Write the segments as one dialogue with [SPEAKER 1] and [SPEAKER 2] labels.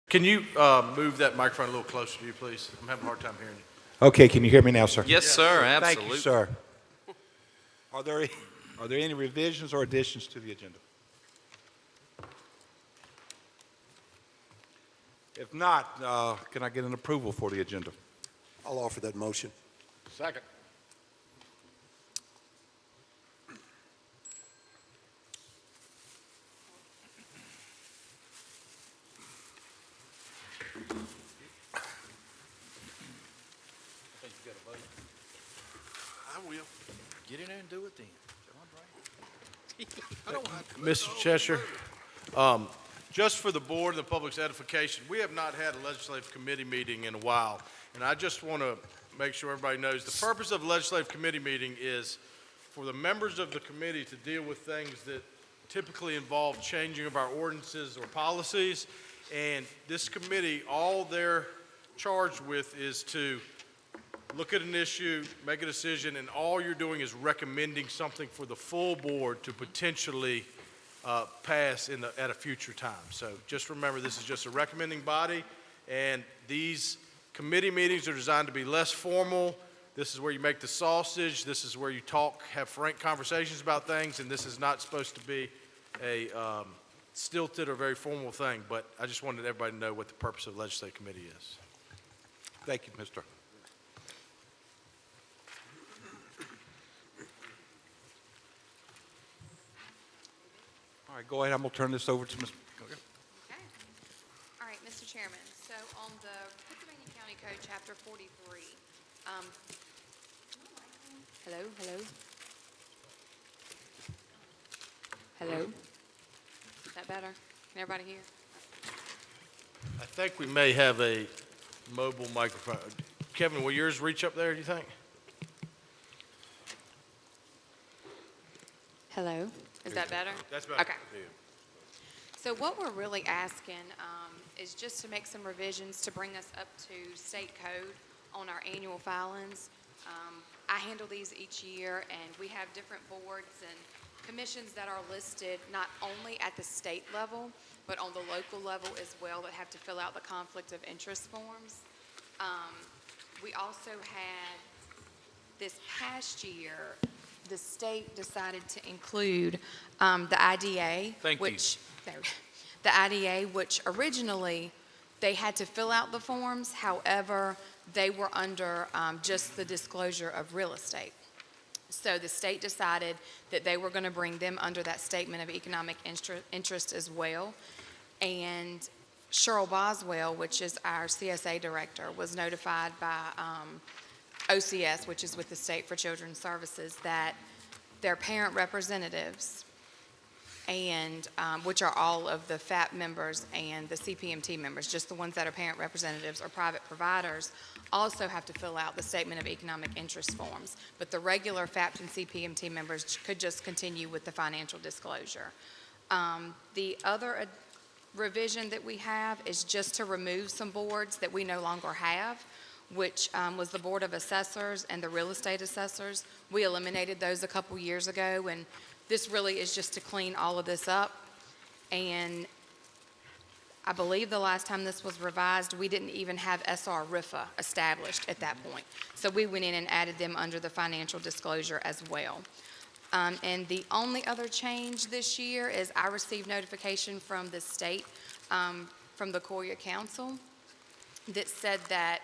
[SPEAKER 1] Can you move that microphone a little closer to you, please? I'm having a hard time hearing you.
[SPEAKER 2] Okay, can you hear me now, sir?
[SPEAKER 3] Yes, sir,
[SPEAKER 2] Thank
[SPEAKER 3] absolutely.
[SPEAKER 2] you, sir. Are there any revisions or additions to the agenda? If not, can I get an approval for the agenda?
[SPEAKER 4] I'll offer that motion.
[SPEAKER 1] Second.
[SPEAKER 4] I will.
[SPEAKER 3] Get in there and do it then.
[SPEAKER 4] I don't have to.
[SPEAKER 1] Mr. Cheshire, just for the board and the public's edification, we have not had a legislative committee meeting in a while. And I just want to make sure everybody knows the purpose of a legislative committee meeting is for the members of the committee to deal with things that typically involve changing of our ordinances or policies. And this committee, all they're charged with is to look at an issue, make a decision, and all you're doing is recommending something for the full board to potentially pass at a future time. So just remember, this is just a recommending body, and these committee meetings are designed to be less formal. This is where you make the sausage. This is where you talk, have frank conversations about things, and this is not supposed to be a stilted or very formal thing, but I just wanted everybody to know what the purpose of the legislative committee is.
[SPEAKER 2] Thank you, Mr. All right, go ahead. I'm going to turn this over to Ms.
[SPEAKER 5] Okay. All right, Mr. Chairman, so on the Pennsylvania County Code, Chapter 43, hello? Hello? Is that better? Can everybody hear?
[SPEAKER 1] I think we may have a mobile microphone. Kevin, will yours reach up there, do you think?
[SPEAKER 5] Hello? Is that better?
[SPEAKER 1] That's better.
[SPEAKER 5] Okay. So what we're really asking is just to make some revisions to bring us up to state code on our annual filings. I handle these each year, and we have different boards and commissions that are listed not only at the state level, but on the local level as well, that have to fill out the conflict of interest forms. We also had, this past year, the state decided to include the IDA, the IDA, which originally they had to fill out the forms. However, they were under just the disclosure of real estate. So the state decided that they were going to bring them under that statement of economic interest as well. And Cheryl Boswell, which is our CSA director, was notified by OCS, which is with the State for Children's Services, that their parent representatives, and which are all of the FAP members and the CPMT members, just the ones that are parent representatives or private providers, also have to fill out the Statement of Economic Interest forms. But the regular FAP and CPMT members could just continue with the financial disclosure. The other revision that we have is just to remove some boards that we no longer have, which was the Board of Assessors and the Real Estate Assessors. We eliminated those a couple years ago, and this really is just to clean all of this up. And I believe the last time this was revised, we didn't even have SR-RIFA established at that point. So we went in and added them under the financial disclosure as well. And the only other change this year is I received notification from the state, from the Courier Council, that said that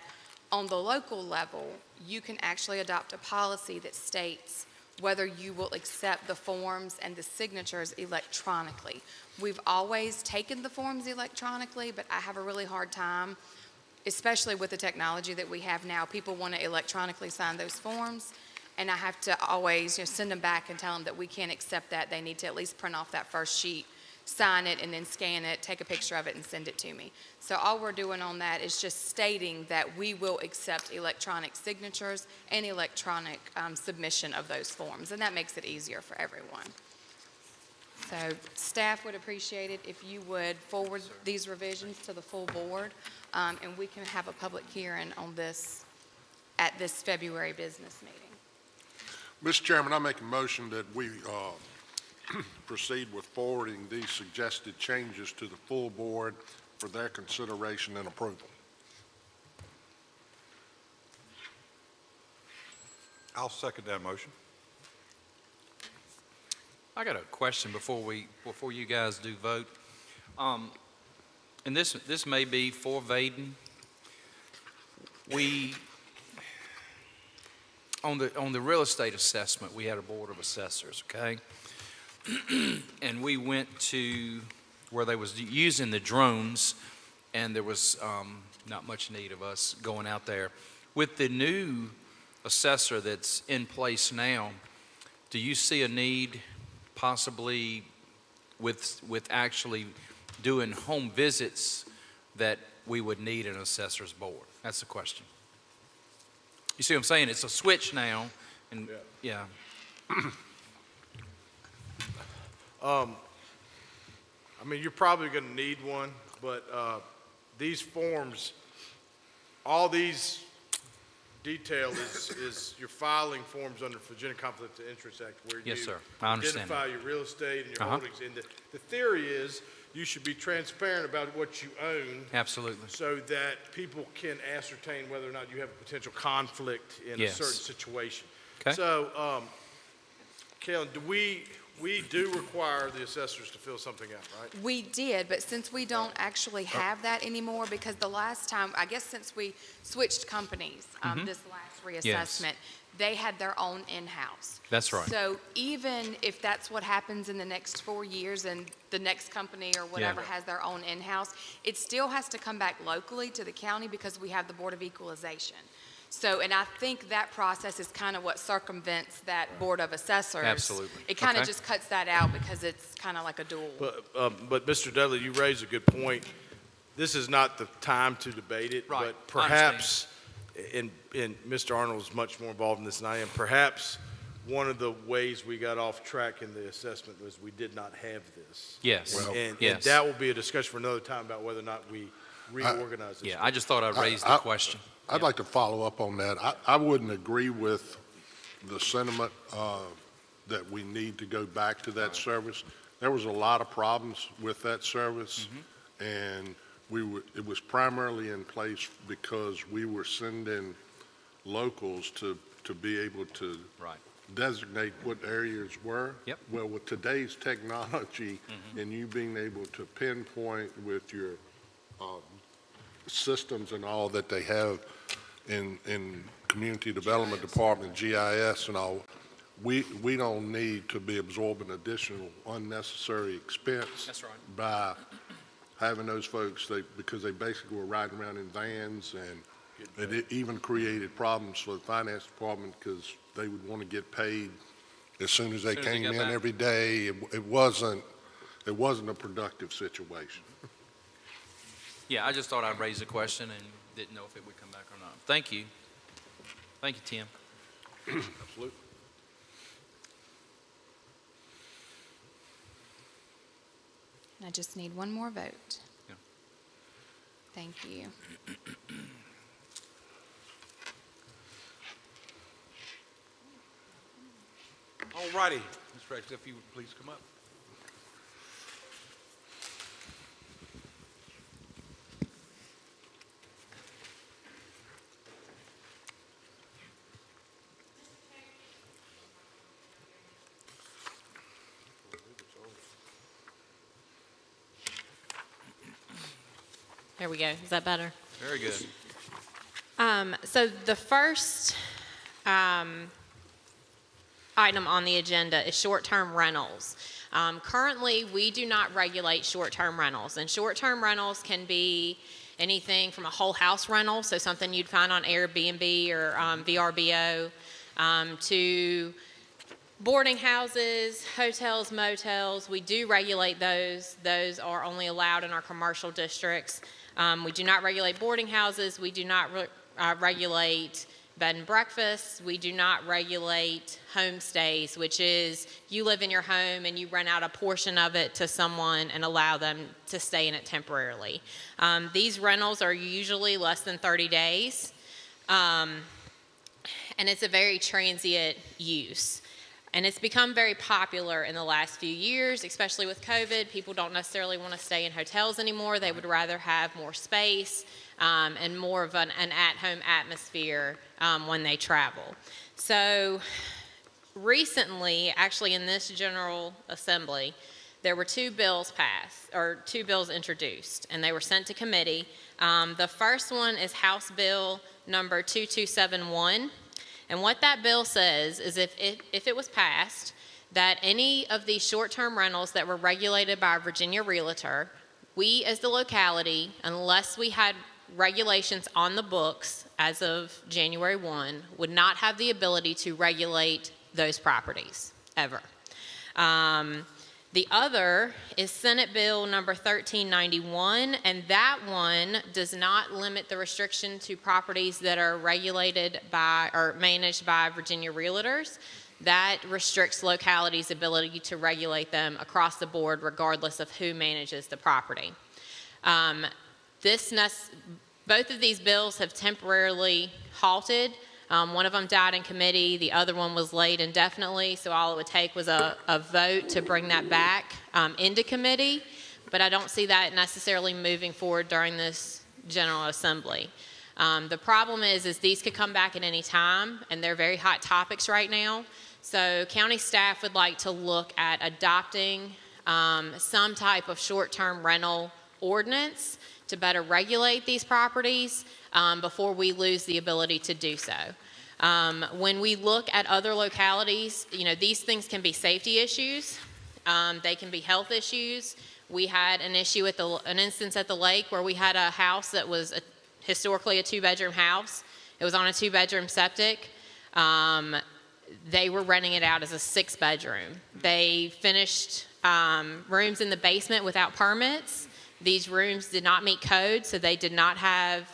[SPEAKER 5] on the local level, you can actually adopt a policy that states whether you will accept the forms and the signatures electronically. We've always taken the forms electronically, but I have a really hard time, especially with the technology that we have now. People want to electronically sign those forms, and I have to always send them back and tell them that we can't accept that. They need to at least print off that first sheet, sign it, and then scan it, take a picture of it, and send it to me. So all we're doing on that is just stating that we will accept electronic signatures and electronic submission of those forms, and that makes it easier for everyone. So staff would appreciate it if you would forward these revisions to the full board, and we can have a public hearing on this at this February business meeting.
[SPEAKER 4] Mr. Chairman, I make a motion that we proceed with forwarding these suggested changes to the full board for their consideration and approval.
[SPEAKER 2] I'll second that motion.
[SPEAKER 3] I got a question before you guys do vote. And this may be for Vaden. On the real estate assessment, we had a board of assessors, okay? And we went to where they was using the drones, and there was not much need of us going out there. With the new assessor that's in place now, do you see a need possibly with actually doing home visits that we would need an assessor's board? That's the question. You see what I'm saying? It's a switch now, and yeah.
[SPEAKER 1] I mean, you're probably going to need one, but these forms, all these detail is your filing forms under Virginia Conflict of Interest Act, where
[SPEAKER 3] Yes,
[SPEAKER 1] you
[SPEAKER 3] sir. I understand
[SPEAKER 1] identify your real estate and your
[SPEAKER 3] Uh-huh.
[SPEAKER 1] holdings. And the theory is you should be transparent about what you own,
[SPEAKER 3] Absolutely.
[SPEAKER 1] so that people can ascertain whether or not you have a potential conflict in
[SPEAKER 3] Yes.
[SPEAKER 1] a certain situation.
[SPEAKER 3] Okay.
[SPEAKER 1] So, Kellen, we do require the assessors to fill something out, right?
[SPEAKER 5] We did, but since we don't actually have that anymore, because the last time, I guess since we switched companies, this last reassessment, they had their own in-house.
[SPEAKER 3] That's right.
[SPEAKER 5] So even if that's what happens in the next 4 years and the next company or whatever has their own in-house, it still has to come back locally to the county because we have the Board of Equalization. So, and I think that process is kind of what circumvents that Board of Assessors.
[SPEAKER 3] Absolutely.
[SPEAKER 5] It kind of
[SPEAKER 3] Okay.
[SPEAKER 5] just cuts that out because it's kind of like a dual.
[SPEAKER 1] But Mr. Dudley, you raise a good point. This is not the time to debate it.
[SPEAKER 3] Right.
[SPEAKER 1] But perhaps, and Mr. Arnold is much more involved in this than I am, perhaps one of the ways we got off track in the assessment was we did not have this.
[SPEAKER 3] Yes.
[SPEAKER 1] And
[SPEAKER 3] Yes.
[SPEAKER 1] that will be a discussion for another time about whether or not we reorganize this.
[SPEAKER 3] Yeah, I just thought I'd raise the question.
[SPEAKER 4] I'd like to follow up on that. I wouldn't agree with the sentiment that we need to go back to that service. There was a lot of problems with that service, and it was primarily in place because we were sending locals to be able to
[SPEAKER 3] Right.
[SPEAKER 4] designate what areas were.
[SPEAKER 3] Yep.
[SPEAKER 4] Well, with today's technology and you being able to pinpoint with your systems and all that they have in Community Development Department, GIS and all, we don't need to be absorbing additional unnecessary expense.
[SPEAKER 3] That's right.
[SPEAKER 4] By having those folks, because they basically were riding around in vans, and it even created problems for the finance department because they would want to get paid as soon as they
[SPEAKER 3] As soon as they
[SPEAKER 4] came
[SPEAKER 3] got
[SPEAKER 4] in
[SPEAKER 3] back.
[SPEAKER 4] every day. It wasn't a productive situation.
[SPEAKER 3] Yeah, I just thought I'd raise the question and didn't know if it would come back or not. Thank you. Thank you, Tim.
[SPEAKER 1] Absolutely.
[SPEAKER 5] I just need one more vote.
[SPEAKER 3] Yeah.
[SPEAKER 5] Thank you.
[SPEAKER 2] All righty. Ms. Rex, if you would please come up.
[SPEAKER 6] There we go. Is that better?
[SPEAKER 3] Very good.
[SPEAKER 6] So the first item on the agenda is short-term rentals. Currently, we do not regulate short-term rentals, and short-term rentals can be anything from a whole house rental, so something you'd find on Airbnb or VRBO, to boarding houses, hotels, motels. We do regulate those. Those are only allowed in our commercial districts. We do not regulate boarding houses. We do not regulate bed and breakfasts. We do not regulate homestays, which is you live in your home and you rent out a portion of it to someone and allow them to stay in it temporarily. These rentals are usually less than 30 days, and it's a very transient use. And it's become very popular in the last few years, especially with COVID. People don't necessarily want to stay in hotels anymore. They would rather have more space and more of an at-home atmosphere when they travel. So recently, actually in this General Assembly, there were two bills introduced, and they were sent to committee. The first one is House Bill number 2271. And what that bill says is if it was passed, that any of these short-term rentals that were regulated by a Virginia realtor, we as the locality, unless we had regulations on the books as of January 1, would not have the ability to regulate those properties, ever. The other is Senate Bill number 1391, and that one does not limit the restriction to properties that are regulated by or managed by Virginia realtors. That restricts localities' ability to regulate them across the board regardless of who manages the property. Both of these bills have temporarily halted. One of them died in committee, the other one was laid indefinitely, so all it would take was a vote to bring that back into committee, but I don't see that necessarily moving forward during this General Assembly. The problem is these could come back at any time, and they're very hot topics right now, so county staff would like to look at adopting some type of short-term rental ordinance to better regulate these properties before we lose the ability to do so. When we look at other localities, these things can be safety issues. They can be health issues. We had an instance at the lake where we had a house that was historically a two-bedroom house. It was on a two-bedroom septic. They were renting it out as a six-bedroom. They finished rooms in the basement without permits. These rooms did not meet code, so they did not have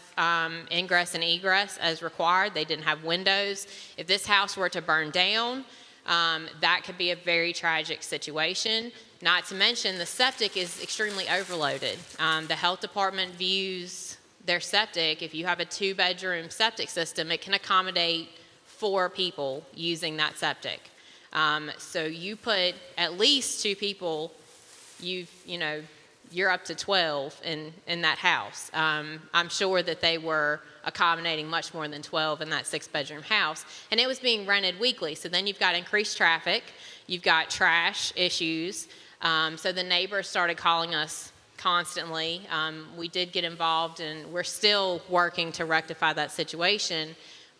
[SPEAKER 6] ingress and egress as required. They didn't have windows. If this house were to burn down, that could be a very tragic situation. Not to mention the septic is extremely overloaded. The health department views their septic. If you have a two-bedroom septic system, it can accommodate 4 people using that septic. So you put at least 2 people, you're up to 12 in that house. I'm sure that they were accommodating much more than 12 in that 6-bedroom house, and it was being rented weekly. So then you've got increased traffic, you've got trash issues. So the neighbors started calling us constantly. We did get involved, and we're still working to rectify that situation,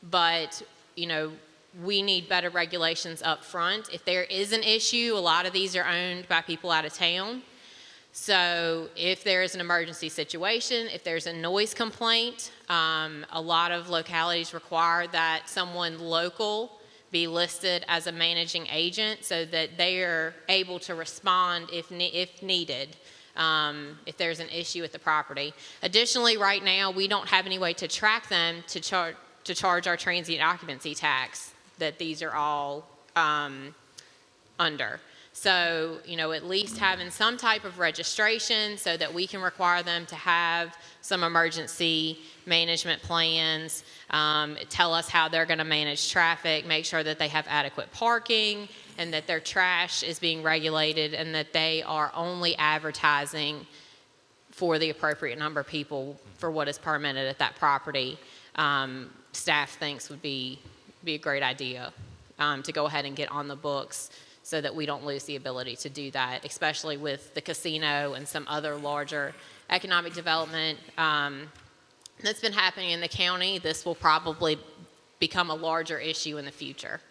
[SPEAKER 6] but we need better regulations up front. If there is an issue, a lot of these are owned by people out of town. So if there is an emergency situation, if there's a noise complaint, a lot of localities require that someone local be listed as a managing agent so that they are able to respond if needed, if there's an issue with the property. Additionally, right now, we don't have any way to track them to charge our transient occupancy tax that these are all under. So, at least having some type of registration so that we can require them to have some emergency management plans, tell us how they're going to manage traffic, make sure that they have adequate parking, and that their trash is being regulated, and that they are only advertising for the appropriate number of people for what is permitted at that property. Staff thinks would be a great idea to go ahead and get on the books so that we don't lose the ability to do that, especially with the casino and some other larger economic development that's been happening in the county. This will probably become a larger issue in the future.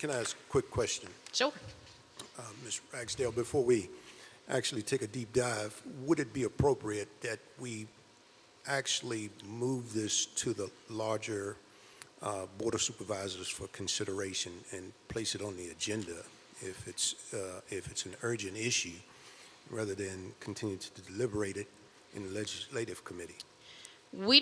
[SPEAKER 7] Can I ask a quick question?
[SPEAKER 6] Sure.
[SPEAKER 7] Ms. Ragsdale, before we actually take a deep dive, would it be appropriate that we actually move this to the larger Board of Supervisors for consideration and place it on the agenda if it's an urgent issue, rather than continue to deliberate it in the legislative committee?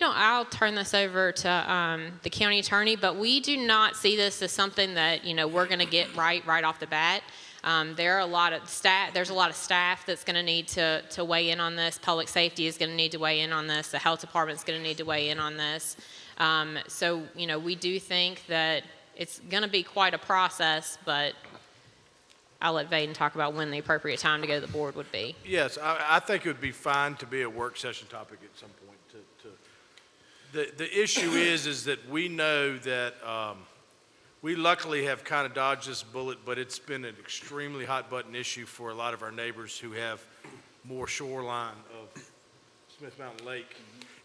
[SPEAKER 6] I'll turn this over to the county attorney, but we do not see this as something that, we're going to get right off the bat. There's a lot of staff that's going to need to weigh in on this. Public safety is going to need to weigh in on this. The health department is going to need to weigh in on this. So, we do think that it's going to be quite a process, but I'll let Vaden talk about when the appropriate time to go to the board would be.
[SPEAKER 1] Yes, I think it would be fine to be a work session topic at some point. The issue is that we know that we luckily have kind of dodged this bullet, but it's been an extremely hot button issue for a lot of our neighbors who have more shoreline of Smith Mountain Lake.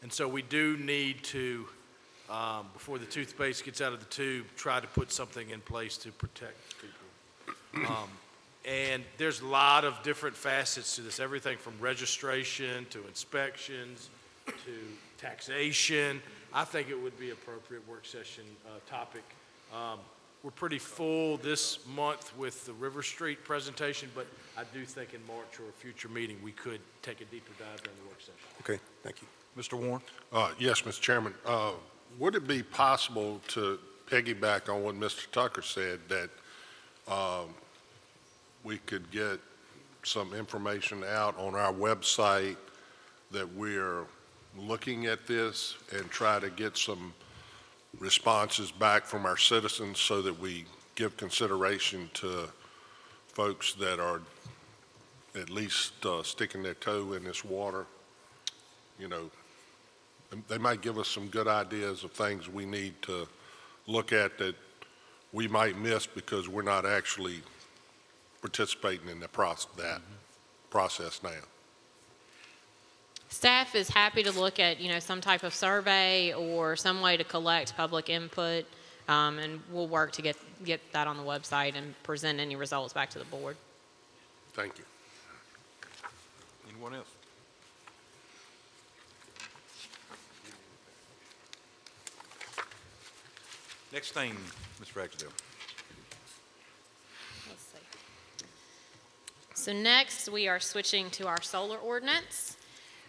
[SPEAKER 1] And so we do need to, before the toothpaste gets out of the tube, try to put something in place to protect people. And there's a lot of different facets to this, everything from registration to inspections to taxation. I think it would be appropriate work session topic. We're pretty full this month with the River Street presentation, but I do think in March or a future meeting, we could take a deeper dive during the work session.
[SPEAKER 7] Okay, thank you.
[SPEAKER 2] Mr. Warren?
[SPEAKER 4] Yes, Mr. Chairman. Would it be possible to piggyback on what Mr. Tucker said, that we could get some information out on our website that we're looking at this and try to get some responses back from our citizens so that we give consideration to folks that are at least sticking their toe in this water? They might give us some good ideas of things we need to look at that we might miss because we're not actually participating in that process now.
[SPEAKER 6] Staff is happy to look at, some type of survey or some way to collect public input, and we'll work to get that on the website and present any results back to the board.
[SPEAKER 4] Thank you.
[SPEAKER 2] Anyone else? Next thing, Ms. Ragsdale.
[SPEAKER 6] Let's see. So next, we are switching to our solar ordinance.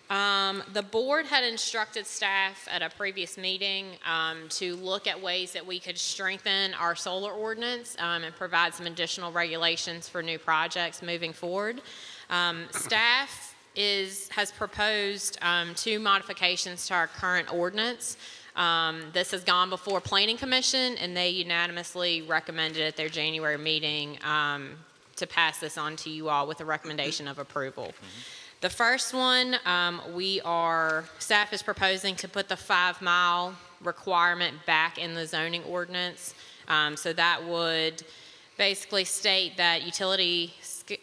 [SPEAKER 6] The board had instructed staff at a previous meeting to look at ways that we could strengthen our solar ordinance and provide some additional regulations for new projects moving forward. Staff has proposed 2 modifications to our current ordinance. This has gone before Planning Commission, and they unanimously recommended at their January meeting to pass this on to you all with a recommendation of approval. The first one, staff is proposing to put the 5-mile requirement back in the zoning ordinance. So that would basically state that utility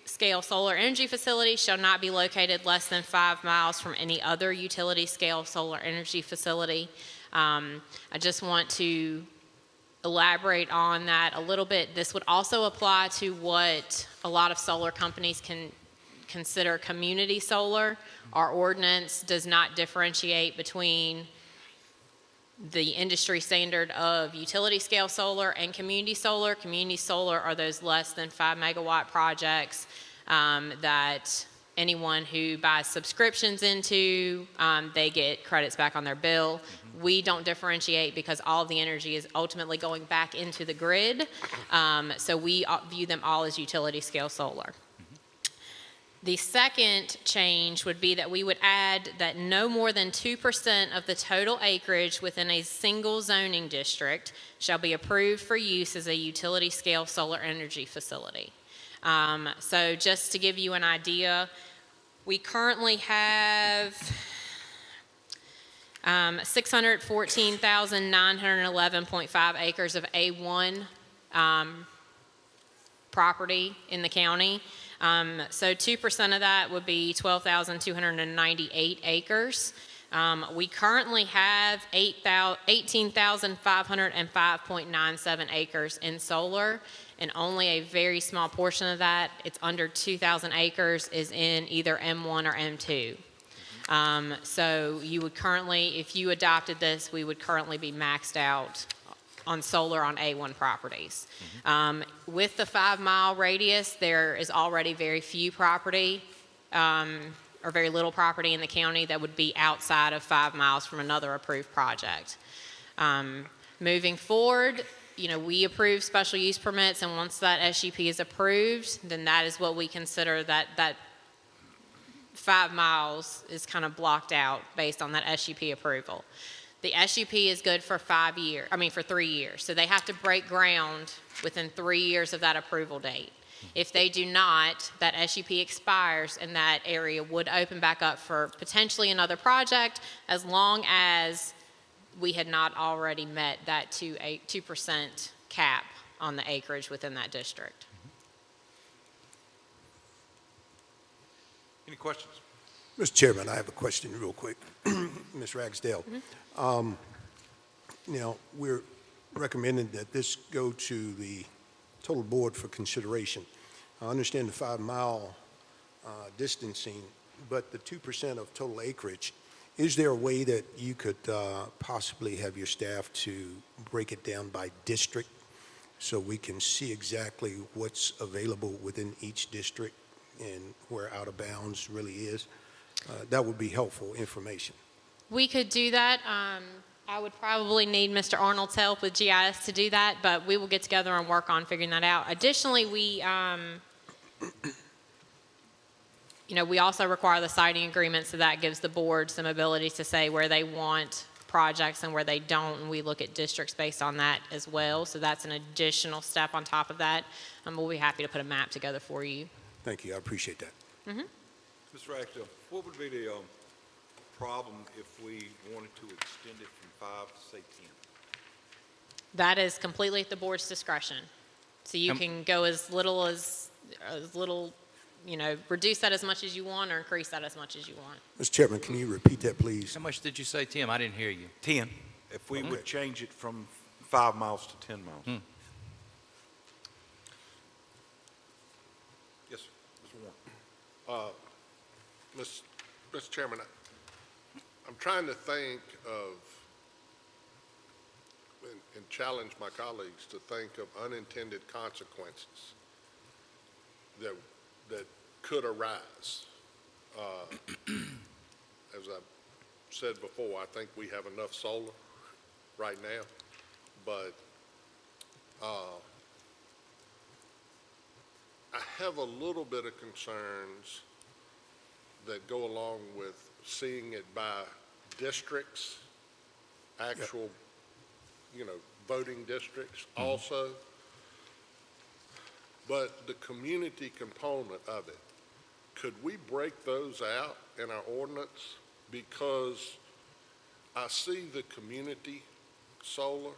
[SPEAKER 6] scale solar energy facility shall not be located less than 5 miles from any other utility scale solar energy facility. I just want to elaborate on that a little bit. This would also apply to what a lot of solar companies can consider community solar. Our ordinance does not differentiate between the industry standard of utility scale solar and community solar. Community solar are those less than 5 megawatt projects that anyone who buys subscriptions into, they get credits back on their bill. We don't differentiate because all of the energy is ultimately going back into the grid. So we view them all as utility scale solar. The second change would be that we would add that no more than 2% of the total acreage within a single zoning district shall be approved for use as a utility scale solar energy facility. So just to give you an idea, we currently have 614,911.5 acres of A1 property in the county. So 2% of that would be 12,298 acres. We currently have 18,505.97 acres in solar, and only a very small portion of that, it's under 2,000 acres, is in either M1 or M2. So you would currently, if you adopted this, we would currently be maxed out on solar on A1 properties. With the 5-mile radius, there is already very few property or very little property in the county that would be outside of 5 miles from another approved project. Moving forward, we approve special use permits, and once that SUP is approved, then that is what we consider that 5 miles is kind of blocked out based on that SUP approval. The SUP is good for 5 years, for 3 years. So they have to break ground within 3 years of that approval date. If they do not, that SUP expires and that area would open back up for potentially another project as long as we had not already met that 2% cap on the acreage within that district.
[SPEAKER 2] Any questions?
[SPEAKER 7] Mr. Chairman, I have a question real quick. Ms. Ragsdale. Now, we're recommending that this go to the total board for consideration. I understand the 5-mile distancing, but the 2% of total acreage, is there a way that you could possibly have your staff to break it down by district so we can see exactly what's available within each district and where out of bounds really is? That would be helpful information.
[SPEAKER 6] We could do that. I would probably need Mr. Arnold's help with GIS to do that, but we will get together and work on figuring that out. Additionally, we also require the siting agreement, so that gives the board some ability to say where they want projects and where they don't, and we look at districts based on that as well. So that's an additional step on top of that. We'll be happy to put a map together for you.
[SPEAKER 7] Thank you. I appreciate that.
[SPEAKER 2] Mr. Ragsdale, what would be the problem if we wanted to extend it from 5 to, say, 10?
[SPEAKER 6] That is completely at the board's discretion. So you can go as little, reduce that as much as you want or increase that as much as you want.
[SPEAKER 7] Mr. Chairman, can you repeat that, please?
[SPEAKER 3] How much did you say, Tim? I didn't hear you.
[SPEAKER 2] 10. If we would change it from 5 miles to 10 miles. Yes, Mr. Warren.
[SPEAKER 4] Mr. Chairman, I'm trying to think of, and challenge my colleagues to think of unintended consequences that could arise. As I've said before, I think we have enough solar right now, but I have a little bit of concerns that go along with seeing it by districts, actual, voting districts also. But the community component of it, could we break those out in our ordinance? Because I see the community solar,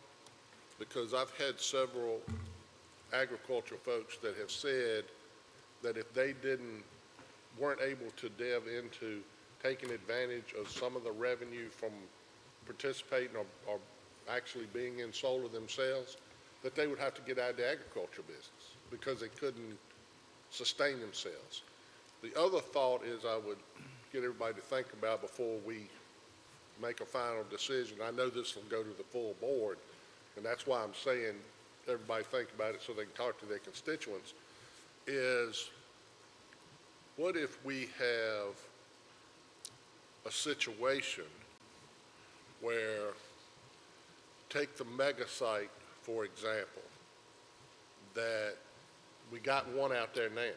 [SPEAKER 4] because I've had several agricultural folks that have said that if they weren't able to delve into taking advantage of some of the revenue from participating or actually being in solar themselves, that they would have to get out of the agriculture business because they couldn't sustain themselves. The other thought is I would get everybody to think about before we make a final decision. I know this will go to the full board, and that's why I'm saying everybody think about it so they can talk to their constituents, is what if we have a situation where, take the mega site, for example, that we got one out there now.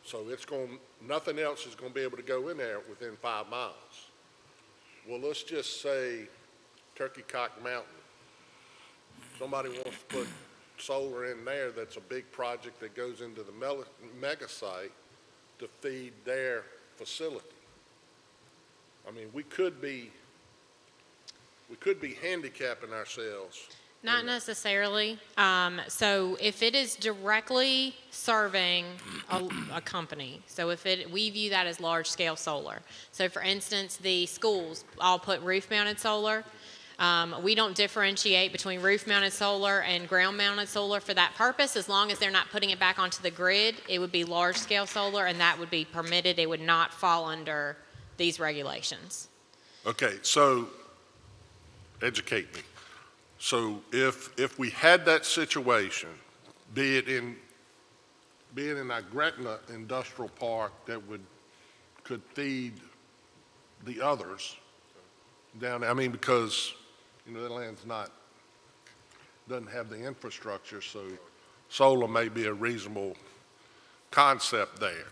[SPEAKER 4] So nothing else is going to be able to go in there within 5 miles. Well, let's just say Turkey Cock Mountain. Somebody wants to put solar in there that's a big project that goes into the mega site to feed their facility. I mean, we could be handicapping ourselves.
[SPEAKER 6] Not necessarily. So if it is directly serving a company, so we view that as large-scale solar. So for instance, the schools all put roof-mounted solar. We don't differentiate between roof-mounted solar and ground-mounted solar for that purpose. As long as they're not putting it back onto the grid, it would be large-scale solar, and that would be permitted. It would not fall under these regulations. Okay,
[SPEAKER 4] so educate me. So if we had that situation, be it in our Gretna Industrial Park that could feed the others down there, because that land's doesn't have the infrastructure, so solar may be a reasonable concept there.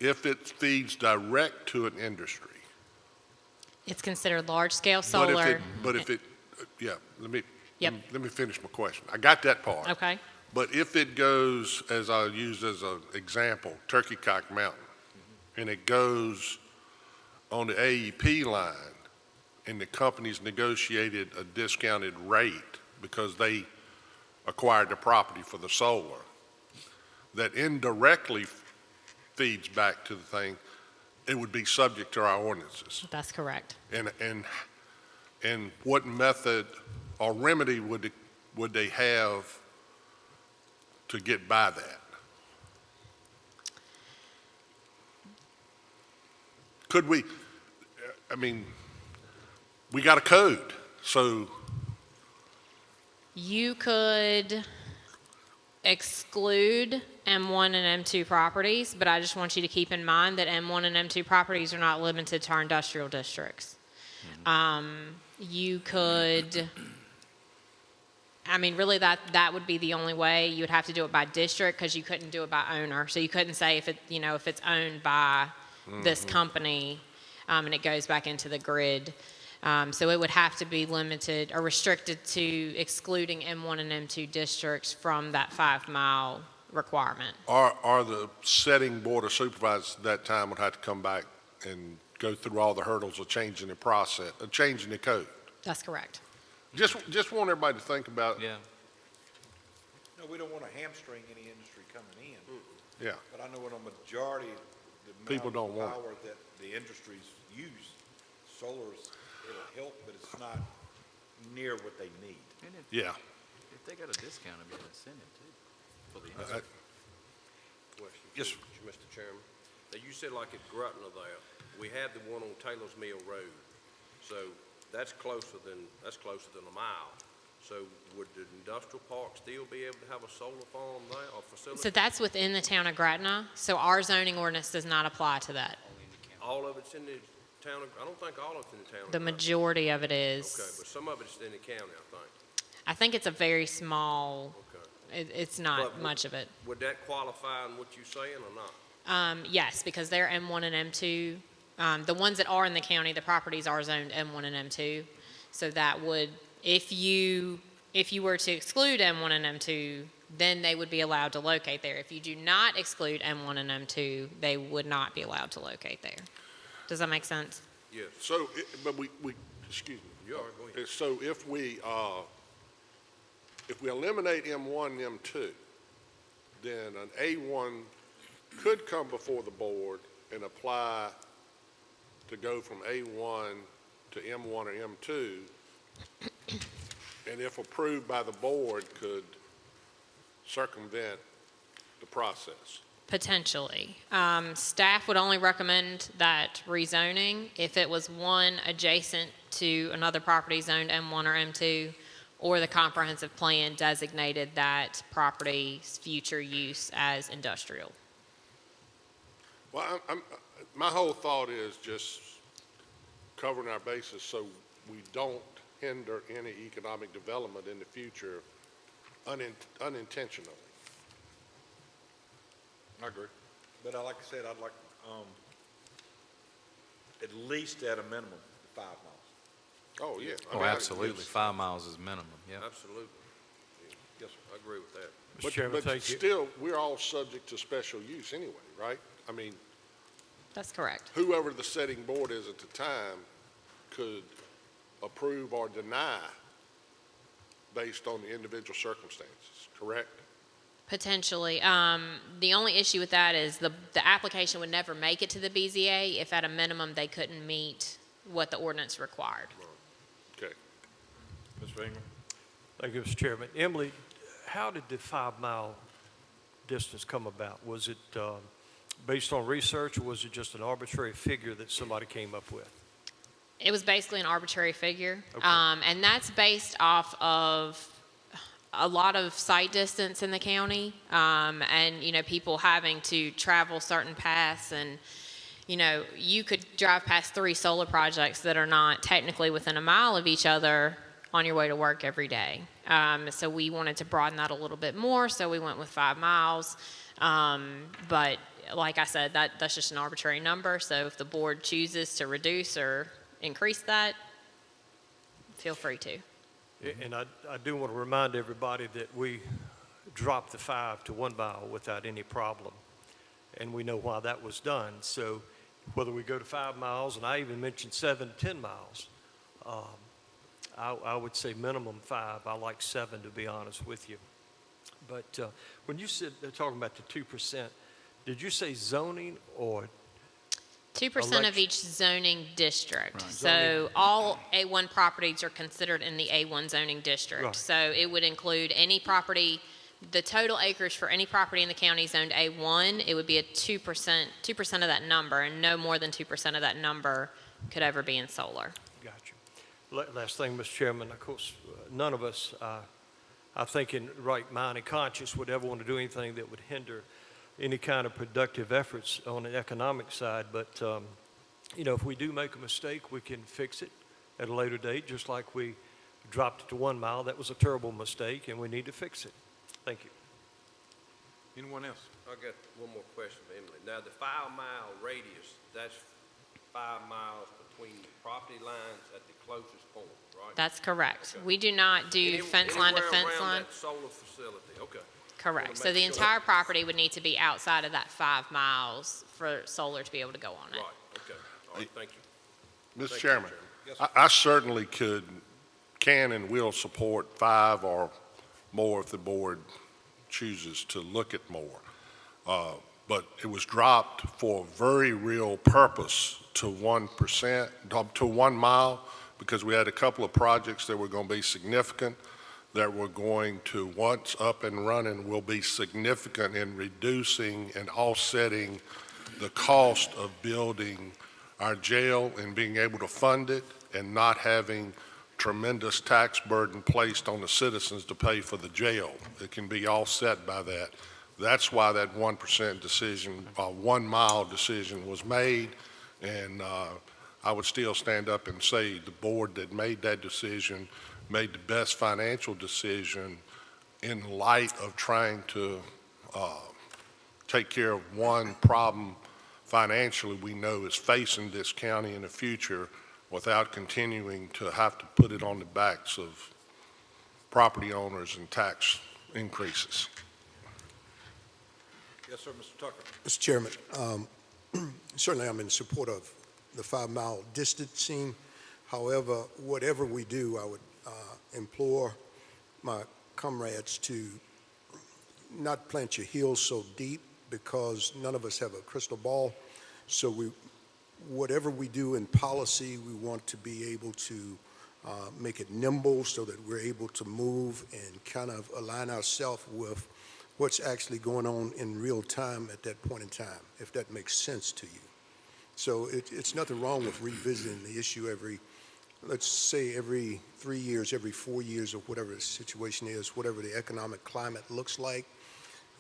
[SPEAKER 4] if it feeds direct to an industry.
[SPEAKER 6] It's considered large-scale
[SPEAKER 4] But if
[SPEAKER 6] solar.
[SPEAKER 4] it, but if it, yeah,
[SPEAKER 6] Yep.
[SPEAKER 4] let me finish my question. I got that part.
[SPEAKER 6] Okay.
[SPEAKER 4] But if it goes, as I used as an example, Turkey Cock Mountain, and it goes on the AEP line, and the company's negotiated a discounted rate because they acquired the property for the solar, that indirectly feeds back to the thing, it would be subject to our ordinances.
[SPEAKER 6] That's correct.
[SPEAKER 4] And what method or remedy would they have to get by that? Could we, I mean, we got a code, so,
[SPEAKER 6] You could exclude M1 and M2 properties, but I just want you to keep in mind that M1 and M2 properties are not limited to our industrial districts. You could, I mean, really that would be the only way. You would have to do it by district because you couldn't do it by owner. So you couldn't say if it's owned by this company and it goes back into the grid. So it would have to be limited or restricted to excluding M1 and M2 districts from that 5-mile requirement.
[SPEAKER 4] or the setting board of supervisors at that time would have to come back and go through all the hurdles of changing the process, of changing the code.
[SPEAKER 6] That's correct.
[SPEAKER 4] Just want everybody to think about,
[SPEAKER 3] Yeah.
[SPEAKER 2] No, we don't want to hamstring any industry coming in,
[SPEAKER 4] yeah.
[SPEAKER 2] but I know in a majority, the
[SPEAKER 4] People
[SPEAKER 2] amount
[SPEAKER 4] don't
[SPEAKER 2] of
[SPEAKER 4] want it.
[SPEAKER 2] power that the industries use, solar's, it'll help, but it's not near what they need.
[SPEAKER 3] And
[SPEAKER 4] Yeah.
[SPEAKER 3] if they got a discount, it'd be an incentive too for the
[SPEAKER 4] Uh,
[SPEAKER 8] Question.
[SPEAKER 2] Yes,
[SPEAKER 8] for you, Mr. Chairman. Now, you said like at Grutner there, we had the one on Taylor's Mill Road. So that's closer than a mile. So would the industrial park still be able to have a solar farm there or facility?
[SPEAKER 6] So that's within the town of Gretna. So our zoning ordinance does not apply to that.
[SPEAKER 8] All of it's in the town of, I don't think all of it's in the town of
[SPEAKER 6] The
[SPEAKER 8] Grutner.
[SPEAKER 6] majority of it is.
[SPEAKER 8] Okay, but some of it's in the county, I think.
[SPEAKER 6] I think it's a very small,
[SPEAKER 8] Okay.
[SPEAKER 6] it's not
[SPEAKER 8] But
[SPEAKER 6] much of it.
[SPEAKER 8] Would that qualify in what you're saying or not?
[SPEAKER 6] Yes, because they're M1 and M2. The ones that are in the county, the properties are zoned M1 and M2. So that would, if you were to exclude M1 and M2, then they would be allowed to locate there. If you do not exclude M1 and M2, they would not be allowed to locate there. Does that make sense?
[SPEAKER 8] Yes.
[SPEAKER 4] So, but we, excuse me.
[SPEAKER 8] You are, go ahead.
[SPEAKER 4] So if we eliminate M1 and M2, then an A1 could come before the board and apply to go from A1 to M1 or M2, and if approved by the board, could circumvent the process.
[SPEAKER 6] Potentially. Staff would only recommend that rezoning if it was one adjacent to another property zoned M1 or M2, or the comprehensive plan designated that property's future use as industrial.
[SPEAKER 4] Well, my whole thought is just covering our bases so we don't hinder any economic development in the future unintentionally.
[SPEAKER 2] I agree. But like I said, I'd like, at least at a minimum, 5 miles.
[SPEAKER 4] Oh, yeah. I
[SPEAKER 3] Oh,
[SPEAKER 4] mean,
[SPEAKER 3] absolutely. 5 miles is minimum, yeah.
[SPEAKER 8] Absolutely.
[SPEAKER 2] Yes,
[SPEAKER 8] I agree with that.
[SPEAKER 4] But,
[SPEAKER 9] Mr. Chairman,
[SPEAKER 4] but
[SPEAKER 9] thank you.
[SPEAKER 4] still, we're all subject to special use anyway, right? I mean,
[SPEAKER 6] That's correct.
[SPEAKER 4] whoever the setting board is at the time could approve or deny based on the individual circumstances, correct?
[SPEAKER 6] Potentially. The only issue with that is the application would never make it to the BZA if at a minimum they couldn't meet what the ordinance required.
[SPEAKER 4] Okay.
[SPEAKER 2] Mr. Ingram?
[SPEAKER 9] Thank you, Mr. Chairman. Emily, how did the 5-mile distance come about? Was it based on research, or was it just an arbitrary figure that somebody came up with?
[SPEAKER 6] It was basically an arbitrary figure.
[SPEAKER 9] Okay.
[SPEAKER 6] And that's based off of a lot of site distance in the county, and, people having to travel certain paths. And, you could drive past 3 solar projects that are not technically within a mile of each other on your way to work every day. So we wanted to broaden that a little bit more, so we went with 5 miles. But like I said, that's just an arbitrary number, so if the board chooses to reduce or increase that, feel free to.
[SPEAKER 9] And I do want to remind everybody that we dropped the 5 to 1 mile without any problem. And we know why that was done. So whether we go to 5 miles, and I even mentioned 7 to 10 miles, I would say minimum 5. I like 7, to be honest with you. But when you said, talking about the 2%, did you say zoning or
[SPEAKER 6] 2% of each zoning district. So all A1 properties are considered in the A1 zoning district.
[SPEAKER 9] Right.
[SPEAKER 6] So it would include any property, the total acreage for any property in the county zoned A1, it would be a 2% of that number, and no more than 2% of that number could ever be in solar.
[SPEAKER 9] Got you. Last thing, Mr. Chairman, of course, none of us, I think in right mind and conscience, would ever want to do anything that would hinder any kind of productive efforts on the economic side. But, you know, if we do make a mistake, we can fix it at a later date, just like we dropped it to 1 mile. That was a terrible mistake, and we need to fix it. Thank you.
[SPEAKER 2] Anyone else?
[SPEAKER 8] I got one more question for Emily. Now, the 5-mile radius, that's 5 miles between the property lines at the closest point, right?
[SPEAKER 6] That's correct. We do not do fence line to fence
[SPEAKER 8] Anywhere around
[SPEAKER 6] line.
[SPEAKER 8] that solar facility, okay.
[SPEAKER 6] Correct.
[SPEAKER 8] Wanna
[SPEAKER 6] So
[SPEAKER 8] make
[SPEAKER 6] the
[SPEAKER 8] sure.
[SPEAKER 6] entire property would need to be outside of that 5 miles for solar to be able to go on it.
[SPEAKER 8] Right, okay. All right, thank you.
[SPEAKER 4] Mr.
[SPEAKER 8] Thank you,
[SPEAKER 4] Chairman,
[SPEAKER 8] Yes,
[SPEAKER 4] I certainly can and will support 5 or more if the board chooses to look at more. But it was dropped for a very real purpose to 1%, to 1 mile, because we had a couple of projects that were going to be significant, that were going to, once up and running, will be significant in reducing and offsetting the cost of building our jail and being able to fund it and not having tremendous tax burden placed on the citizens to pay for the jail. It can be offset by that. That's why that 1% decision, 1 mile decision was made. And I would still stand up and say the board that made that decision made the best financial decision in light of trying to take care of one problem financially we know is facing this county in the future without continuing to have to put it on the backs of property owners and tax increases.
[SPEAKER 2] Yes, sir, Mr. Tucker.
[SPEAKER 7] Mr. Chairman, certainly I'm in support of the 5-mile distancing. However, whatever we do, I would implore my comrades to not plant your heels so deep, because none of us have a crystal ball. So whatever we do in policy, we want to be able to make it nimble so that we're able to move and kind of align ourselves with what's actually going on in real time at that point in time, if that makes sense to you. So it's nothing wrong with revisiting the issue let's say every 3 years, every 4 years, or whatever the situation is, whatever the economic climate looks like,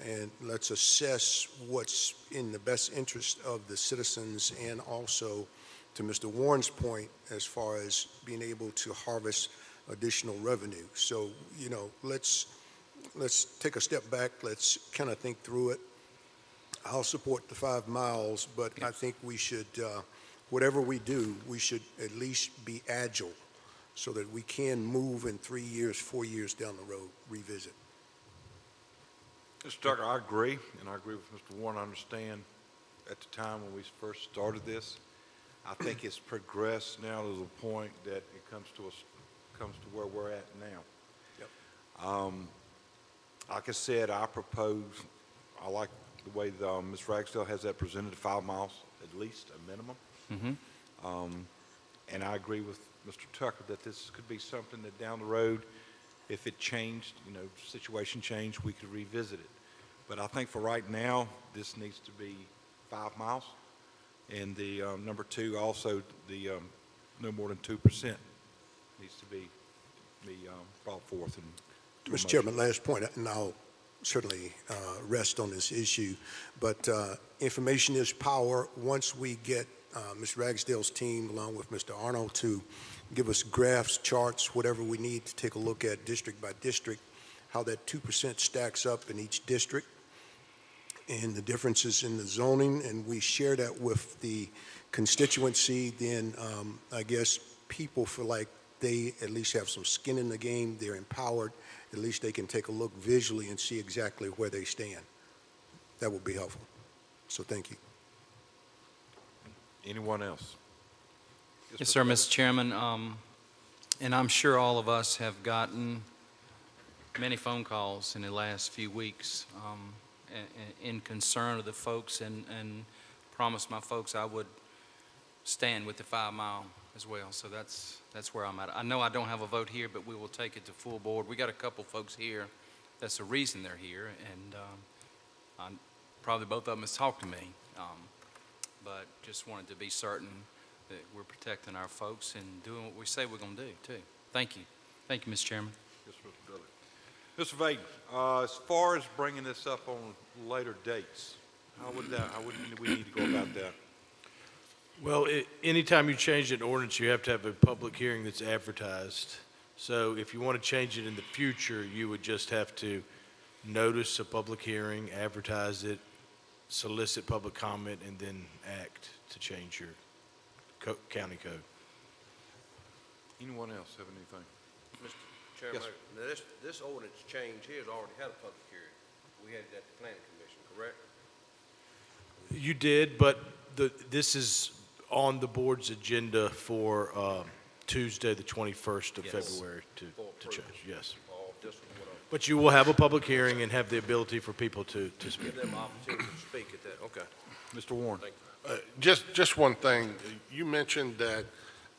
[SPEAKER 7] and let's assess what's in the best interest of the citizens, and also, to Mr. Warren's point, as far as being able to harvest additional revenue. So, you know, let's take a step back, let's kind of think through it. I'll support the 5 miles, but I think we should, whatever we do, we should at least be agile so that we can move in 3 years, 4 years down the road, revisit.
[SPEAKER 2] Mr. Tucker, I agree, and I agree with Mr. Warren. I understand at the time when we first started this, I think it's progressed now to the point that it comes to where we're at now.
[SPEAKER 7] Yep.
[SPEAKER 2] Like I said, I like the way Ms. Ragsdale has that presented, 5 miles at least, a minimum. And I agree with Mr. Tucker that this could be something that down the road, if it changed, you know, situation changed, we could revisit it. But I think for right now, this needs to be 5 miles. And the number 2, also the no more than 2% needs to be brought forth.
[SPEAKER 7] Mr. Chairman, last point, and I'll certainly rest on this issue, but information is power. Once we get Ms. Ragsdale's team, along with Mr. Arnold, to give us graphs, charts, whatever we need to take a look at district by district, how that 2% stacks up in each district, and the differences in the zoning, and we share that with the constituency, then I guess people feel like they at least have some skin in the game, they're empowered, at least they can take a look visually and see exactly where they stand. That would be helpful. So thank you.
[SPEAKER 2] Anyone else?
[SPEAKER 3] Yes, sir, Mr. Chairman, and I'm sure all of us have gotten many phone calls in the last few weeks in concern of the folks, and promised my folks I would stand with the 5 mile as well. So that's where I'm at. I know I don't have a vote here, but we will take it to full board. We got a couple folks here. That's the reason they're here, and probably both of them has talked to me, but just wanted to be certain that we're protecting our folks and doing what we say we're going to do, too. Thank you. Thank you, Mr. Chairman.
[SPEAKER 2] Yes, Mr. Dillon. Mr. Vaden, as far as bringing this up on later dates, how would we need to go about that?
[SPEAKER 1] Well, anytime you change an ordinance, you have to have a public hearing that's advertised. So if you want to change it in the future, you would just have to notice a public hearing, advertise it, solicit public comment, and then act to change your county code.
[SPEAKER 2] Anyone else have anything?
[SPEAKER 8] Mr. Chairman,
[SPEAKER 2] Yes,
[SPEAKER 8] now this ordinance change here has already had a public hearing. We had it at the planning commission, correct?
[SPEAKER 1] You did, but this is on the board's agenda for Tuesday, the 21st of
[SPEAKER 3] Yes.
[SPEAKER 1] February to
[SPEAKER 8] approval.
[SPEAKER 1] change, yes.
[SPEAKER 8] Or this one went up?
[SPEAKER 1] But you will have a public hearing and have the ability for people to speak.
[SPEAKER 8] Give them opportunity to speak at that, okay.
[SPEAKER 2] Mr. Warren?
[SPEAKER 8] Thank you.
[SPEAKER 4] Just one thing, you mentioned that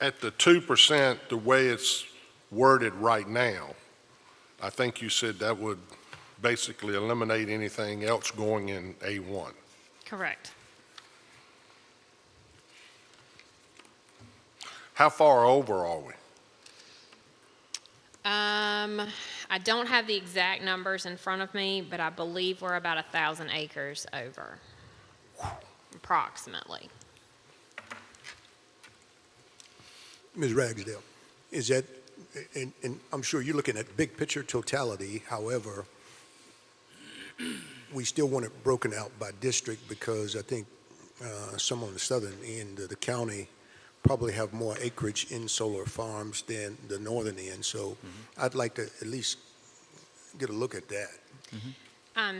[SPEAKER 4] at the 2%, the way it's worded right now, I think you said that would basically eliminate anything else going in A1.
[SPEAKER 6] Correct.
[SPEAKER 4] How far over are we?
[SPEAKER 6] I don't have the exact numbers in front of me, but I believe we're about 1,000 acres over, approximately.
[SPEAKER 7] Ms. Ragsdale, is that, and I'm sure you're looking at big picture totality, however, we still want it broken out by district because I think some on the southern end of the county probably have more acreage in solar farms than the northern end. So I'd like to at least get a look at that.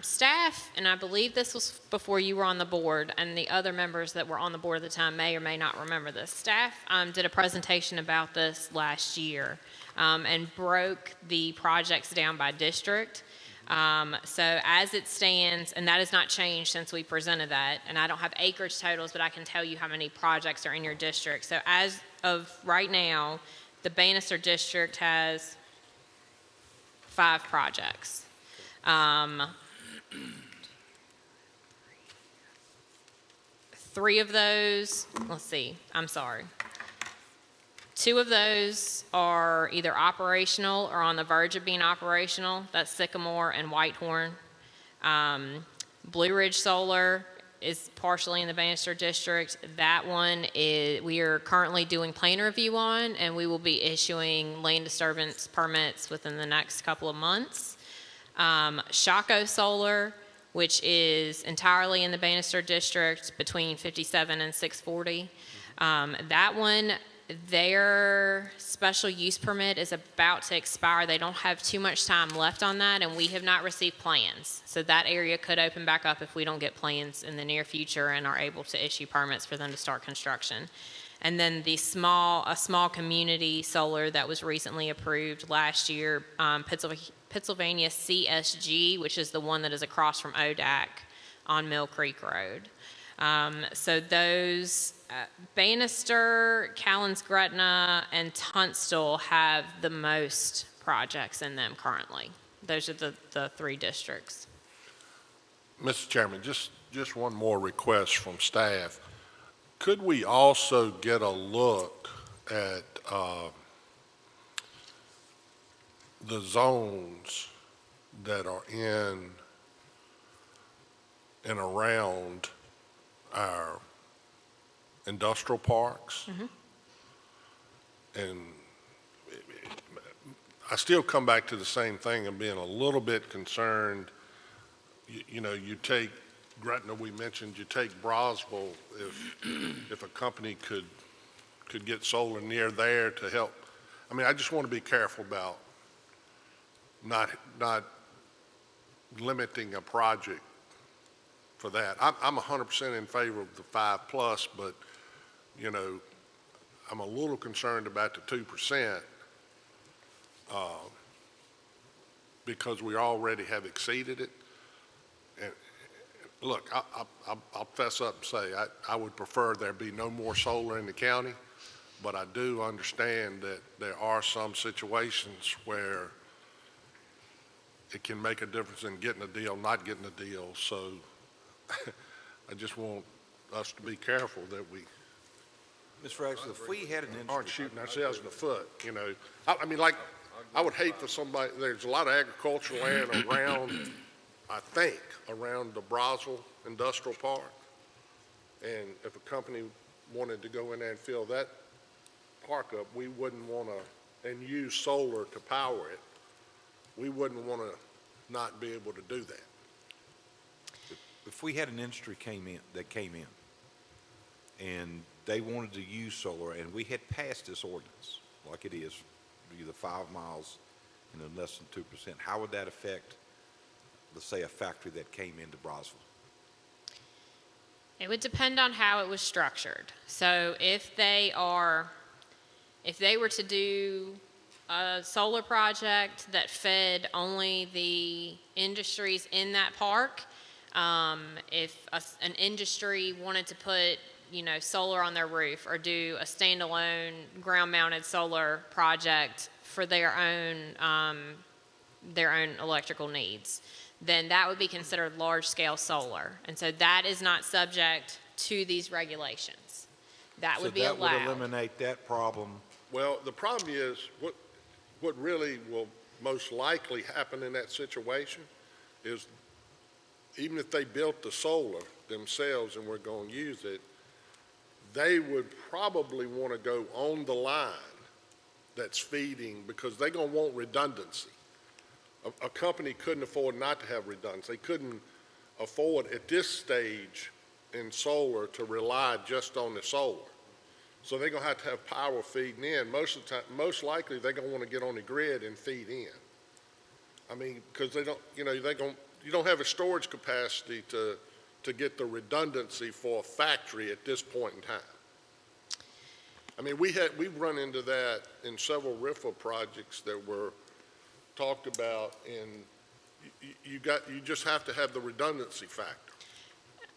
[SPEAKER 6] Staff, and I believe this was before you were on the board, and the other members that were on the board at the time may or may not remember this. Staff did a presentation about this last year and broke the projects down by district. So as it stands, and that has not changed since we presented that, and I don't have acreage totals, but I can tell you how many projects are in your district. So as of right now, the Bannister district has 5 projects. 3 of those, let's see, I'm sorry. 2 of those are either operational or on the verge of being operational. That's Sycamore and Whitehorn. Blue Ridge Solar is partially in the Bannister district. That one is, we are currently doing plan review on, and we will be issuing land disturbance permits within the next couple of months. Shaco Solar, which is entirely in the Bannister district between 57 and 640. That one, their special use permit is about to expire. They don't have too much time left on that, and we have not received plans. So that area could open back up if we don't get plans in the near future and are able to issue permits for them to start construction. And then a small community solar that was recently approved last year, Pennsylvania CSG, which is the one that is across from ODAC on Mill Creek Road. So those, Bannister, Callens, Gretna, and Tunstall have the most projects in them currently. Those are the 3 districts.
[SPEAKER 4] Mr. Chairman, just one more request from staff. Could we also get a look at the zones that are in and around our industrial parks? And I still come back to the same thing and being a little bit concerned. You know, you take Gretna, we mentioned you take Brosville, if a company could get solar near there to help. I mean, I just want to be careful about not limiting a project for that. I'm 100% in favor of the 5+, but, you know, I'm a little concerned about the 2%, because we already have exceeded it. And look, I'll fess up and say, I would prefer there be no more solar in the county, but I do understand that there are some situations where it can make a difference in getting a deal, not getting a deal. So I just want us to be careful that we
[SPEAKER 2] Mr. Axel, if we had an
[SPEAKER 4] aren't
[SPEAKER 2] industry,
[SPEAKER 4] shooting ourselves in the foot, you know. I mean, like, I would hate for somebody, there's a lot of agricultural land around, I think, around the Brosville Industrial Park. And if a company wanted to go in there and fill that park up, we wouldn't want to, and use solar to power it, we wouldn't want to not be able to do that.
[SPEAKER 2] if we had an industry that came in and they wanted to use solar and we had passed this ordinance like it is, either 5 miles and then less than 2%, how would that affect, let's say, a factory that came into Brosville?
[SPEAKER 6] It would depend on how it was structured. So if they were to do a solar project that fed only the industries in that park, if an industry wanted to put, solar on their roof or do a standalone ground-mounted solar project for their own electrical needs, then that would be considered large-scale solar. And so that is not subject to these regulations. That would be allowed.
[SPEAKER 2] So that would eliminate that problem.
[SPEAKER 4] Well, the problem is, what really will most likely happen in that situation is, even if they built the solar themselves and were going to use it, they would probably want to go on the line that's feeding, because they're going to want redundancy. A company couldn't afford not to have redundancy. They couldn't afford at this stage in solar to rely just on the solar. So they're going to have power feeding in. Most of the time, most likely they're going to want to get on the grid and feed in. I mean, because they don't, you don't have a storage capacity to get the redundancy for a factory at this point in time. I mean, we've run into that in several RIFA projects that were talked about, and you just have to have the redundancy factor.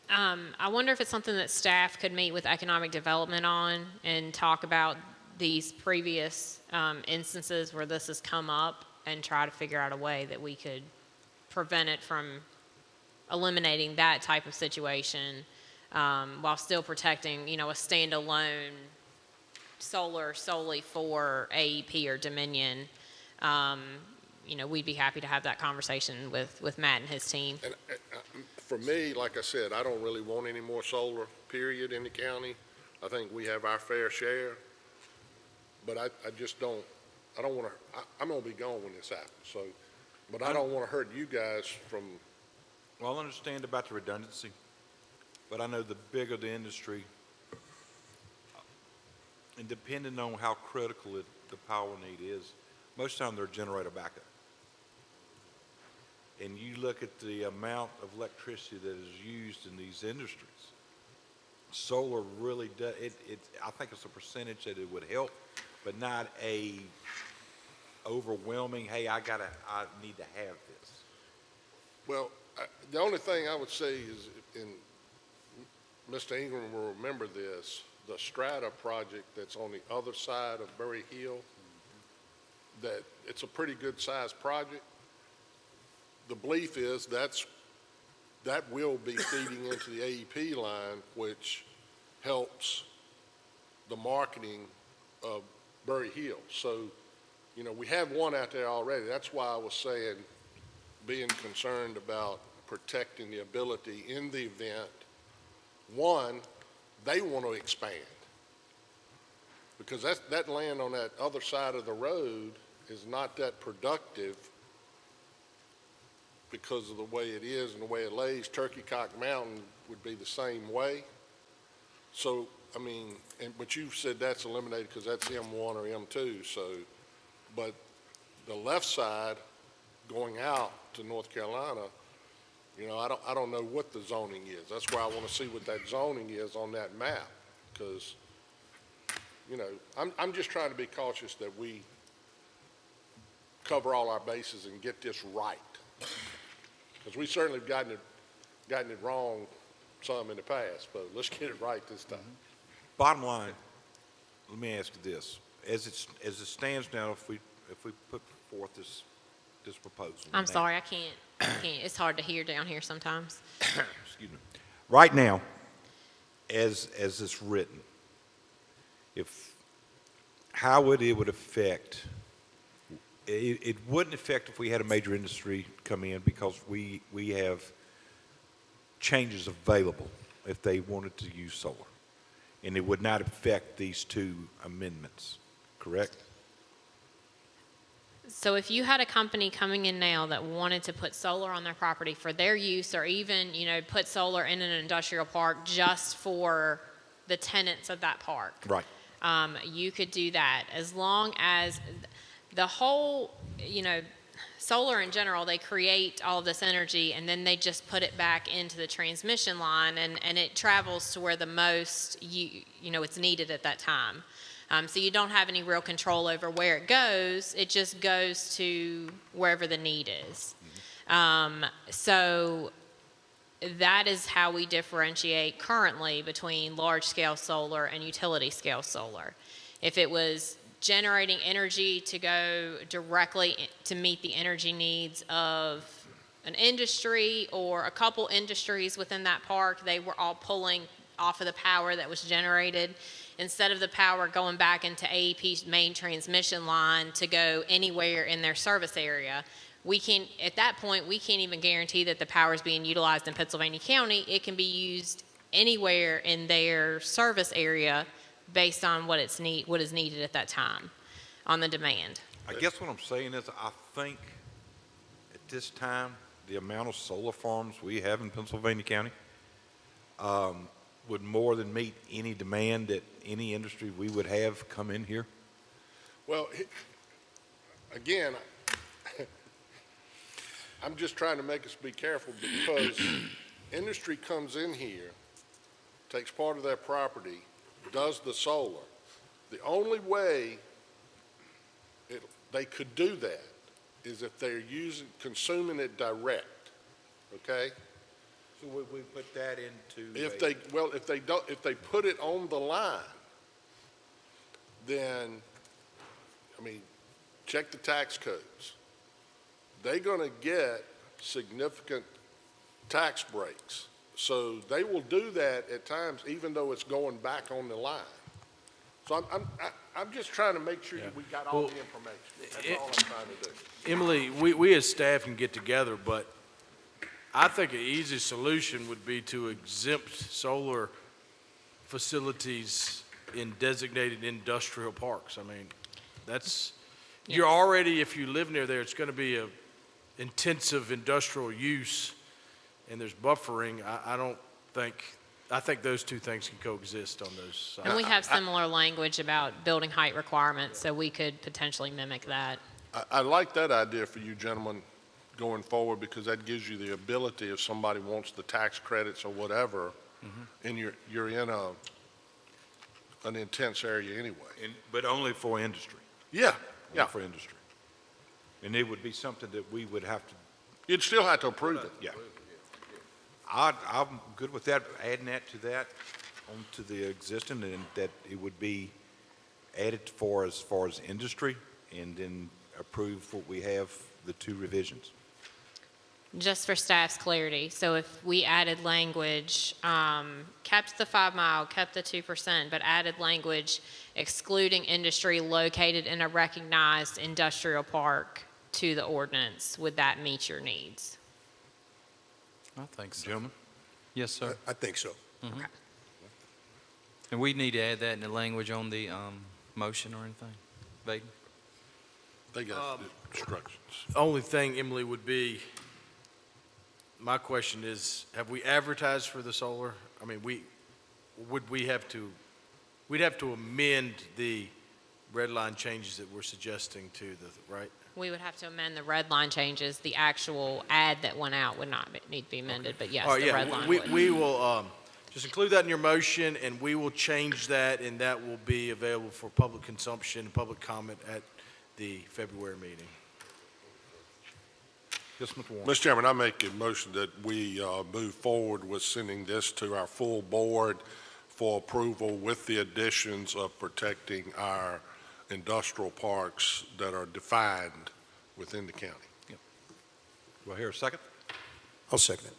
[SPEAKER 6] I wonder if it's something that staff could meet with economic development on and talk about these previous instances where this has come up and try to figure out a way that we could prevent it from eliminating that type of situation while still protecting, a standalone solar solely for AEP or Dominion. We'd be happy to have that conversation with Matt and his team.
[SPEAKER 4] And for me, like I said, I don't really want any more solar, period, in the county. I think we have our fair share, but I don't want to, I'm going to be gone when this happens, so, but I don't want to hurt you guys from.
[SPEAKER 2] Well, I understand about the redundancy, but I know the bigger the industry, and depending on how critical the power need is, most of the time they're generator backup. And you look at the amount of electricity that is used in these industries, solar really does, I think it's a percentage that it would help, but not a overwhelming, hey, I need to have this.
[SPEAKER 4] Well, the only thing I would say is, and Mr. Ingram will remember this, the Strata project that's on the other side of Berry Hill, that it's a pretty good sized project. The belief is that will be feeding into the AEP line, which helps the marketing of Berry Hill. So, we have one out there already. That's why I was saying, being concerned about protecting the ability in the event, one, they want to expand. Because that land on that other side of the road is not that productive because of the way it is and the way it lays. Turkey Cock Mountain would be the same way. So, I mean, but you said that's eliminated because that's M1 or M2, so, but the left side going out to North Carolina, you know, I don't know what the zoning is. That's why I want to see what that zoning is on that map, because, you know, I'm just trying to be cautious that we cover all our bases and get this right. Because we certainly have gotten it wrong some in the past, but let's get it right this time.
[SPEAKER 2] Bottom line, let me ask you this. As it stands now, if we put forth this proposal.
[SPEAKER 6] I'm sorry, I can't, it's hard to hear down here sometimes.
[SPEAKER 2] Excuse me. Right now, as it's written, how would it affect, it wouldn't affect if we had a major industry come in because we have changes available if they wanted to use solar. And it would not affect these two amendments, correct?
[SPEAKER 6] So if you had a company coming in now that wanted to put solar on their property for their use, or even, you know, put solar in an industrial park just for the tenants of that park.
[SPEAKER 2] Right.
[SPEAKER 6] You could do that as long as the whole, you know, solar in general, they create all of this energy and then they just put it back into the transmission line, and it travels to where the most, you know, it's needed at that time. So you don't have any real control over where it goes. It just goes to wherever the need is. So that is how we differentiate currently between large-scale solar and utility-scale solar. If it was generating energy to go directly to meet the energy needs of an industry or a couple industries within that park, they were all pulling off of the power that was generated, instead of the power going back into AEP's main transmission line to go anywhere in their service area. We can, at that point, we can't even guarantee that the power is being utilized in Pennsylvania County. It can be used anywhere in their service area based on what is needed at that time on the demand.
[SPEAKER 2] I guess what I'm saying is I think at this time, the amount of solar farms we have in Pennsylvania County would more than meet any demand that any industry we would have come in here.
[SPEAKER 4] Well, again, I'm just trying to make us be careful because industry comes in here, takes part of their property, does the solar. The only way they could do that is if they're consuming it direct, okay?
[SPEAKER 2] So would we put that into?
[SPEAKER 4] If they put it on the line, then, I mean, check the tax codes. They're gonna get significant tax breaks. So they will do that at times, even though it's going back on the line. So I'm just trying to make sure that we got all the information. That's all I'm trying to do.
[SPEAKER 1] Emily, we as staff can get together, but I think an easy solution would be to exempt solar facilities in designated industrial parks. I mean, that's, you're already, if you live near there, it's going to be a intensive industrial use, and there's buffering. I think those two things can coexist on those sides.
[SPEAKER 6] And we have similar language about building height requirements, so we could potentially mimic that.
[SPEAKER 4] I like that idea for you gentlemen going forward, because that gives you the ability, if somebody wants the tax credits or whatever, and you're in an intense area anyway.
[SPEAKER 2] But only for industry.
[SPEAKER 4] Yeah,
[SPEAKER 2] Only for industry. And it would be something that we would have to.
[SPEAKER 4] You'd still have to approve it.
[SPEAKER 2] Yeah. I'm good with that, adding that onto the existing, and that it would be added as far as industry, and then approve what we have, the two revisions.
[SPEAKER 6] Just for staff's clarity, so if we added language, kept the 5 mile, kept the 2%, but added language excluding industry located in a recognized industrial park to the ordinance, would that meet your needs?
[SPEAKER 3] I think so.
[SPEAKER 2] Gentlemen?
[SPEAKER 3] Yes, sir.
[SPEAKER 7] I think so.
[SPEAKER 6] Okay.
[SPEAKER 3] And we need to add that in the language on the motion or anything? Vaden?
[SPEAKER 4] They got instructions.
[SPEAKER 1] Only thing, Emily, would be my question is, have we advertised for the solar? I mean, we'd have to amend the red line changes that we're suggesting to the, right?
[SPEAKER 6] We would have to amend the red line changes. The actual ad that went out would not need to be amended, but yes,
[SPEAKER 1] All right,
[SPEAKER 6] the
[SPEAKER 1] yeah,
[SPEAKER 6] red line
[SPEAKER 1] we,
[SPEAKER 6] would.
[SPEAKER 1] we will, just include that in your motion, and we will change that, and that will be available for public consumption, public comment at the February meeting.
[SPEAKER 2] Yes, Mr. Warren.
[SPEAKER 4] Mr. Chairman, I make a motion that we move forward with sending this to our full board for approval with the additions of protecting our industrial parks that are defined within the county.
[SPEAKER 2] Do I hear a second?
[SPEAKER 7] I'll second it.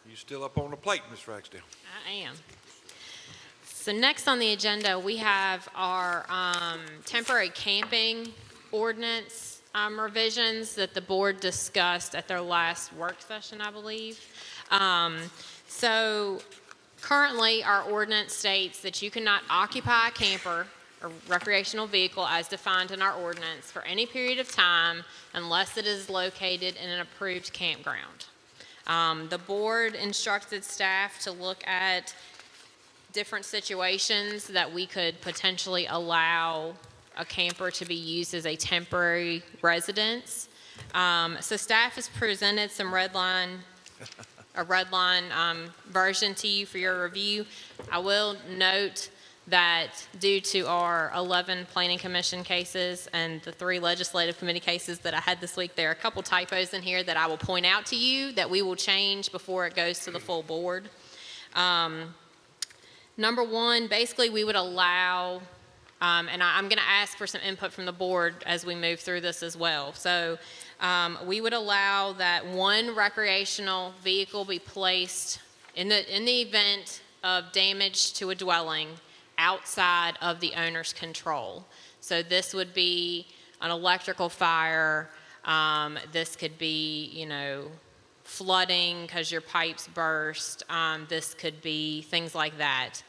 [SPEAKER 2] You still up on the plate, Ms. Ragsdale?
[SPEAKER 6] I am. So next on the agenda, we have our temporary camping ordinance revisions that the board discussed at their last work session, I believe. So currently, our ordinance states that you cannot occupy a camper or recreational vehicle as defined in our ordinance for any period of time unless it is located in an approved campground. The board instructed staff to look at different situations that we could potentially allow a camper to be used as a temporary residence. So staff has presented some a red line version to you for your review. I will note that due to our 11 planning commission cases and the 3 legislative committee cases that I had this week, there are a couple typos in here that I will point out to you that we will change before it goes to the full board. Number 1, basically we would allow, and I'm going to ask for some input from the board as we move through this as well. So we would allow that 1 recreational vehicle be placed in the event of damage to a dwelling outside of the owner's control. So this would be an electrical fire. This could be, flooding because your pipes burst. This could be things like that.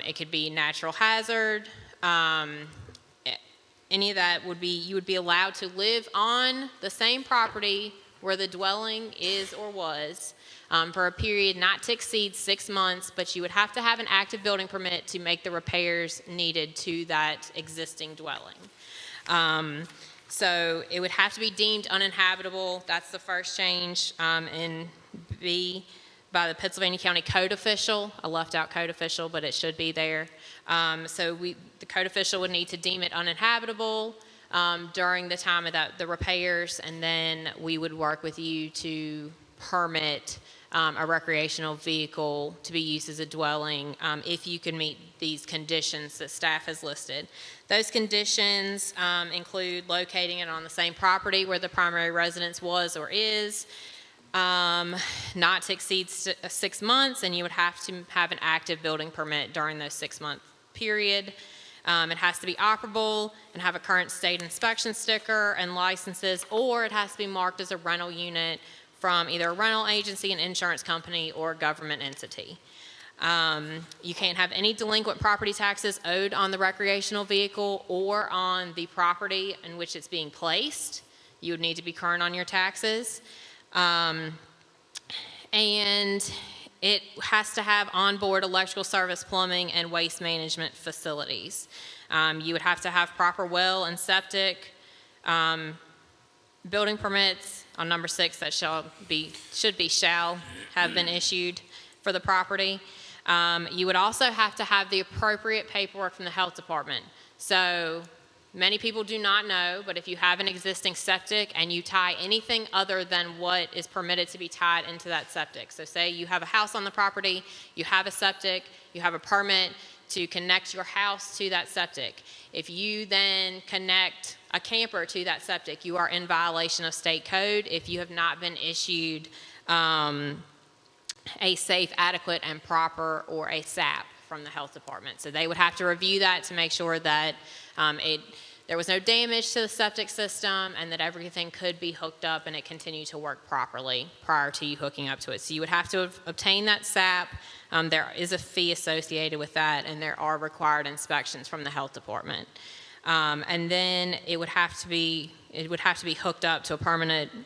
[SPEAKER 6] It could be natural hazard. Any of that you would be allowed to live on the same property where the dwelling is or was for a period not to exceed 6 months, but you would have to have an active building permit to make the repairs needed to that existing dwelling. So it would have to be deemed uninhabitable. That's the first change in B by the Pennsylvania County Code Official. I left out code official, but it should be there. So the code official would need to deem it uninhabitable during the time of the repairs, and then we would work with you to permit a recreational vehicle to be used as a dwelling if you can meet these conditions that staff has listed. Those conditions include locating it on the same property where the primary residence was or is, not to exceed 6 months, and you would have to have an active building permit during those 6-month period. It has to be operable and have a current state inspection sticker and licenses, or it has to be marked as a rental unit from either a rental agency, an insurance company, or a government entity. You can't have any delinquent property taxes owed on the recreational vehicle or on the property in which it's being placed. You would need to be current on your taxes. And it has to have onboard electrical service, plumbing, and waste management facilities. You would have to have proper well and septic, building permits on number 6 that shall have been issued for the property. You would also have to have the appropriate paperwork from the health department. So many people do not know, but if you have an existing septic and you tie anything other than what is permitted to be tied into that septic. So say you have a house on the property, you have a septic, you have a permit to connect your house to that septic. If you then connect a camper to that septic, you are in violation of state code if you have not been issued a safe, adequate, and proper, or a SAP from the health department. So they would have to review that to make sure that there was no damage to the septic system and that everything could be hooked up and it continued to work properly prior to you hooking up to it. So you would have to obtain that SAP. There is a fee associated with that, and there are required inspections from the health department. And then it would have to be hooked up to a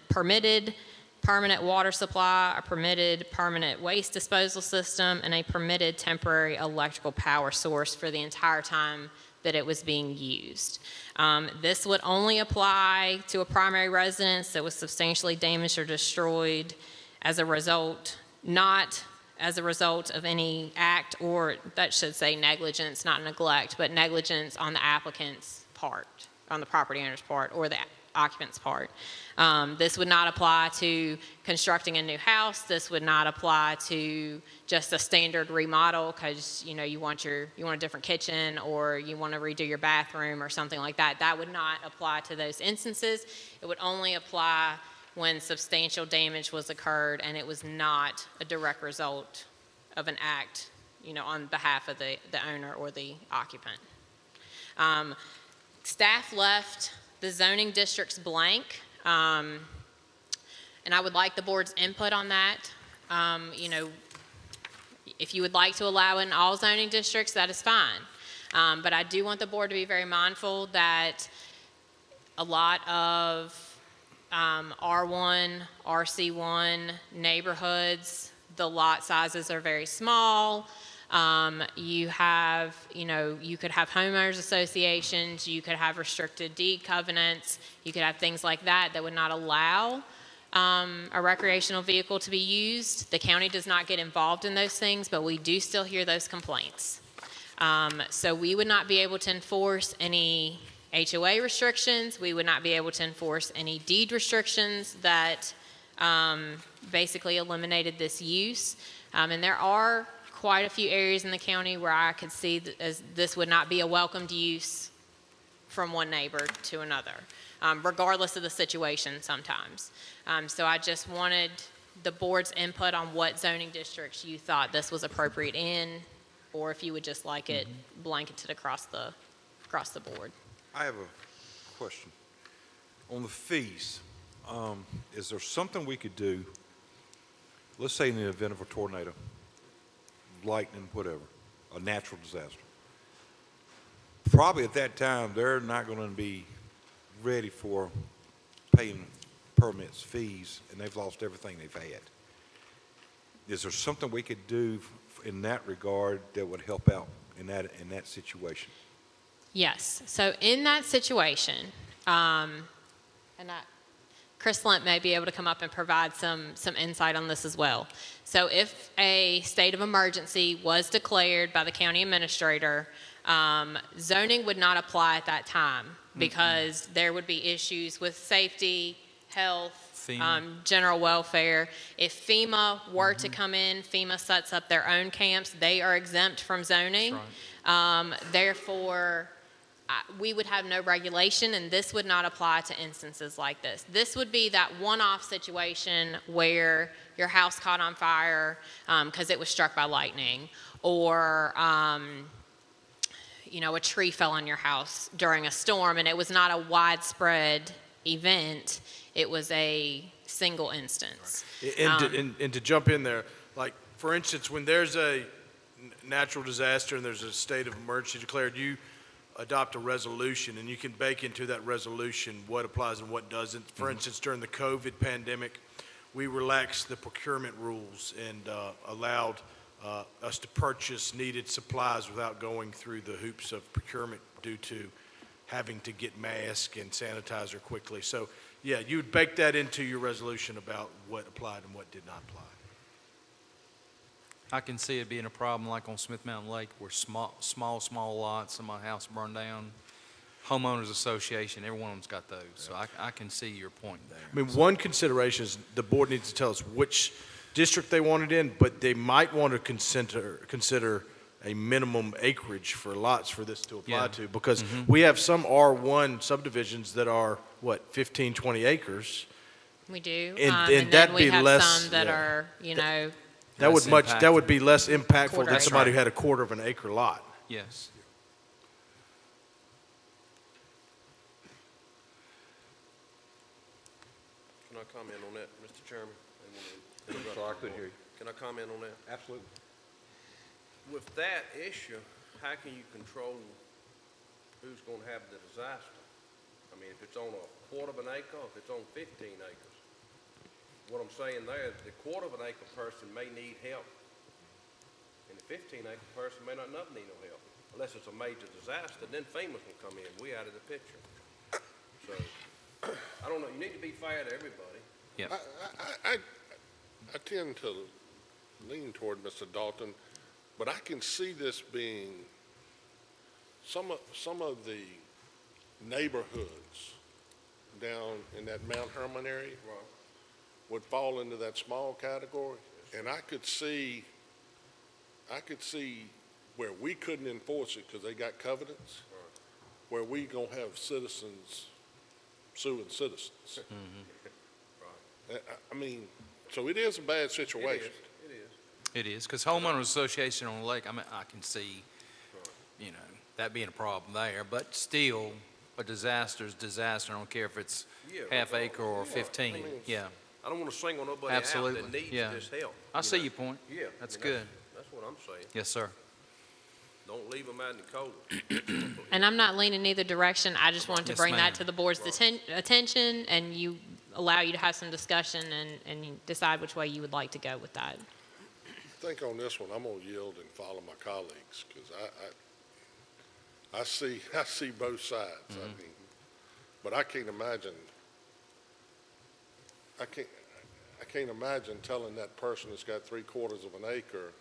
[SPEAKER 6] permitted permanent water supply, a permitted permanent waste disposal system, and a permitted temporary electrical power source for the entire time that it was being used. This would only apply to a primary residence that was substantially damaged or destroyed as a result, not as a result of any act, or that should say negligence, not neglect, but negligence on the applicant's part, on the property owner's part, or the occupant's part. This would not apply to constructing a new house. This would not apply to just a standard remodel because you want a different kitchen, or you want to redo your bathroom or something like that. That would not apply to those instances. It would only apply when substantial damage was occurred and it was not a direct result of an act, on behalf of the owner or the occupant. Staff left the zoning districts blank, and I would like the board's input on that. If you would like to allow in all zoning districts, that is fine. But I do want the board to be very mindful that a lot of R1, RC1 neighborhoods, the lot sizes are very small. You could have homeowners associations, you could have restricted deed covenants, you could have things like that would not allow a recreational vehicle to be used. The county does not get involved in those things, but we do still hear those complaints. So we would not be able to enforce any HOA restrictions. We would not be able to enforce any deed restrictions that basically eliminated this use. And there are quite a few areas in the county where I could see as this would not be a welcomed use from one neighbor to another, regardless of the situation sometimes. So I just wanted the board's input on what zoning districts you thought this was appropriate in, or if you would just like it blanketed across the board.
[SPEAKER 2] I have a question. On the fees, is there something we could do, let's say in the event of a tornado, lightning, whatever, a natural disaster? Probably at that time, they're not going to be ready for paying permits, fees, and they've lost everything they've had. Is there something we could do in that regard that would help out in that situation?
[SPEAKER 6] Yes. So in that situation, Chris Lent may be able to come up and provide some insight on this as well. So if a state of emergency was declared by the county administrator, zoning would not apply at that time because there would be issues with safety, health, general welfare. If FEMA were to come in, FEMA sets up their own camps. They are exempt from zoning. Therefore, we would have no regulation, and this would not apply to instances like this. This would be that one-off situation where your house caught on fire because it was struck by lightning, or a tree fell on your house during a storm, and it was not a widespread event. It was a single instance.
[SPEAKER 1] And to jump in there, like, for instance, when there's a natural disaster and there's a state of emergency declared, you adopt a resolution, and you can bake into that resolution what applies and what doesn't. For instance, during the COVID pandemic, we relaxed the procurement rules and allowed us to purchase needed supplies without going through the hoops of procurement due to having to get masks and sanitizer quickly. So, yeah, you would bake that into your resolution about what applied and what did not apply.
[SPEAKER 3] I can see it being a problem like on Smith Mountain Lake where small lots, and my house burned down. Homeowners Association, every one of them's got those. So I can see your point there.
[SPEAKER 1] I mean, one consideration is the board needs to tell us which district they want it in, but they might want to consider a minimum acreage for lots for this to apply to, because we have some R1 subdivisions that are, 15, 20 acres.
[SPEAKER 6] We do.
[SPEAKER 1] And
[SPEAKER 6] then
[SPEAKER 1] that'd
[SPEAKER 6] we
[SPEAKER 1] be
[SPEAKER 6] have
[SPEAKER 1] less,
[SPEAKER 6] some that are,
[SPEAKER 1] that would be less impactful
[SPEAKER 6] Quarter
[SPEAKER 1] than
[SPEAKER 6] acre.
[SPEAKER 1] somebody who had a quarter of an acre lot.
[SPEAKER 3] Yes.
[SPEAKER 8] comment on that, Mr. Chairman?
[SPEAKER 2] Sorry, I couldn't hear you.
[SPEAKER 8] Can I comment on that?
[SPEAKER 2] Absolutely.
[SPEAKER 8] With that issue, how can you control who's gonna have the disaster? I mean, if it's on a quarter of an acre, if it's on 15 acres. What I'm saying there is the quarter of an acre person may need help, and the 15-acre person may not need no help. Unless it's a major disaster, then FEMA can come in. We out of the picture. So, I don't know, you need to be fair to everybody.
[SPEAKER 3] Yep.
[SPEAKER 4] I tend to lean toward Mr. Dalton, but I can see this being, some of the neighborhoods down in that Mount Herman area
[SPEAKER 8] Right.
[SPEAKER 4] would fall into that small category. And I could see where we couldn't enforce it because they got covenants, where we gonna have citizens suing citizens. I mean, so it is a bad situation.
[SPEAKER 8] It is.
[SPEAKER 3] It is, because homeowners association on the lake, I mean, I can see, you know, that being a problem there, but still, a disaster's disaster, I don't care if it's
[SPEAKER 8] Yeah,
[SPEAKER 3] half acre or
[SPEAKER 8] yeah.
[SPEAKER 3] 15,
[SPEAKER 8] I mean,
[SPEAKER 3] yeah.
[SPEAKER 8] I don't wanna single nobody out
[SPEAKER 3] Absolutely,
[SPEAKER 8] that needs
[SPEAKER 3] yeah.
[SPEAKER 8] this help.
[SPEAKER 3] I
[SPEAKER 8] you
[SPEAKER 3] see
[SPEAKER 8] know?
[SPEAKER 3] your point.
[SPEAKER 8] Yeah.
[SPEAKER 3] That's
[SPEAKER 8] I mean,
[SPEAKER 3] good.
[SPEAKER 8] That's what I'm saying.
[SPEAKER 3] Yes, sir.
[SPEAKER 8] Don't leave them out in the cold.
[SPEAKER 6] And I'm not leaning either direction. I just wanted to
[SPEAKER 3] Yes,
[SPEAKER 6] bring
[SPEAKER 3] ma'am.
[SPEAKER 6] that to the board's attention and allow you to have some discussion and you decide which way you would like to go with that.
[SPEAKER 4] I think on this one, I'm gonna yield and follow my colleagues, because I see both sides. I mean, but I can't imagine telling that person that's got 3/4 of an acre,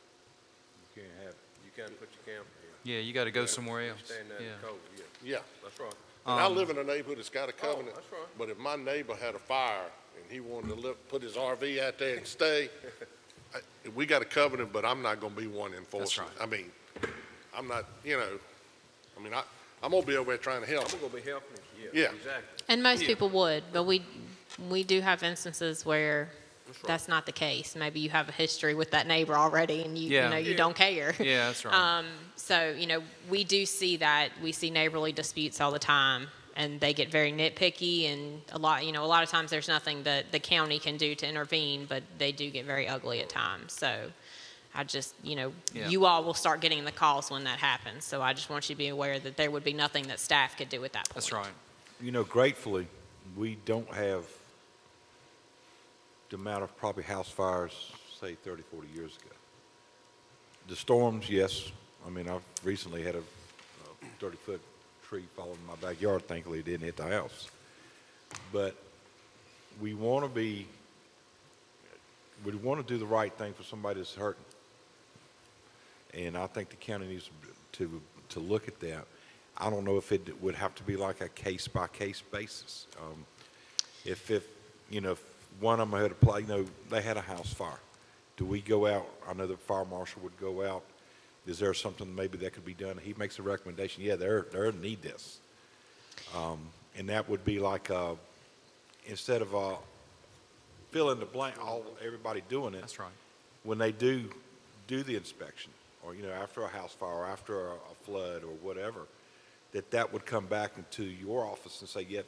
[SPEAKER 2] You can't have,
[SPEAKER 8] You can't put your camp here.
[SPEAKER 3] Yeah, you got to go
[SPEAKER 8] You
[SPEAKER 3] somewhere else.
[SPEAKER 8] stand there in
[SPEAKER 3] Yeah.
[SPEAKER 8] the cold, yeah.
[SPEAKER 4] yeah.
[SPEAKER 8] That's right.
[SPEAKER 4] And I live in a neighborhood that's got a
[SPEAKER 8] Oh,
[SPEAKER 4] covenant.
[SPEAKER 8] that's right.
[SPEAKER 4] But if my neighbor had a fire and he wanted to put his RV out there and stay, we got a covenant, but I'm not gonna be one enforcing it.
[SPEAKER 3] right.
[SPEAKER 4] I mean, I'm not, I'm gonna be over there trying to help.
[SPEAKER 8] I'm gonna be helping you.
[SPEAKER 4] Yeah.
[SPEAKER 8] Exactly.
[SPEAKER 6] And most
[SPEAKER 8] Yeah.
[SPEAKER 6] people would, but we do have instances where
[SPEAKER 8] That's right.
[SPEAKER 6] that's not the case. Maybe you have a history with that neighbor already and you
[SPEAKER 3] Yeah.
[SPEAKER 6] know, you
[SPEAKER 8] Yeah.
[SPEAKER 6] don't care.
[SPEAKER 3] Yeah, that's right.
[SPEAKER 6] So, we do see that. We see neighborly disputes all the time, and they get very nitpicky, and a lot of times there's nothing that the county can do to intervene, but they do get very ugly at times. So I just,
[SPEAKER 3] Yeah.
[SPEAKER 6] you all will start getting the calls when that happens. So I just want you to be aware that there would be nothing that staff could do at that point.
[SPEAKER 3] That's right.
[SPEAKER 2] gratefully, we don't have the amount of probably house fires, say 30, 40 years ago. The storms, yes. I mean, I've recently had a 30-foot tree fall in my backyard. Thankfully, it didn't hit the house. But we want to do the right thing for somebody that's hurting. And I think the county needs to look at that. I don't know if it would have to be like a case-by-case basis. If one of them had they had a house fire. Do we go out? I know the fire marshal would go out. Is there something maybe that could be done? He makes a recommendation. Yeah, they're need this. And that would be like instead of fill in the blank, everybody doing it.
[SPEAKER 3] That's right.
[SPEAKER 2] When they do the inspection, or after a house fire, or after a flood, or whatever, that would come back into your office and say, yeah,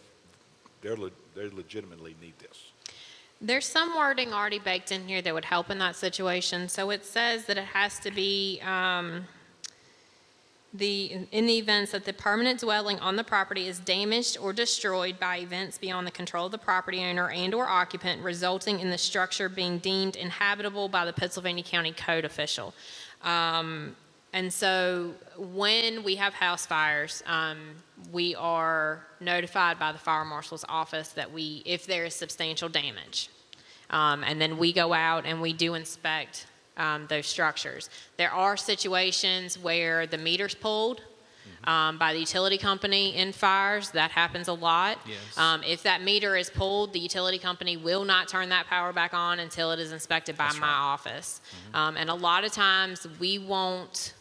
[SPEAKER 2] they legitimately need this.
[SPEAKER 6] There's some wording already baked in here that would help in that situation. So it says that it has to be in the events that the permanent dwelling on the property is damaged or destroyed by events beyond the control of the property owner and/or occupant, resulting in the structure being deemed inhabitable by the Pennsylvania County Code official. And so when we have house fires, we are notified by the fire marshal's office that if there is substantial damage. And then we go out and we do inspect those structures. There are situations where the meter's pulled by the utility company in fires. That happens a lot.
[SPEAKER 3] Yes.
[SPEAKER 6] If that meter is pulled, the utility company will not turn that power back on until it is inspected by my office. And a lot of times we won't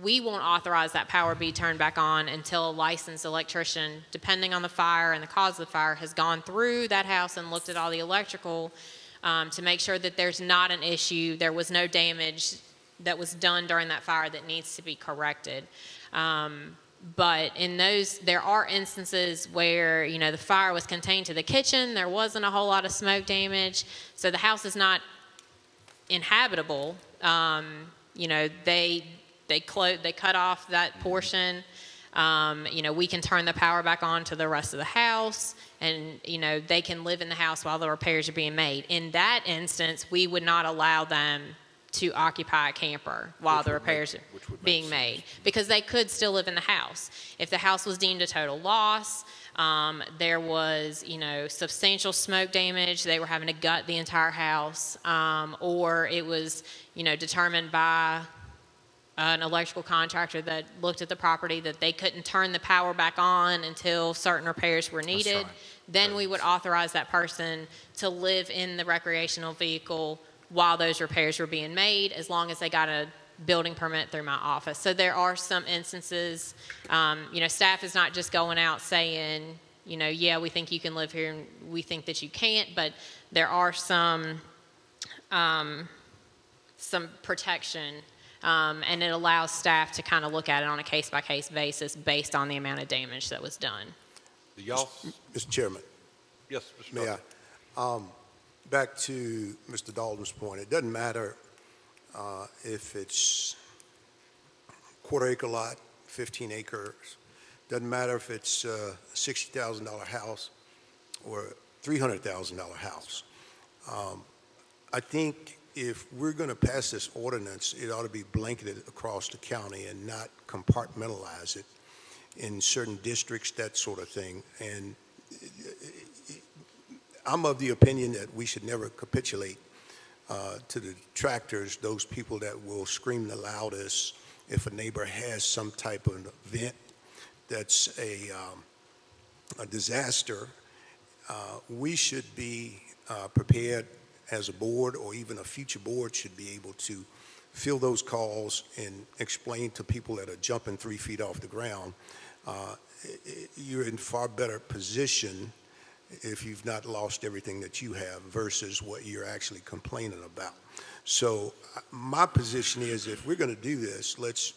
[SPEAKER 6] authorize that power be turned back on until a licensed electrician, depending on the fire and the cause of the fire, has gone through that house and looked at all the electrical to make sure that there's not an issue, there was no damage that was done during that fire that needs to be corrected. But in those, there are instances where, you know, the fire was contained to the kitchen, there wasn't a whole lot of smoke damage, so the house is not inhabitable. You know, they cut off that portion. You know, we can turn the power back on to the rest of the house, and, you know, they can live in the house while the repairs are being made. In that instance, we would not allow them to occupy a camper while the repairs are being made, because they could still live in the house. If the house was deemed a total loss, there was, you know, substantial smoke damage, they were having to gut the entire house, or it was, you know, determined by an electrical contractor that looked at the property that they couldn't turn the power back on until certain repairs were needed, then we would authorize that person to live in the recreational vehicle while those repairs were being made, as long as they got a building permit through my office. So there are some instances, you know, staff is not just going out saying, you know, yeah, we think you can live here and we think that you can't, but there are some protection, and it allows staff to kind of look at it on a case-by-case basis based on the amount of damage that was done.
[SPEAKER 2] Do y'all,
[SPEAKER 7] Mr. Chairman,
[SPEAKER 2] yes, Mr.
[SPEAKER 7] may
[SPEAKER 2] Tucker.
[SPEAKER 7] I? Back to Mr. Dalton's point, it doesn't matter if it's quarter acre lot, 15 acres, doesn't matter if it's a $60,000 house or $300,000 house. I think if we're going to pass this ordinance, it ought to be blanketed across the county and not compartmentalize it in certain districts, that sort of thing. And I'm of the opinion that we should never capitulate to the detractors, those people that will scream the loudest if a neighbor has some type of event that's a disaster. We should be prepared as a board, or even a future board should be able to field those calls and explain to people that are jumping 3 feet off the ground, you're in far better position if you've not lost everything that you have versus what you're actually complaining about. So my position is, if we're going to do this, let's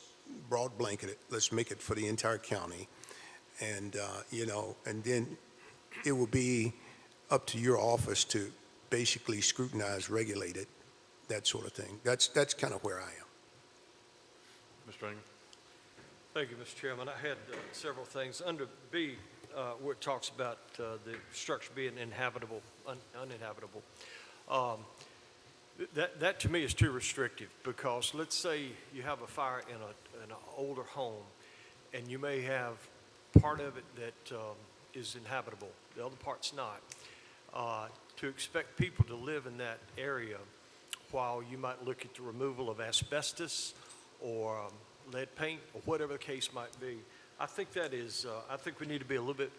[SPEAKER 7] broad blanket it. Let's make it for the entire county. And, you know, and then it will be up to your office to basically scrutinize, regulate it, that sort of thing. That's kind of where I am.
[SPEAKER 2] Mr. Ingram?
[SPEAKER 9] Thank you, Mr. Chairman. I had several things. Under B, where it talks about the structure being uninhabitable. That to me is too restrictive, because let's say you have a fire in an older home, and you may have part of it that is inhabitable, the other part's not. To expect people to live in that area while you might look at the removal of asbestos or lead paint or whatever the case might be, I think that is, I think we need to be a little bit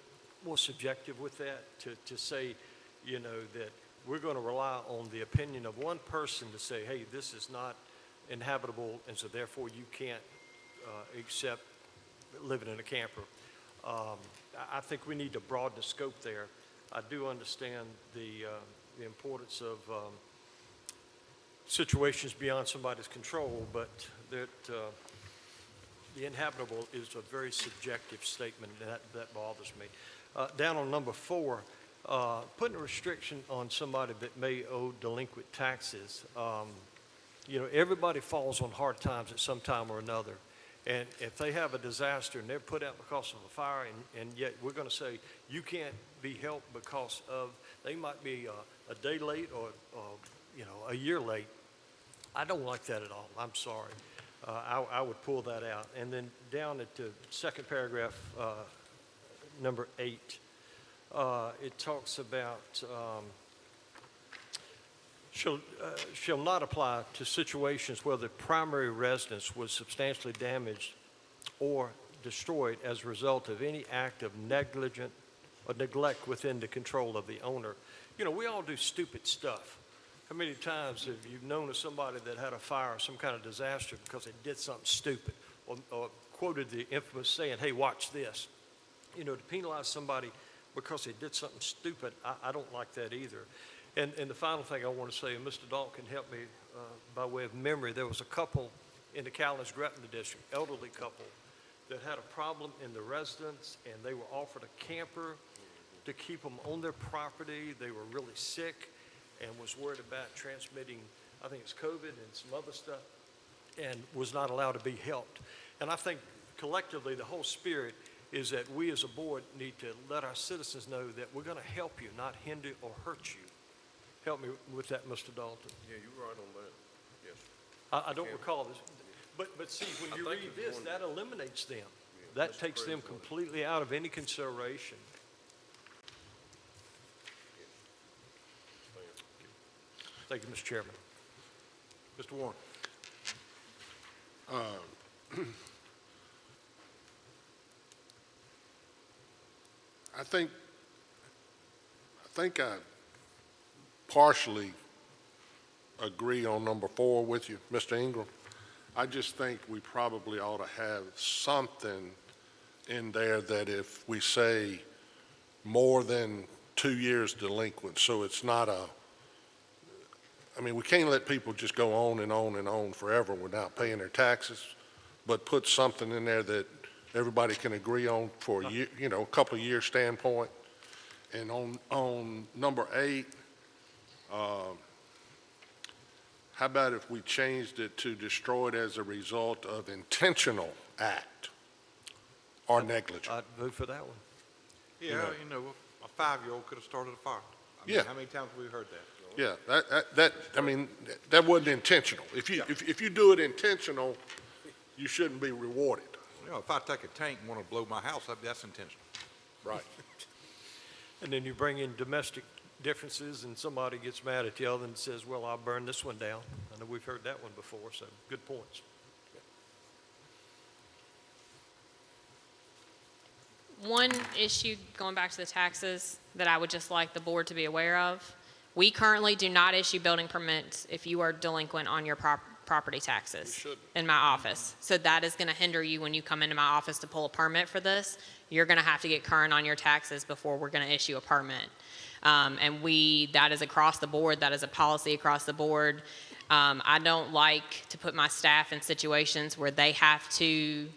[SPEAKER 9] more subjective with that, to say, you know, that we're going to rely on the opinion of one person to say, hey, this is not inhabitable, and so therefore you can't accept living in a camper. I think we need to broaden the scope there. I do understand the importance of situations beyond somebody's control, but that the inhabitable is a very subjective statement, and that bothers me. Down on number 4, putting a restriction on somebody that may owe delinquent taxes. You know, everybody falls on hard times at some time or another. And if they have a disaster and they're put out because of a fire, and yet we're going to say you can't be helped because of, they might be a day late or you know, a year late. I don't like that at all. I'm sorry. I would pull that out. And then down at the second paragraph, number 8, it talks about shall not apply to situations where the primary residence was substantially damaged or destroyed as a result of any act of negligent or neglect within the control of the owner. You know, we all do stupid stuff. How many times have you known of somebody that had a fire or some kind of disaster because they did something stupid, or quoted the infamous saying, hey, watch this? You know, to penalize somebody because they did something stupid, I don't like that either. And the final thing I want to say, and Mr. Dalton can help me by way of memory, there was a couple in the Callins-Gretna district, elderly couple, that had a problem in the residence, and they were offered a camper to keep them on their property. They were really sick and was worried about transmitting, I think it's COVID and some other stuff, and was not allowed to be helped. And I think collectively, the whole spirit is that we as a board need to let our citizens know that we're going to help you, not hinder or hurt you. Help me with that, Mr. Dalton.
[SPEAKER 8] Yeah, you're right on that. Yes.
[SPEAKER 9] I don't recall this, but see, when you
[SPEAKER 8] I think
[SPEAKER 9] read
[SPEAKER 8] there's
[SPEAKER 9] this,
[SPEAKER 8] one-
[SPEAKER 9] that eliminates them. That
[SPEAKER 8] Mr.
[SPEAKER 9] takes them
[SPEAKER 8] President.
[SPEAKER 9] completely out of any consideration. Thank you, Mr. Chairman.
[SPEAKER 2] Mr. Warren?
[SPEAKER 4] I think I partially agree on number 4 with you, Mr. Ingram. I just think we probably ought to have something in there that if we say more than 2 years delinquent, so it's not I mean, we can't let people just go on and on and on forever without paying their taxes, but put something in there that everybody can agree on for a year, a couple of year standpoint. And on number 8, how about if we changed it to destroyed as a result of intentional act or negligence?
[SPEAKER 9] I'd vote for that one.
[SPEAKER 2] Yeah, a 5-year-old could have started a fire. I mean,
[SPEAKER 4] Yeah.
[SPEAKER 2] how many times have we heard that?
[SPEAKER 4] Yeah, I mean, that wasn't intentional. If you do it intentional, you shouldn't be rewarded.
[SPEAKER 2] If I take a tank and want to blow my house up, that's intentional.
[SPEAKER 4] Right.
[SPEAKER 9] And then you bring in domestic differences, and somebody gets mad at the other and says, well, I'll burn this one down. I know we've heard that one before, so good points.
[SPEAKER 6] One issue, going back to the taxes, that I would just like the board to be aware of, we currently do not issue building permits if you are delinquent on your property taxes in my office. So that is going to hinder you when you come into my office to pull a permit for this. You're going to have to get current on your taxes before we're going to issue a permit. And that is across the board. That is a policy across the board. I don't like to put my staff in situations where they have to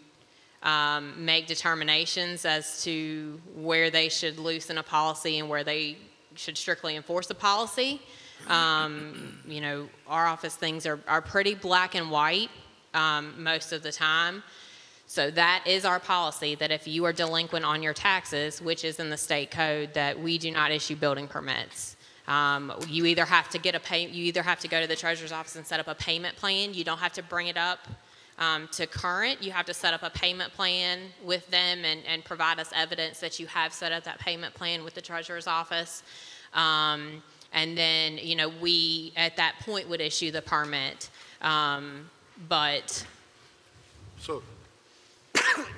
[SPEAKER 6] make determinations as to where they should loosen a policy and where they should strictly enforce a policy. Our office things are pretty black and white most of the time. So that is our policy, that if you are delinquent on your taxes, which is in the state code, that we do not issue building permits. You either have to go to the treasurer's office and set up a payment plan. You don't have to bring it up to current. You have to set up a payment plan with them and provide us evidence that you have set up that payment plan with the treasurer's office. And then, we at that point would issue the permit. But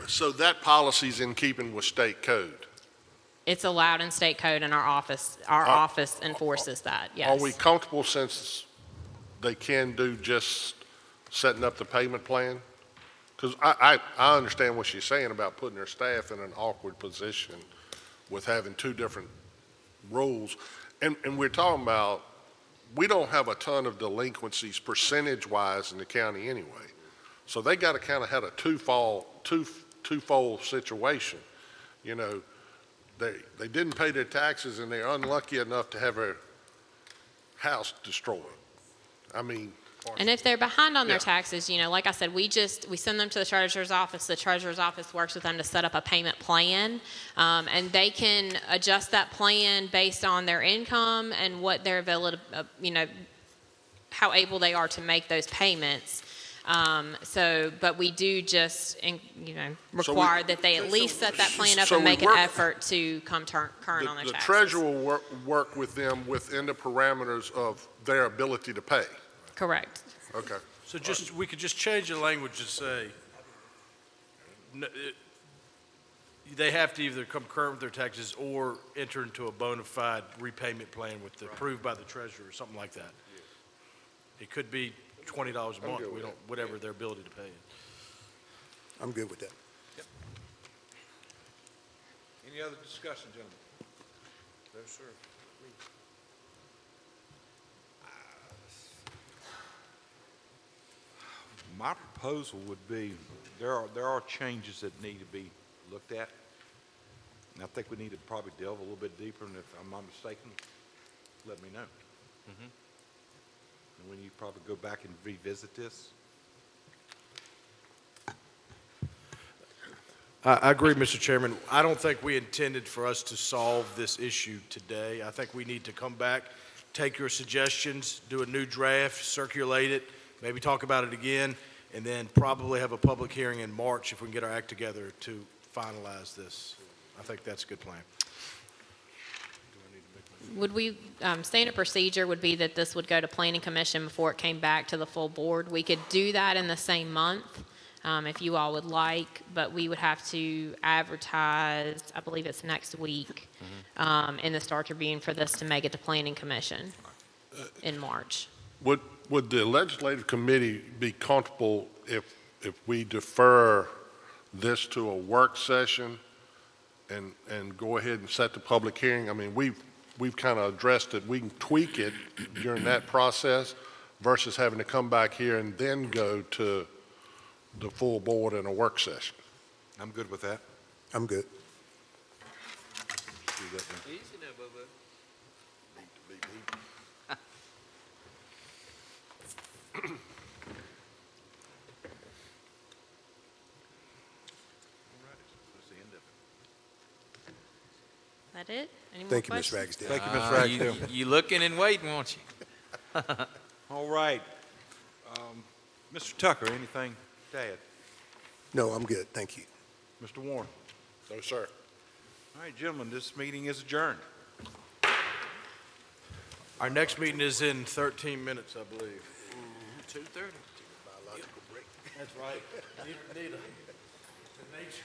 [SPEAKER 4] So that policy's in keeping with state code.
[SPEAKER 6] it's allowed in state code, and our office enforces that, yes.
[SPEAKER 4] Are we comfortable, since they can do just setting up the payment plan? Because I understand what she's saying about putting their staff in an awkward position with having 2 different rules. And we're talking about, we don't have a ton of delinquencies percentage-wise in the county anyway. So they got to kind of have a twofold situation. They didn't pay their taxes, and they're unlucky enough to have their house destroyed. I mean.
[SPEAKER 6] And if they're behind on their
[SPEAKER 4] Yeah.
[SPEAKER 6] taxes, like I said, we send them to the treasurer's office. The treasurer's office works with them to set up a payment plan. And they can adjust that plan based on their income and what their ability, how able they are to make those payments. But we do just, require that they at least set that plan up
[SPEAKER 4] So
[SPEAKER 6] and
[SPEAKER 4] we
[SPEAKER 6] make an
[SPEAKER 4] work-
[SPEAKER 6] effort to come current on their
[SPEAKER 4] The
[SPEAKER 6] taxes.
[SPEAKER 4] treasurer will work with them within the parameters of their ability to pay.
[SPEAKER 6] Correct.
[SPEAKER 4] Okay.
[SPEAKER 1] So we could just change the language to say, they have to either come current with their taxes or enter into a bona fide repayment plan approved by the treasurer, or something like that. It could be $20 a month, whatever their ability to pay is.
[SPEAKER 7] I'm good with that.
[SPEAKER 2] Any other discussion, gentlemen?
[SPEAKER 8] No, sir.
[SPEAKER 2] My proposal would be, there are changes that need to be looked at. And I think we need to probably delve a little bit deeper, and if I'm not mistaken, let me know. And we need to probably go back and revisit this.
[SPEAKER 1] I agree, Mr. Chairman. I don't think we intended for us to solve this issue today. I think we need to come back, take your suggestions, do a new draft, circulate it, maybe talk about it again, and then probably have a public hearing in March if we can get our act together to finalize this. I think that's a good plan.
[SPEAKER 6] Would we, standard procedure would be that this would go to planning commission before it came back to the full board. We could do that in the same month, if you all would like, but we would have to advertise, I believe it's next week, in the Star Tribune for this to make it to planning commission in March.
[SPEAKER 4] Would the legislative committee be comfortable if we defer this to a work session and go ahead and set the public hearing? I mean, we've kind of addressed it. We can tweak it during that process versus having to come back here and then go to the full board in a work session.
[SPEAKER 2] I'm good with that.
[SPEAKER 7] I'm good.
[SPEAKER 2] Do that then.
[SPEAKER 3] Easy now, Bubba.
[SPEAKER 2] That's the end of it.
[SPEAKER 6] That it? Any more
[SPEAKER 7] Thank you, Ms.
[SPEAKER 6] questions?
[SPEAKER 7] Ragsdale.
[SPEAKER 2] Thank you, Ms. Ragsdale.
[SPEAKER 3] You looking and waiting, won't you?
[SPEAKER 2] All right. Mr. Tucker, anything to add?
[SPEAKER 7] No, I'm good. Thank you.
[SPEAKER 2] Mr. Warren?
[SPEAKER 4] No, sir.
[SPEAKER 2] All right, gentlemen, this meeting is adjourned.
[SPEAKER 1] Our next meeting is in 13 minutes, I believe.
[SPEAKER 3] 2:30.
[SPEAKER 1] That's right. Need a nature.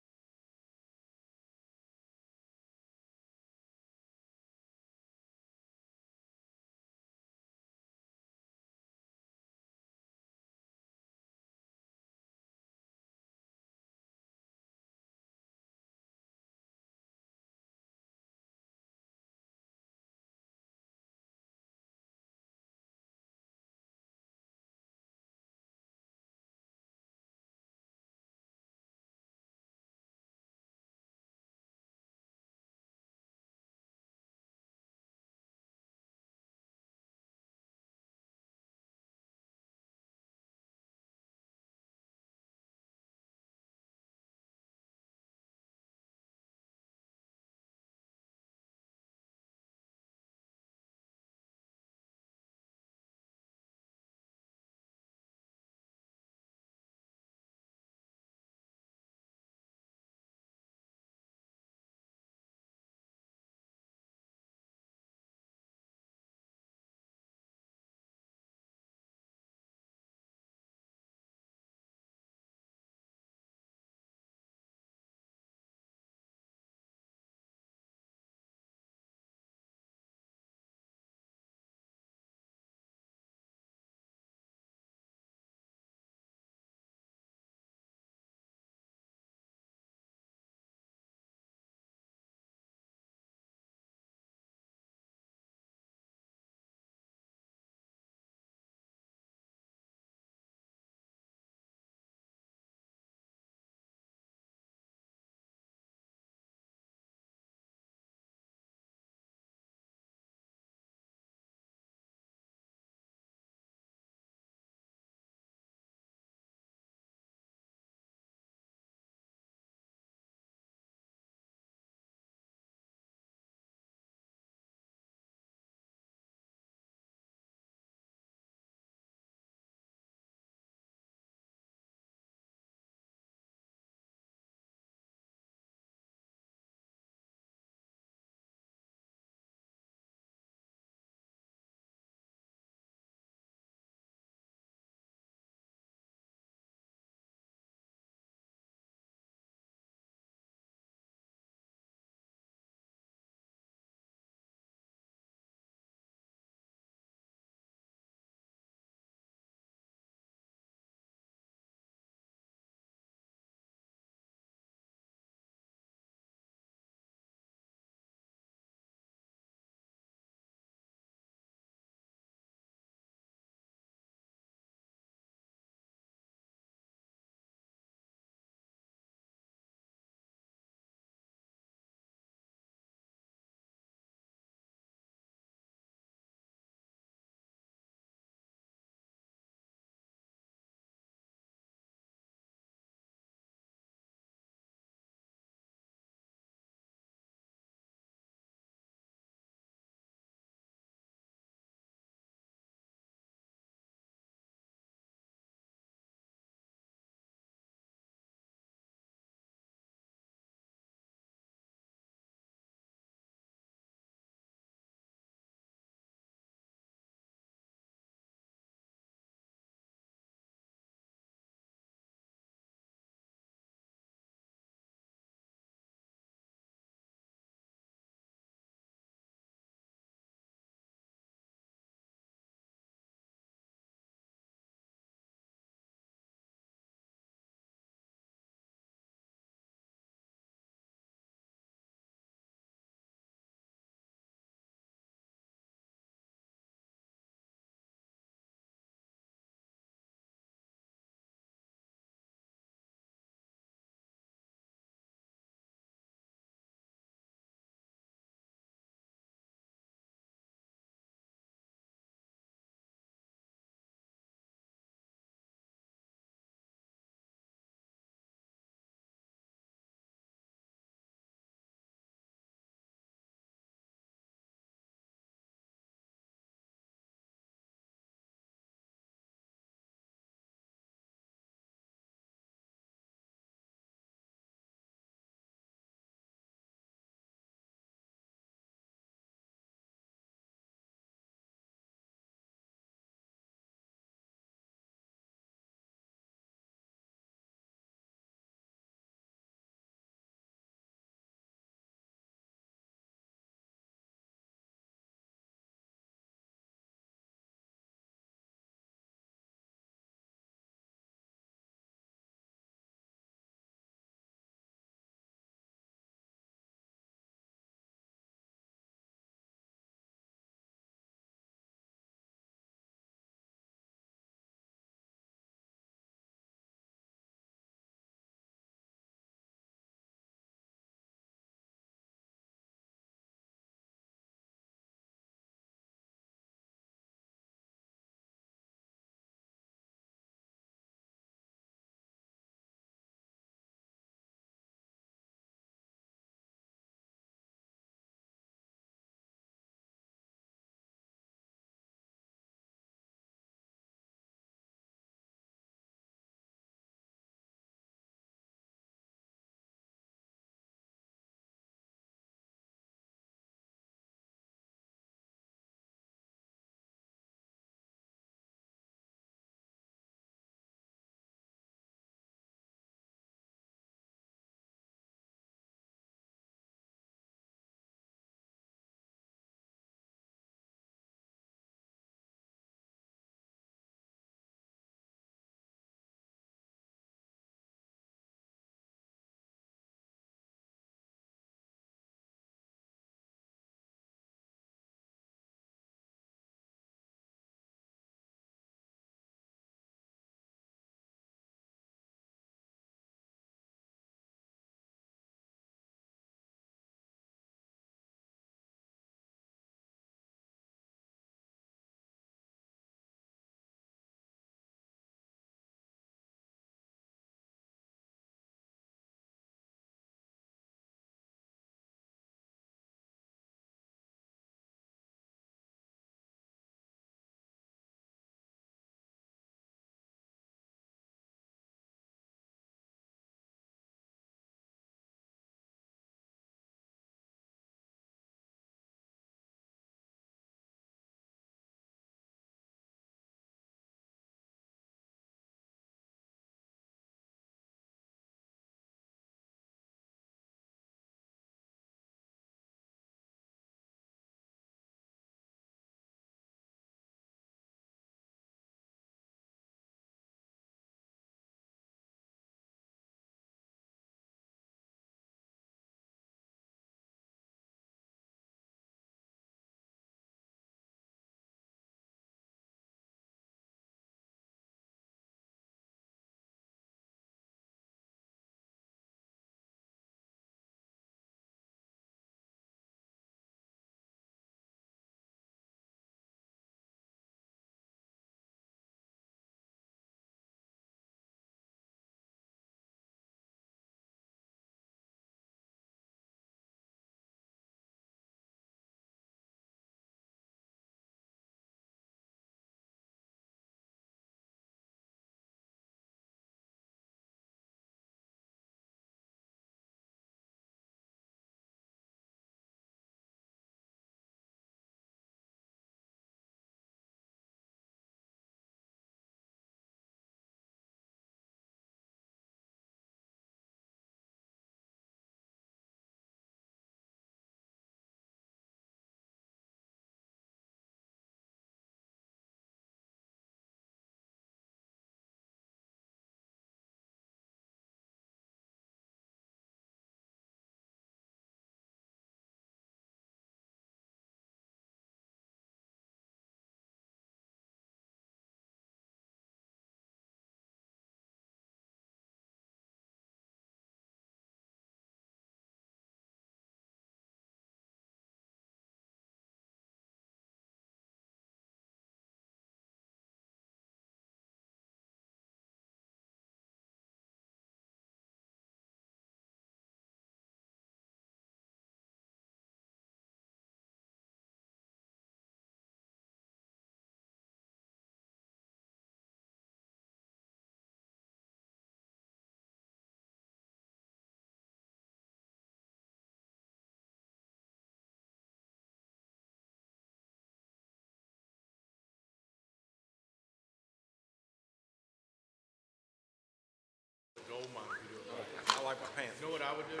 [SPEAKER 1] gold mine if we do it right.
[SPEAKER 2] I like my pants.
[SPEAKER 1] You know what I would do?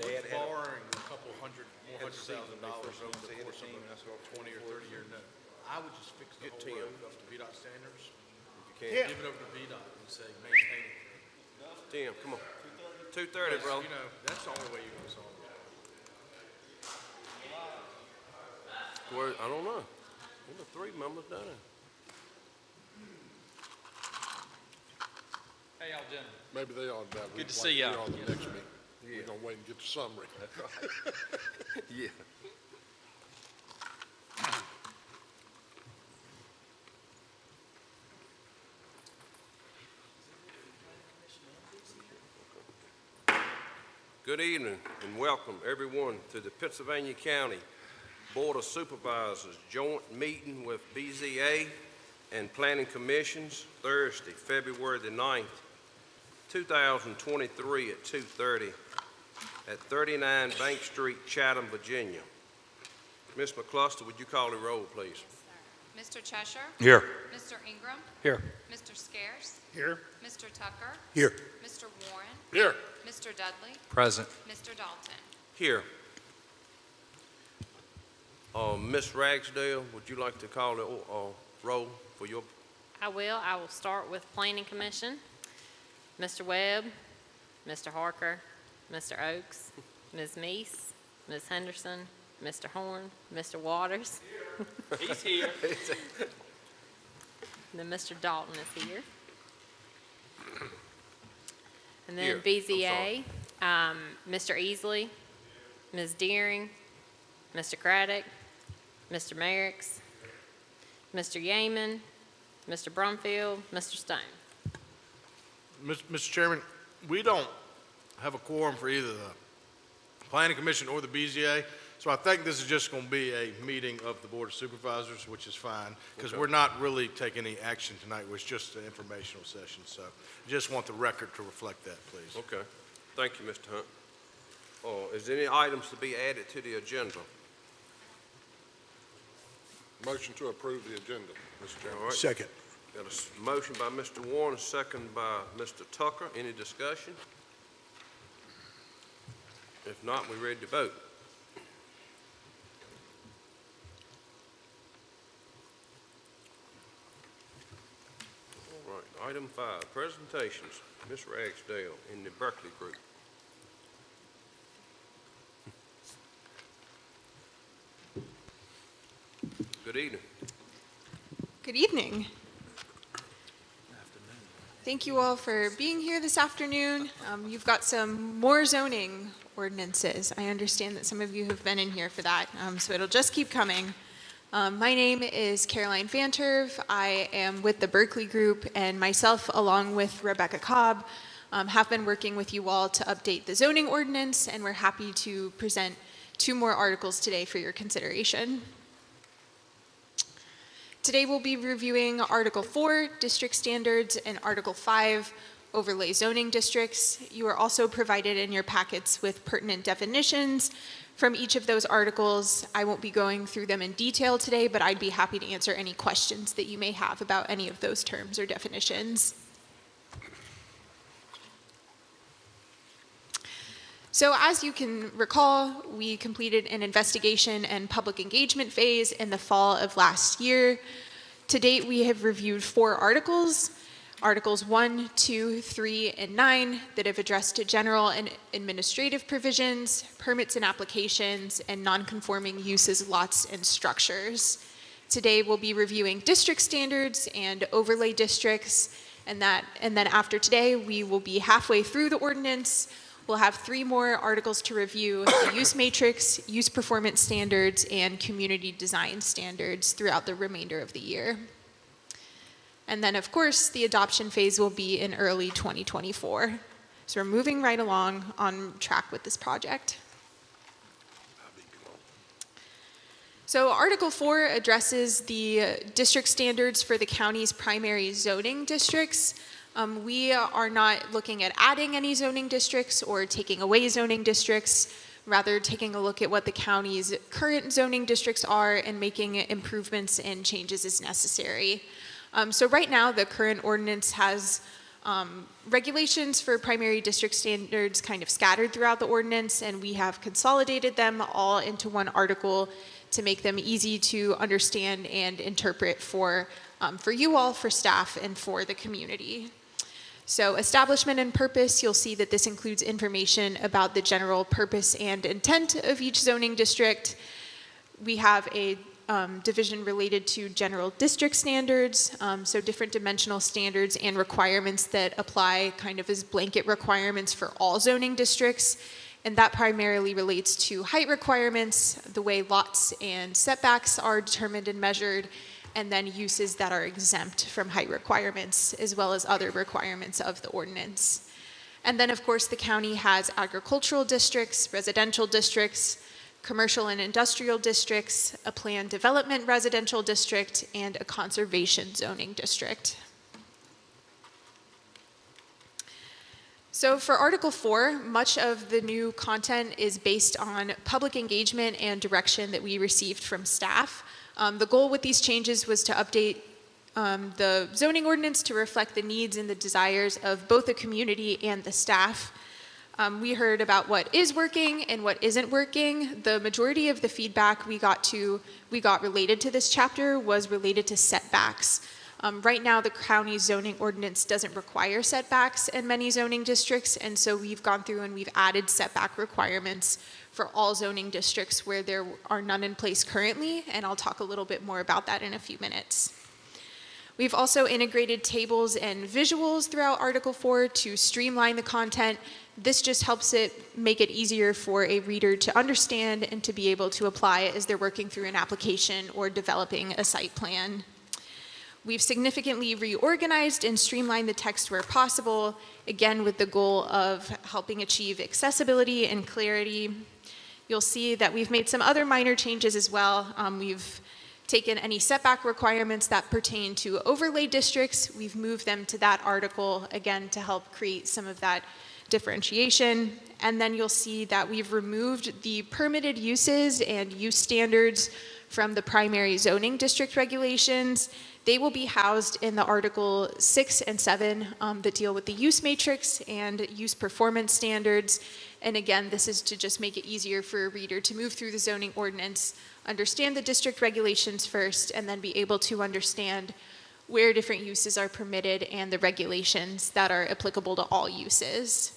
[SPEAKER 2] Dad had a-
[SPEAKER 1] Borrowing a couple $100,000
[SPEAKER 2] had the season when they
[SPEAKER 1] over
[SPEAKER 2] first
[SPEAKER 1] the
[SPEAKER 2] said
[SPEAKER 1] course of
[SPEAKER 2] team, and that's what
[SPEAKER 1] a 20 or 30-year note. I would just fix the
[SPEAKER 8] Get
[SPEAKER 1] whole
[SPEAKER 8] 10.
[SPEAKER 1] road up to VDOT standards,
[SPEAKER 8] Can't.
[SPEAKER 1] give it over to VDOT and say, maintain it.
[SPEAKER 8] Tim, come on. 2:30, bro.
[SPEAKER 1] You know, that's the only way you're gonna solve it.
[SPEAKER 8] Where, I don't know. There's the 3 members down there.
[SPEAKER 3] Hey, y'all doing?
[SPEAKER 4] Maybe they are that.
[SPEAKER 3] Good to see y'all.
[SPEAKER 4] On the next meeting. We're gonna wait and get the summary.
[SPEAKER 8] Yeah. Good evening and welcome everyone to the Pennsylvania County Board of Supervisors Joint Meeting with BZA and Planning Commissions Thursday, February the 9th, 2023 at 2:30 at 39 Bank Street, Chatham, Virginia. Ms. McCluster, would you call the roll, please?
[SPEAKER 5] Mr. Cheshire?
[SPEAKER 2] Here.
[SPEAKER 5] Mr. Ingram?
[SPEAKER 9] Here.
[SPEAKER 5] Mr. Scarce?
[SPEAKER 4] Here.
[SPEAKER 5] Mr. Tucker?
[SPEAKER 7] Here.
[SPEAKER 5] Mr. Warren?
[SPEAKER 4] Here.
[SPEAKER 5] Mr. Dudley?
[SPEAKER 3] Present.
[SPEAKER 5] Mr. Dalton?
[SPEAKER 8] Here. Ms. Ragsdale, would you like to call the roll for your,
[SPEAKER 6] I will. I will start with Planning Commission. Mr. Webb, Mr. Harker, Mr. Oakes, Ms. Meese, Ms. Henderson, Mr. Horn, Mr. Waters.
[SPEAKER 3] He's here.
[SPEAKER 6] And then Mr. Dalton is here. And then
[SPEAKER 8] Here. I'm
[SPEAKER 6] BZA, Mr. Easley, Ms. Deering, Mr. Craddock, Mr. Merricks, Mr. Yeaman, Mr. Brumfield, Mr. Stone.
[SPEAKER 1] Mr. Chairman, we don't have a quorum for either the Planning Commission or the BZA, so I think this is just going to be a meeting of the Board of Supervisors, which is fine, because
[SPEAKER 8] Okay.
[SPEAKER 1] we're not really taking any action tonight. It was just an informational session, so just want the record to reflect that, please.
[SPEAKER 8] okay. Thank you, Mr. Hunt. Is there any items to be added to the agenda?
[SPEAKER 4] Motion to approve the agenda, Mr. Chairman.
[SPEAKER 8] All right.
[SPEAKER 7] Second.
[SPEAKER 8] Got a motion by Mr. Warren, a second by Mr. Tucker. Any discussion? If not, we ready to vote. All right, item 5, presentations. Ms. Ragsdale in the Berkeley Group. Good evening.
[SPEAKER 10] Good evening. Thank you all for being here this afternoon. You've got some more zoning ordinances. I understand that some of you have been in here for that, so it'll just keep coming. My name is Caroline Vanterve. I am with the Berkeley Group, and myself, along with Rebecca Cobb, have been working with you all to update the zoning ordinance, and we're happy to present 2 more articles today for your consideration. Today we'll be reviewing Article 4, District Standards, and Article 5, Overlay Zoning Districts. You are also provided in your packets with pertinent definitions from each of those articles. I won't be going through them in detail today, but I'd be happy to answer any questions that you may have about any of those terms or definitions. So as you can recall, we completed an investigation and public engagement phase in the fall of last year. To date, we have reviewed 4 articles, Articles 1, 2, 3, and 9, that have addressed general and administrative provisions, permits and applications, and non-conforming uses, lots, and structures. Today, we'll be reviewing district standards and overlay districts, and then after today, we will be halfway through the ordinance. We'll have 3 more articles to review: the use matrix, use performance standards, and community design standards throughout the remainder of the year. And then, of course, the adoption phase will be in early 2024. So we're moving right along on track with this project. So Article 4 addresses the district standards for the county's primary zoning districts. We are not looking at adding any zoning districts or taking away zoning districts, rather taking a look at what the county's current zoning districts are and making improvements and changes as necessary. So right now, the current ordinance has regulations for primary district standards kind of scattered throughout the ordinance, and we have consolidated them all into one article to make them easy to understand and interpret for you all, for staff, and for the community. So establishment and purpose, you'll see that this includes information about the general purpose and intent of each zoning district. We have a division related to general district standards, so different dimensional standards and requirements that apply kind of as blanket requirements for all zoning districts. And that primarily relates to height requirements, the way lots and setbacks are determined and measured, and then uses that are exempt from height requirements, as well as other requirements of the ordinance. And then, of course, the county has agricultural districts, residential districts, commercial and industrial districts, a planned development residential district, and a conservation zoning district. So for Article 4, much of the new content is based on public engagement and direction that we received from staff. The goal with these changes was to update the zoning ordinance to reflect the needs and the desires of both the community and the staff. We heard about what is working and what isn't working. The majority of the feedback we got related to this chapter was related to setbacks. Right now, the county zoning ordinance doesn't require setbacks in many zoning districts, and so we've gone through and we've added setback requirements for all zoning districts where there are none in place currently, and I'll talk a little bit more about that in a few minutes. We've also integrated tables and visuals throughout Article 4 to streamline the content. This just helps make it easier for a reader to understand and to be able to apply as they're working through an application or developing a site plan. We've significantly reorganized and streamlined the text where possible, again with the goal of helping achieve accessibility and clarity. You'll see that we've made some other minor changes as well. We've taken any setback requirements that pertain to overlay districts. We've moved them to that article, again, to help create some of that differentiation. And then you'll see that we've removed the permitted uses and use standards from the primary zoning district regulations. They will be housed in the Article 6 and 7 that deal with the use matrix and use performance standards. And again, this is to just make it easier for a reader to move through the zoning ordinance, understand the district regulations first, and then be able to understand where different uses are permitted and the regulations that are applicable to all uses.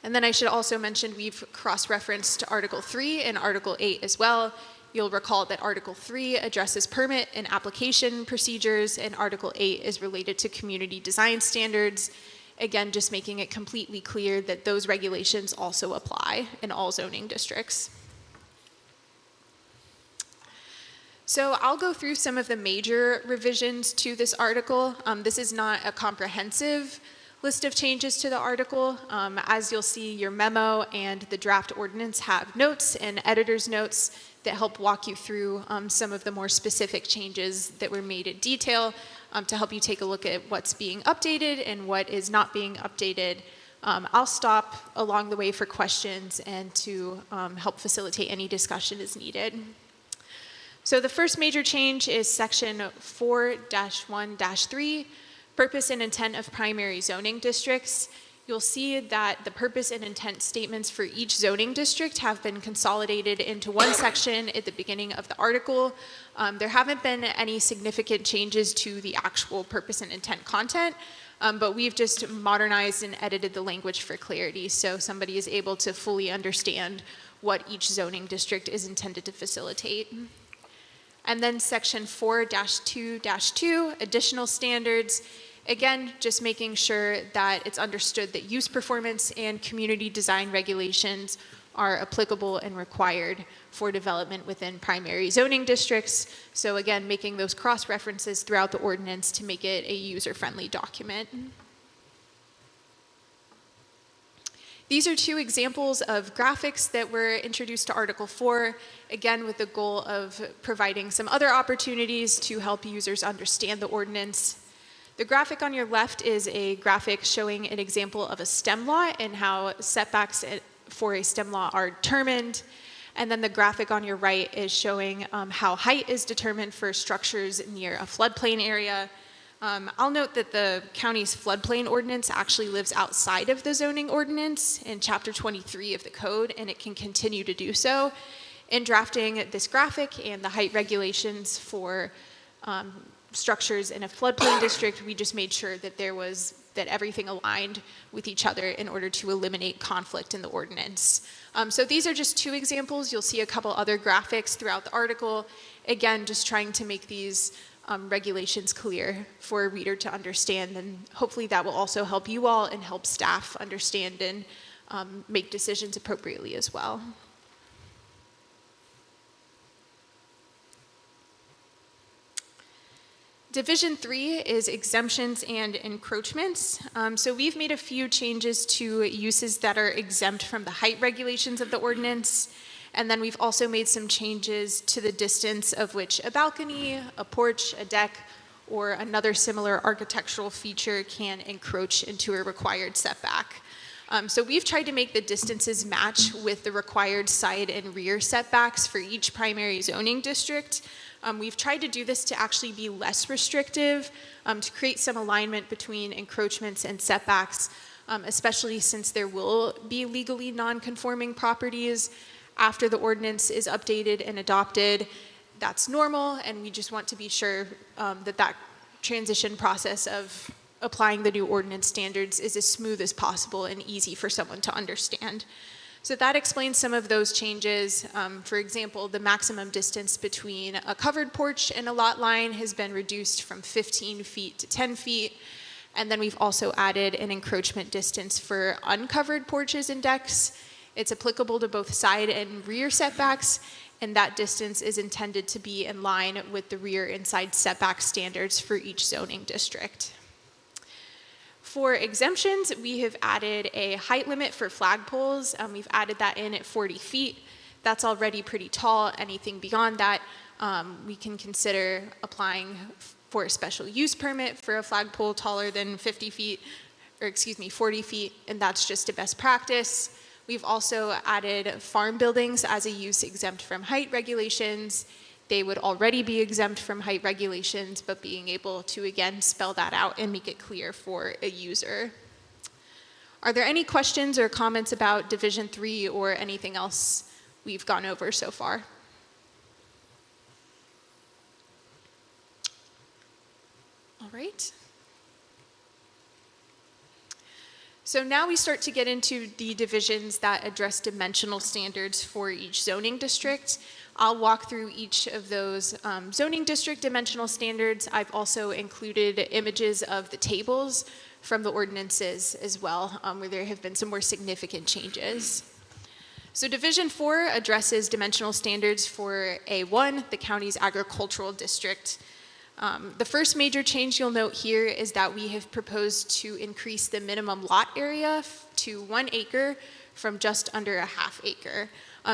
[SPEAKER 10] And then I should also mention we've cross-referenced Article 3 and Article 8 as well. You'll recall that Article 3 addresses permit and application procedures, and Article 8 is related to community design standards. Again, just making it completely clear that those regulations also apply in all zoning districts. So I'll go through some of the major revisions to this article. This is not a comprehensive list of changes to the article. As you'll see, your memo and the draft ordinance have notes and editor's notes that help walk you through some of the more specific changes that were made in detail to help you take a look at what's being updated and what is not being updated. I'll stop along the way for questions and to help facilitate any discussion as needed. So the first major change is section 4-1-3, purpose and intent of primary zoning districts. You'll see that the purpose and intent statements for each zoning district have been consolidated into one section at the beginning of the article. There haven't been any significant changes to the actual purpose and intent content, but we've just modernized and edited the language for clarity so somebody is able to fully understand what each zoning district is intended to facilitate. And then section 4-2-2, additional standards. Again, just making sure that it's understood that use performance and community design regulations are applicable and required for development within primary zoning districts. So again, making those cross-references throughout the ordinance to make it a user-friendly document. These are two examples of graphics that were introduced to Article 4, again with the goal of providing some other opportunities to help users understand the ordinance. The graphic on your left is a graphic showing an example of a stem lot and how setbacks for a stem lot are determined. And then the graphic on your right is showing how height is determined for structures near a floodplain area. I'll note that the county's floodplain ordinance actually lives outside of the zoning ordinance in Chapter 23 of the code, and it can continue to do so. In drafting this graphic and the height regulations for structures in a floodplain district, we just made sure that that everything aligned with each other in order to eliminate conflict in the ordinance. So these are just two examples. You'll see a couple other graphics throughout the article. Again, just trying to make these regulations clear for a reader to understand, and hopefully that will also help you all and help staff understand and make decisions appropriately as well. Division 3 is exemptions and encroachments. So we've made a few changes to uses that are exempt from the height regulations of the ordinance. And then we've also made some changes to the distance of which a balcony, a porch, a deck, or another similar architectural feature can encroach into a required setback. So we've tried to make the distances match with the required side and rear setbacks for each primary zoning district. We've tried to do this to actually be less restrictive, to create some alignment between encroachments and setbacks, especially since there will be legally non-conforming properties after the ordinance is updated and adopted. That's normal, and we just want to be sure that transition process of applying the new ordinance standards is as smooth as possible and easy for someone to understand. So that explains some of those changes. For example, the maximum distance between a covered porch and a lot line has been reduced from 15 feet to 10 feet. And then we've also added an encroachment distance for uncovered porches and decks. It's applicable to both side and rear setbacks, and that distance is intended to be in line with the rear and side setback standards for each zoning district. For exemptions, we have added a height limit for flagpoles. We've added that in at 40 feet. That's already pretty tall. Anything beyond that, we can consider applying for a special use permit for a flagpole taller than 40 feet, and that's just a best practice. We've also added farm buildings as a use exempt from height regulations. They would already be exempt from height regulations, but being able to, again, spell that out and make it clear for a user. Are there any questions or comments about Division 3 or anything else we've gone over so far? All right. So now we start to get into the divisions that address dimensional standards for each zoning district. I'll walk through each of those zoning district dimensional standards. I've also included images of the tables from the ordinances as well, where there have been some more significant changes. So Division 4 addresses dimensional standards for A1, the county's agricultural district. The first major change you'll note here is that we have proposed to increase the minimum lot area to 1 acre from just under a half acre.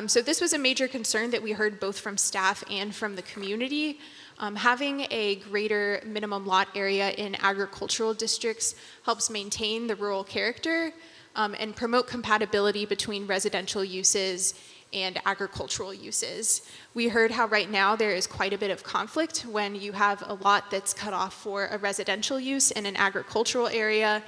[SPEAKER 10] So this was a major concern that we heard both from staff and from the community. Having a greater minimum lot area in agricultural districts helps maintain the rural character and promote compatibility between residential uses and agricultural uses. We heard how right now there is quite a bit of conflict when you have a lot that's cut off for a residential use in an agricultural area.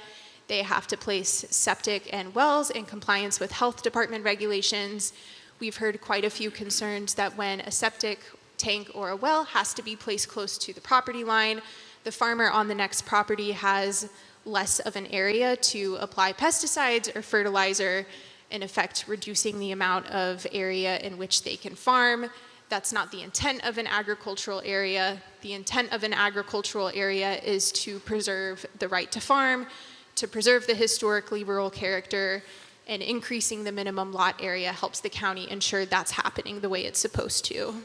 [SPEAKER 10] They have to place septic and wells in compliance with health department regulations. We've heard quite a few concerns that when a septic tank or a well has to be placed close to the property line, the farmer on the next property has less of an area to apply pesticides or fertilizer, in effect reducing the amount of area in which they can farm. That's not the intent of an agricultural area. The intent of an agricultural area is to preserve the right to farm, to preserve the historically rural character, and increasing the minimum lot area helps the county ensure that's happening the way it's supposed to.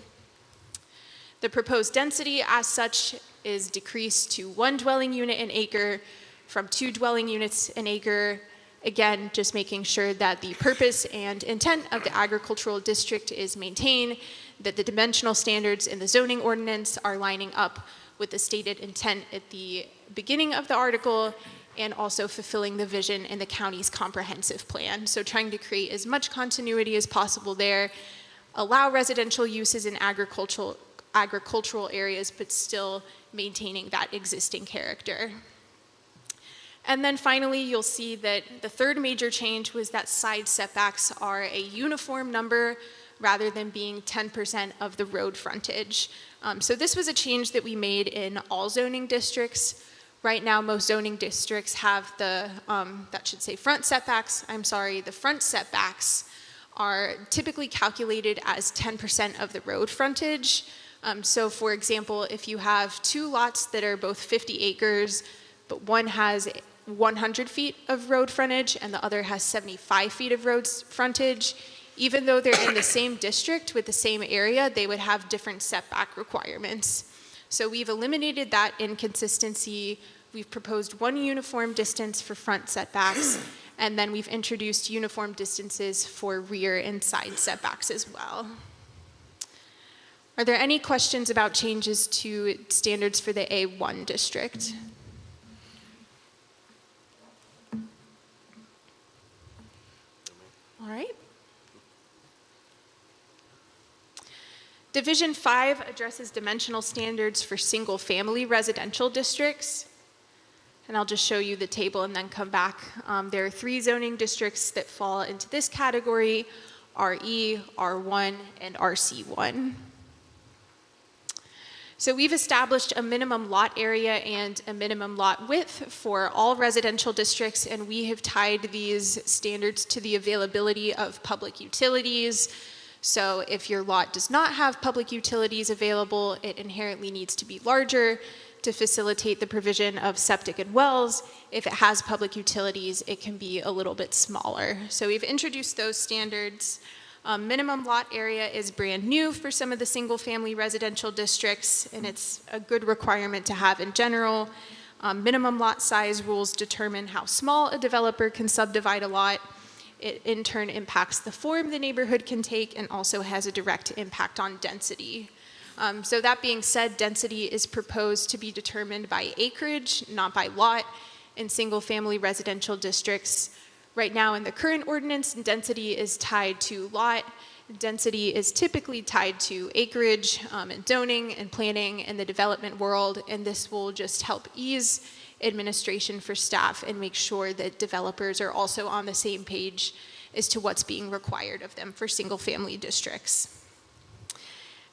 [SPEAKER 10] The proposed density as such is decreased to 1 dwelling unit an acre from 2 dwelling units an acre. Again, just making sure that the purpose and intent of the agricultural district is maintained, that the dimensional standards in the zoning ordinance are lining up with the stated intent at the beginning of the article, and also fulfilling the vision in the county's comprehensive plan. So trying to create as much continuity as possible there, allow residential uses in agricultural agricultural areas, but still maintaining that existing character. And then finally, you'll see that the third major change was that side setbacks are a uniform number rather than being 10% of the road frontage. So this was a change that we made in all zoning districts. Right now, most zoning districts have the, that should say front setbacks, I'm sorry, the front setbacks are typically calculated as 10% of the road frontage. So for example, if you have two lots that are both 50 acres, but one has 100 feet of road frontage and the other has 75 feet of road frontage, even though they're in the same district with the same area, they would have different setback requirements. So we've eliminated that inconsistency. We've proposed one uniform distance for front setbacks, and then we've introduced uniform distances for rear and side setbacks as well. Are there any questions about changes to standards for the A1 district? All right. Division 5 addresses dimensional standards for single-family residential districts. And I'll just show you the table and then come back. There are 3 zoning districts that fall into this category: RE, R1, and RC1. So we've established a minimum lot area and a minimum lot width for all residential districts, and we have tied these standards to the availability of public utilities. So if your lot does not have public utilities available, it inherently needs to be larger to facilitate the provision of septic and wells. If it has public utilities, it can be a little bit smaller. So we've introduced those standards. Minimum lot area is brand new for some of the single-family residential districts, and it's a good requirement to have in general. Minimum lot size rules determine how small a developer can subdivide a lot. It in turn impacts the form the neighborhood can take and also has a direct impact on density. So that being said, density is proposed to be determined by acreage, not by lot, in single-family residential districts. Right now in the current ordinance, density is tied to lot. Density is typically tied to acreage and zoning and planning in the development world, and this will just help ease administration for staff and make sure that developers are also on the same page as to what's being required of them for single-family districts.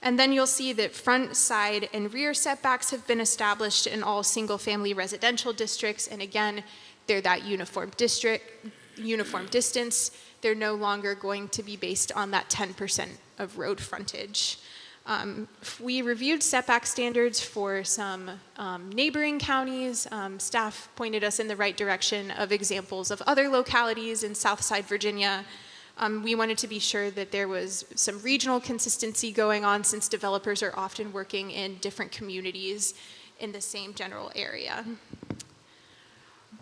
[SPEAKER 10] And then you'll see that front, side, and rear setbacks have been established in all single-family residential districts, and again, they're that uniform distance. They're no longer going to be based on that 10% of road frontage. We reviewed setback standards for some neighboring counties. Staff pointed us in the right direction of examples of other localities in Southside Virginia. We wanted to be sure that there was some regional consistency going on, since developers are often working in different communities in the same general area.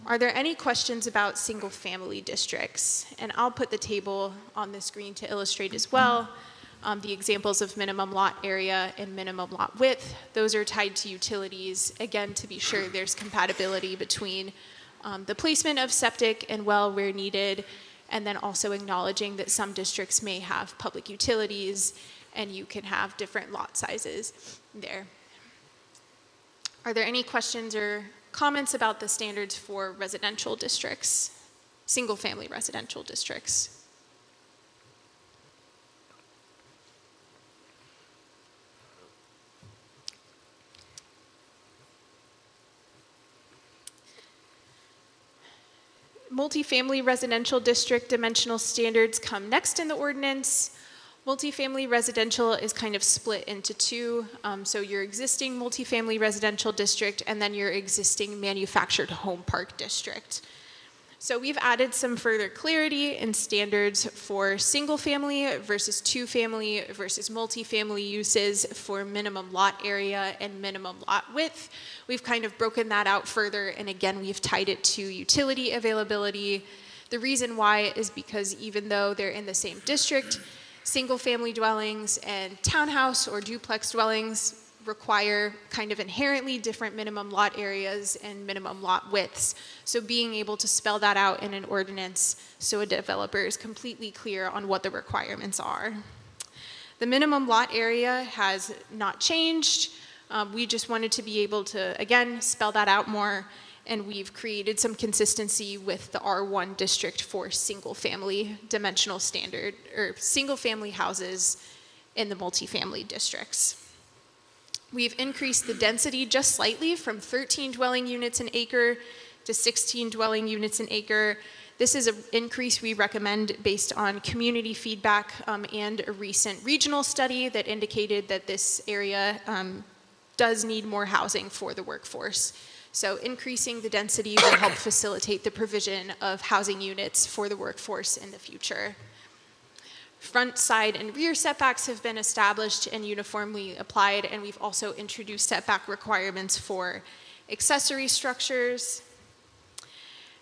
[SPEAKER 10] Are there any questions about single-family districts? And I'll put the table on the screen to illustrate as well. The examples of minimum lot area and minimum lot width, those are tied to utilities, again, to be sure there's compatibility between the placement of septic and well where needed, and then also acknowledging that some districts may have public utilities and you can have different lot sizes there. Are there any questions or comments about the standards for residential districts, single-family residential districts? Multifamily residential district dimensional standards come next in the ordinance. Multifamily residential is kind of split into 2. So your existing multifamily residential district and then your existing manufactured home park district. So we've added some further clarity and standards for single family versus 2-family versus multifamily uses for minimum lot area and minimum lot width. We've kind of broken that out further, and again, we've tied it to utility availability. The reason why is because even though they're in the same district, single-family dwellings and townhouse or duplex dwellings require kind of inherently different minimum lot areas and minimum lot widths. So being able to spell that out in an ordinance so a developer is completely clear on what the requirements are. The minimum lot area has not changed. We just wanted to be able to, again, spell that out more, and we've created some consistency with the R1 district for single-family dimensional standard, or single-family houses in the multifamily districts. We've increased the density just slightly from 13 dwelling units an acre to 16 dwelling units an acre. This is an increase we recommend based on community feedback and a recent regional study that indicated that this area does need more housing for the workforce. So increasing the density will help facilitate the provision of housing units for the workforce in the future. Front, side, and rear setbacks have been established and uniformly applied, and we've also introduced setback requirements for accessory structures.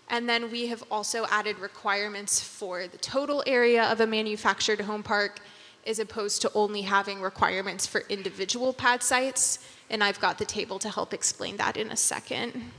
[SPEAKER 10] And then we have also added requirements for the total area of a manufactured home park, as opposed to only having requirements for individual pad sites. And I've got the table to help explain that in a second.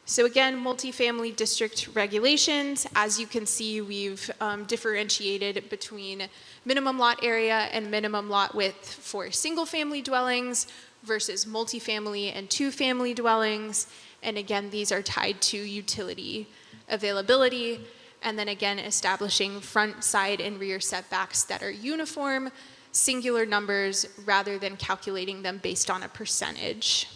[SPEAKER 10] So again, multifamily district regulations. As you can see, we've differentiated between minimum lot area and minimum lot width for single-family dwellings versus multifamily and two-family dwellings. And again, these are tied to utility availability. And then again, establishing front, side, and rear setbacks that are uniform, singular numbers, rather than calculating them based on a percentage.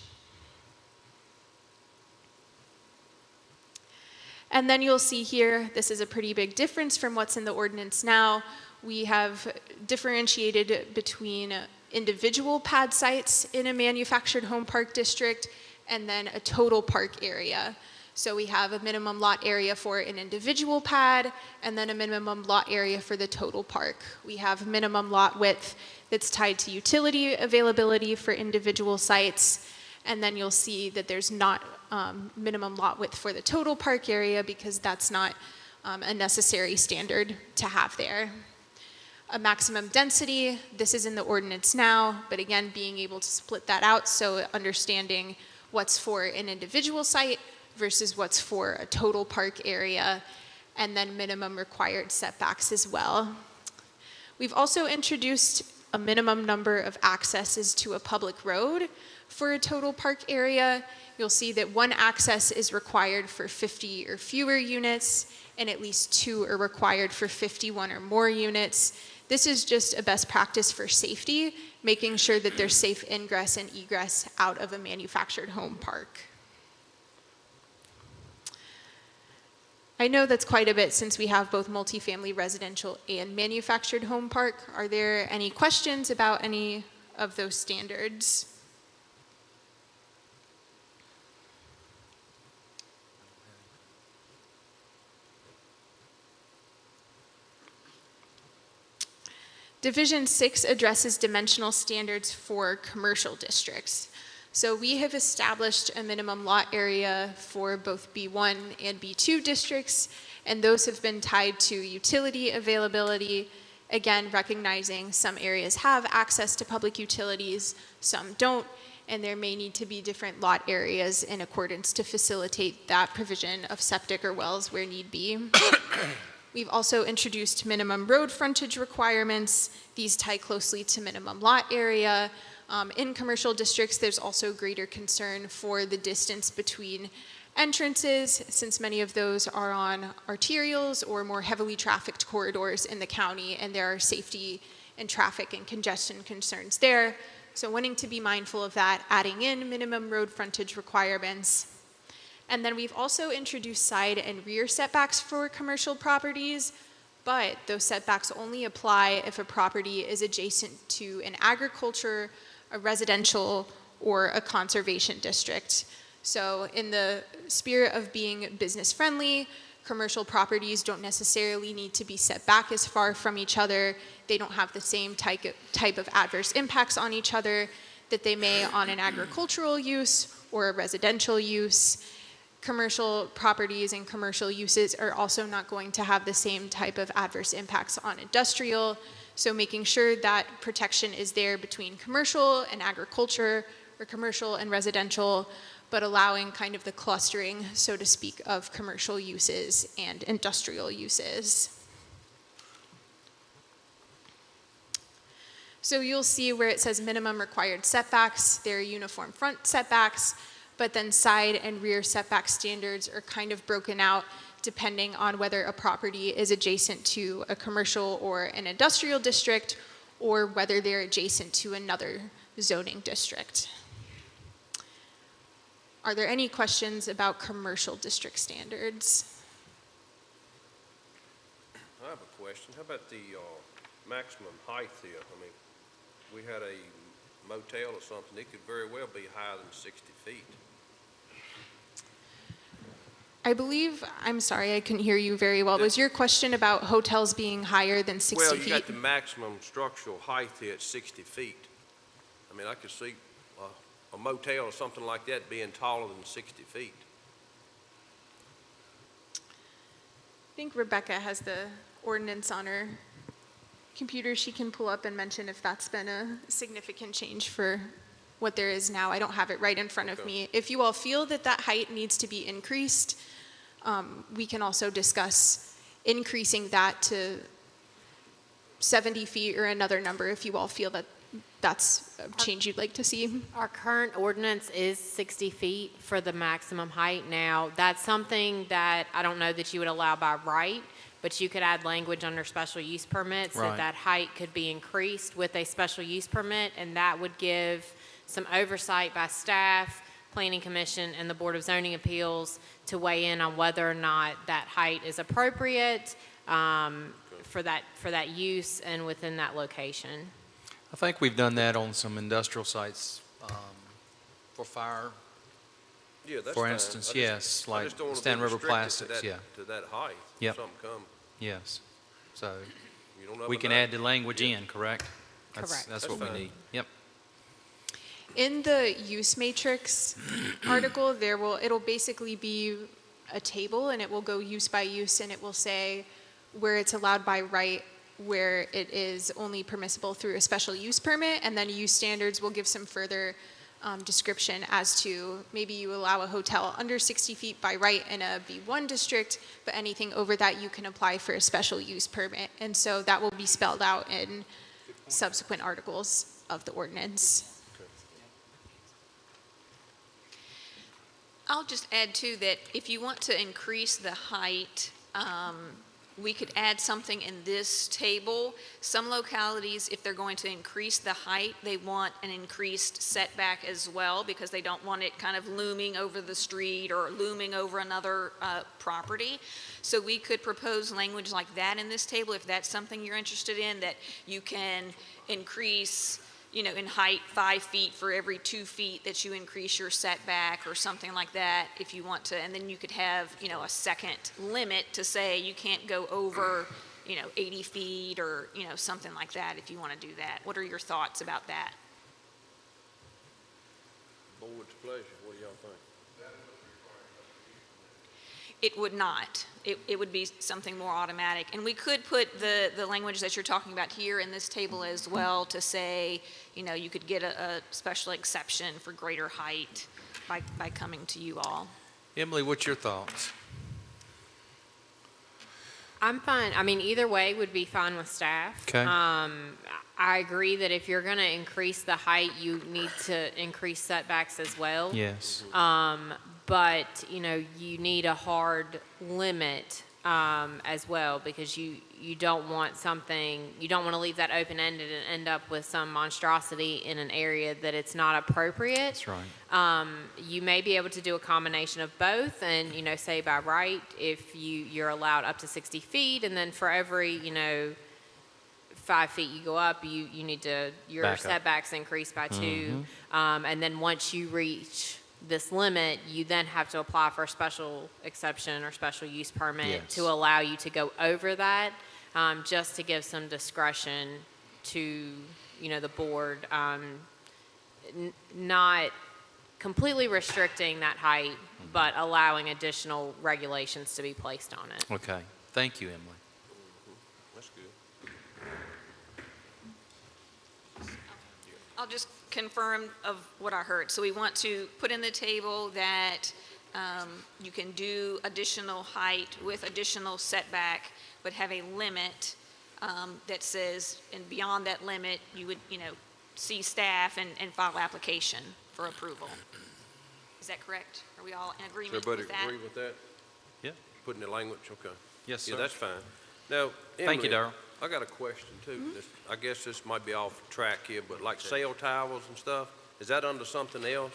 [SPEAKER 10] And then you'll see here, this is a pretty big difference from what's in the ordinance now. We have differentiated between individual pad sites in a manufactured home park district and then a total park area. So we have a minimum lot area for an individual pad and then a minimum lot area for the total park. We have minimum lot width that's tied to utility availability for individual sites. And then you'll see that there's not minimum lot width for the total park area because that's not a necessary standard to have there. A maximum density, this is in the ordinance now, but again, being able to split that out, so understanding what's for an individual site versus what's for a total park area, and then minimum required setbacks as well. We've also introduced a minimum number of accesses to a public road for a total park area. You'll see that one access is required for 50 or fewer units, and at least 2 are required for 51 or more units. This is just a best practice for safety, making sure that there's safe ingress and egress out of a manufactured home park. I know that's quite a bit since we have both multifamily residential and manufactured home park. Are there any questions about any of those standards? Division 6 addresses dimensional standards for commercial districts. So we have established a minimum lot area for both B1 and B2 districts, and those have been tied to utility availability. Again, recognizing some areas have access to public utilities, some don't, and there may need to be different lot areas in accordance to facilitate that provision of septic or wells where need be. We've also introduced minimum road frontage requirements. These tie closely to minimum lot area. In commercial districts, there's also greater concern for the distance between entrances, since many of those are on arterials or more heavily trafficked corridors in the county, and there are safety and traffic and congestion concerns there. So wanting to be mindful of that, adding in minimum road frontage requirements. And then we've also introduced side and rear setbacks for commercial properties, but those setbacks only apply if a property is adjacent to an agriculture, a residential, or a conservation district. So in the spirit of being business friendly, commercial properties don't necessarily need to be set back as far from each other. They don't have the same type of adverse impacts on each other that they may on an agricultural use or a residential use. Commercial properties and commercial uses are also not going to have the same type of adverse impacts on industrial. So making sure that protection is there between commercial and agriculture, or commercial and residential, but allowing kind of the clustering, so to speak, of commercial uses and industrial uses. So you'll see where it says minimum required setbacks, there are uniform front setbacks, but then side and rear setback standards are kind of broken out depending on whether a property is adjacent to a commercial or an industrial district, or whether they're adjacent to another zoning district. Are there any questions about commercial district standards?
[SPEAKER 8] I have a question. How about the maximum height here? I mean, we had a motel or something, it could very well be higher than 60 feet.
[SPEAKER 10] I believe, I'm sorry, I couldn't hear you very well. Was your question about hotels being higher than 60
[SPEAKER 8] Well,
[SPEAKER 10] feet?
[SPEAKER 8] you got the maximum structural height here at 60 feet. I mean, I could see a motel or something like that being taller than 60 feet.
[SPEAKER 10] I think Rebecca has the ordinance on her computer. She can pull up and mention if that's been a significant change for what there is now. I don't have it right in front of me. If you all feel that that height needs to be increased, we can also discuss increasing that to 70 feet or another number if you all feel that that's a change you'd like to see.
[SPEAKER 6] Our current ordinance is 60 feet for the maximum height. Now, that's something that I don't know that you would allow by right, but you could add language under special use permits
[SPEAKER 3] Right.
[SPEAKER 6] that that height could be increased with a special use permit, and that would give some oversight by staff, Planning Commission, and the Board of Zoning Appeals to weigh in on whether or not that height is appropriate for that use and within that location.
[SPEAKER 3] I think we've done that on some industrial sites for fire.
[SPEAKER 8] Yeah, that's
[SPEAKER 3] For
[SPEAKER 8] fine.
[SPEAKER 3] instance,
[SPEAKER 8] I just-
[SPEAKER 3] yes,
[SPEAKER 8] I
[SPEAKER 3] like
[SPEAKER 8] just don't wanna be
[SPEAKER 3] Stand River
[SPEAKER 8] restricted to
[SPEAKER 3] Plastics,
[SPEAKER 8] that-
[SPEAKER 3] yeah.
[SPEAKER 8] To that height.
[SPEAKER 3] Yep.
[SPEAKER 8] Something come,
[SPEAKER 3] Yes. So
[SPEAKER 8] you don't ever
[SPEAKER 3] we can
[SPEAKER 8] know.
[SPEAKER 3] add the language
[SPEAKER 8] Yeah.
[SPEAKER 3] in, correct?
[SPEAKER 6] Correct.
[SPEAKER 3] That's
[SPEAKER 8] That's
[SPEAKER 3] what we
[SPEAKER 8] fine.
[SPEAKER 3] need. Yep.
[SPEAKER 10] In the use matrix article, it'll basically be a table, and it will go use by use, and it will say where it's allowed by right, where it is only permissible through a special use permit, and then use standards will give some further description as to maybe you allow a hotel under 60 feet by right in a B1 district, but anything over that you can apply for a special use permit. And so that will be spelled out in subsequent articles of the ordinance.
[SPEAKER 11] I'll just add too that if you want to increase the height, we could add something in this table. Some localities, if they're going to increase the height, they want an increased setback as well because they don't want it kind of looming over the street or looming over another property. So we could propose language like that in this table if that's something you're interested in, that you can increase, you know, in height 5 feet for every 2 feet that you increase your setback or something like that if you want to. And then you could have, you know, a second limit to say you can't go over, you know, 80 feet or, you know, something like that if you want to do that. What are your thoughts about that?
[SPEAKER 8] Board's pleasure, what do y'all think?
[SPEAKER 11] It would not. It would be something more automatic. And we could put the language that you're talking about here in this table as well to say, you know, you could get a special exception for greater height by coming to you all.
[SPEAKER 3] Emily, what's your thoughts?
[SPEAKER 6] I'm fine. I mean, either way would be fine with staff.
[SPEAKER 3] Okay.
[SPEAKER 6] I agree that if you're going to increase the height, you need to increase setbacks as well.
[SPEAKER 3] Yes.
[SPEAKER 6] But, you know, you need a hard limit as well because you don't want something, you don't want to leave that open-ended and end up with some monstrosity in an area that it's not appropriate.
[SPEAKER 3] That's right.
[SPEAKER 6] You may be able to do a combination of both and, you know, say by right, if you're allowed up to 60 feet, and then for every, you know, 5 feet you go up, you need to, your
[SPEAKER 3] Back up.
[SPEAKER 6] setbacks increase by 2. And then once you reach this limit, you then have to apply for a special exception or special use permit
[SPEAKER 3] Yes.
[SPEAKER 6] to allow you to go over that, just to give some discretion to, you know, the board, not completely restricting that height, but allowing additional regulations to be placed on it.
[SPEAKER 3] Okay. Thank you, Emily.
[SPEAKER 8] That's good.
[SPEAKER 11] I'll just confirm of what I heard. So we want to put in the table that you can do additional height with additional setback, but have a limit that says, and beyond that limit, you would, see staff and file application for approval. Is that correct? Are we all in
[SPEAKER 8] Does
[SPEAKER 11] agreement
[SPEAKER 8] everybody
[SPEAKER 11] with that?
[SPEAKER 8] agree with that?
[SPEAKER 3] Yeah.
[SPEAKER 8] Putting the language, okay.
[SPEAKER 3] Yes, sir.
[SPEAKER 8] Yeah, that's fine. Now,
[SPEAKER 3] Thank you,
[SPEAKER 8] Emily,
[SPEAKER 3] Darrell.
[SPEAKER 8] I got a question too. I guess this might be off track here, but like cell towers and stuff, is that under something else?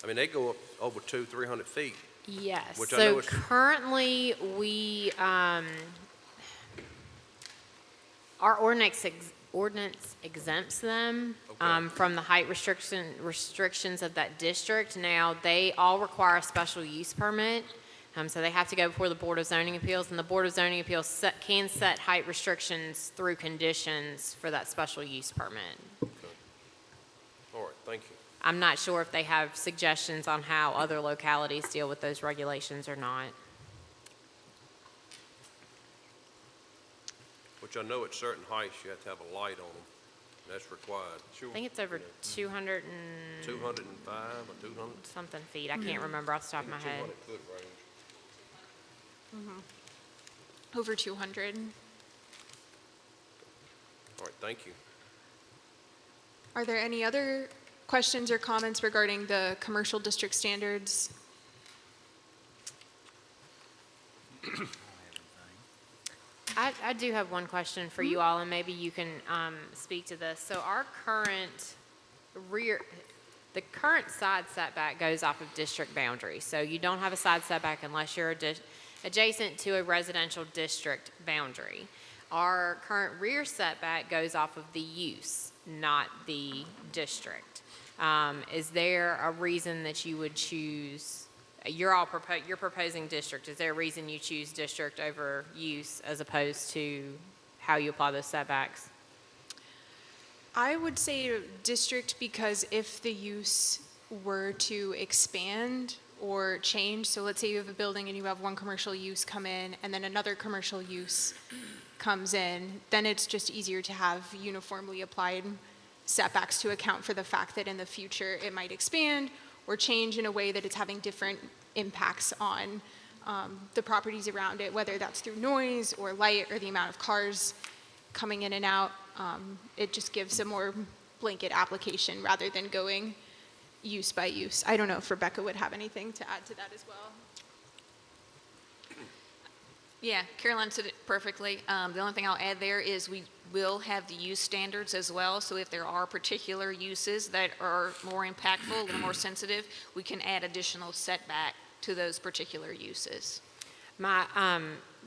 [SPEAKER 8] I mean, they go up over 200-300 feet.
[SPEAKER 6] Yes,
[SPEAKER 8] Which I know
[SPEAKER 6] so
[SPEAKER 8] is-
[SPEAKER 6] currently, our ordinance exempts them
[SPEAKER 8] Okay.
[SPEAKER 6] from the height restrictions of that district. Now, they all require a special use permit, so they have to go before the Board of Zoning Appeals, and the Board of Zoning Appeals can set height restrictions through conditions for that special use permit.
[SPEAKER 8] All right, thank you.
[SPEAKER 6] I'm not sure if they have suggestions on how other localities deal with those regulations or not.
[SPEAKER 8] Which I know at certain heights, you have to have a light on them. That's required.
[SPEAKER 6] I think it's over 200 and
[SPEAKER 8] 205 or 200?
[SPEAKER 6] something feet. I can't remember off the top of my head.
[SPEAKER 8] 200-foot range.
[SPEAKER 10] Over 200.
[SPEAKER 8] All right, thank you.
[SPEAKER 10] Are there any other questions or comments regarding the commercial district standards?
[SPEAKER 6] I do have one question for you all, and maybe you can speak to this. So our current the current side setback goes off of district boundaries. So you don't have a side setback unless you're adjacent to a residential district boundary. Our current rear setback goes off of the use, not the district. Is there a reason that you would choose, you're proposing district, is there a reason you choose district over use as opposed to how you apply those setbacks?
[SPEAKER 10] I would say district because if the use were to expand or change, so let's say you have a building and you have one commercial use come in and then another commercial use comes in, then it's just easier to have uniformly applied setbacks to account for the fact that in the future it might expand or change in a way that it's having different impacts on the properties around it, whether that's through noise or light or the amount of cars coming in and out. It just gives a more blanket application rather than going use by use. I don't know if Rebecca would have anything to add to that as well.
[SPEAKER 11] Yeah, Caroline said it perfectly. The only thing I'll add there is we will have the use standards as well. So if there are particular uses that are more impactful, a little more sensitive, we can add additional setback to those particular uses.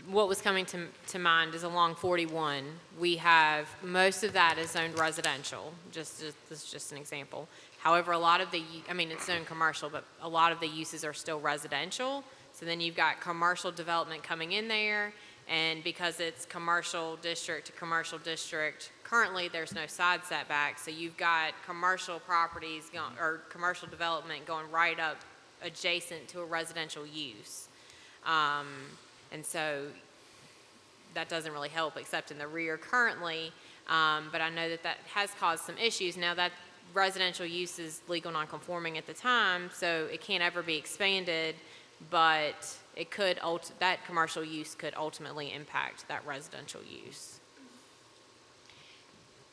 [SPEAKER 6] What was coming to mind is along 41, we have, most of that is zoned residential, this is just an example. However, a lot of it's zoned commercial, but a lot of the uses are still residential. So then you've got commercial development coming in there, and because it's commercial district to commercial district, currently there's no side setback, so you've got commercial properties or commercial development going right up adjacent to a residential use. And so that doesn't really help except in the rear currently, but I know that has caused some issues. Now that residential use is legal non-conforming at the time, so it can't ever be expanded, but it could, that commercial use could ultimately impact that residential use.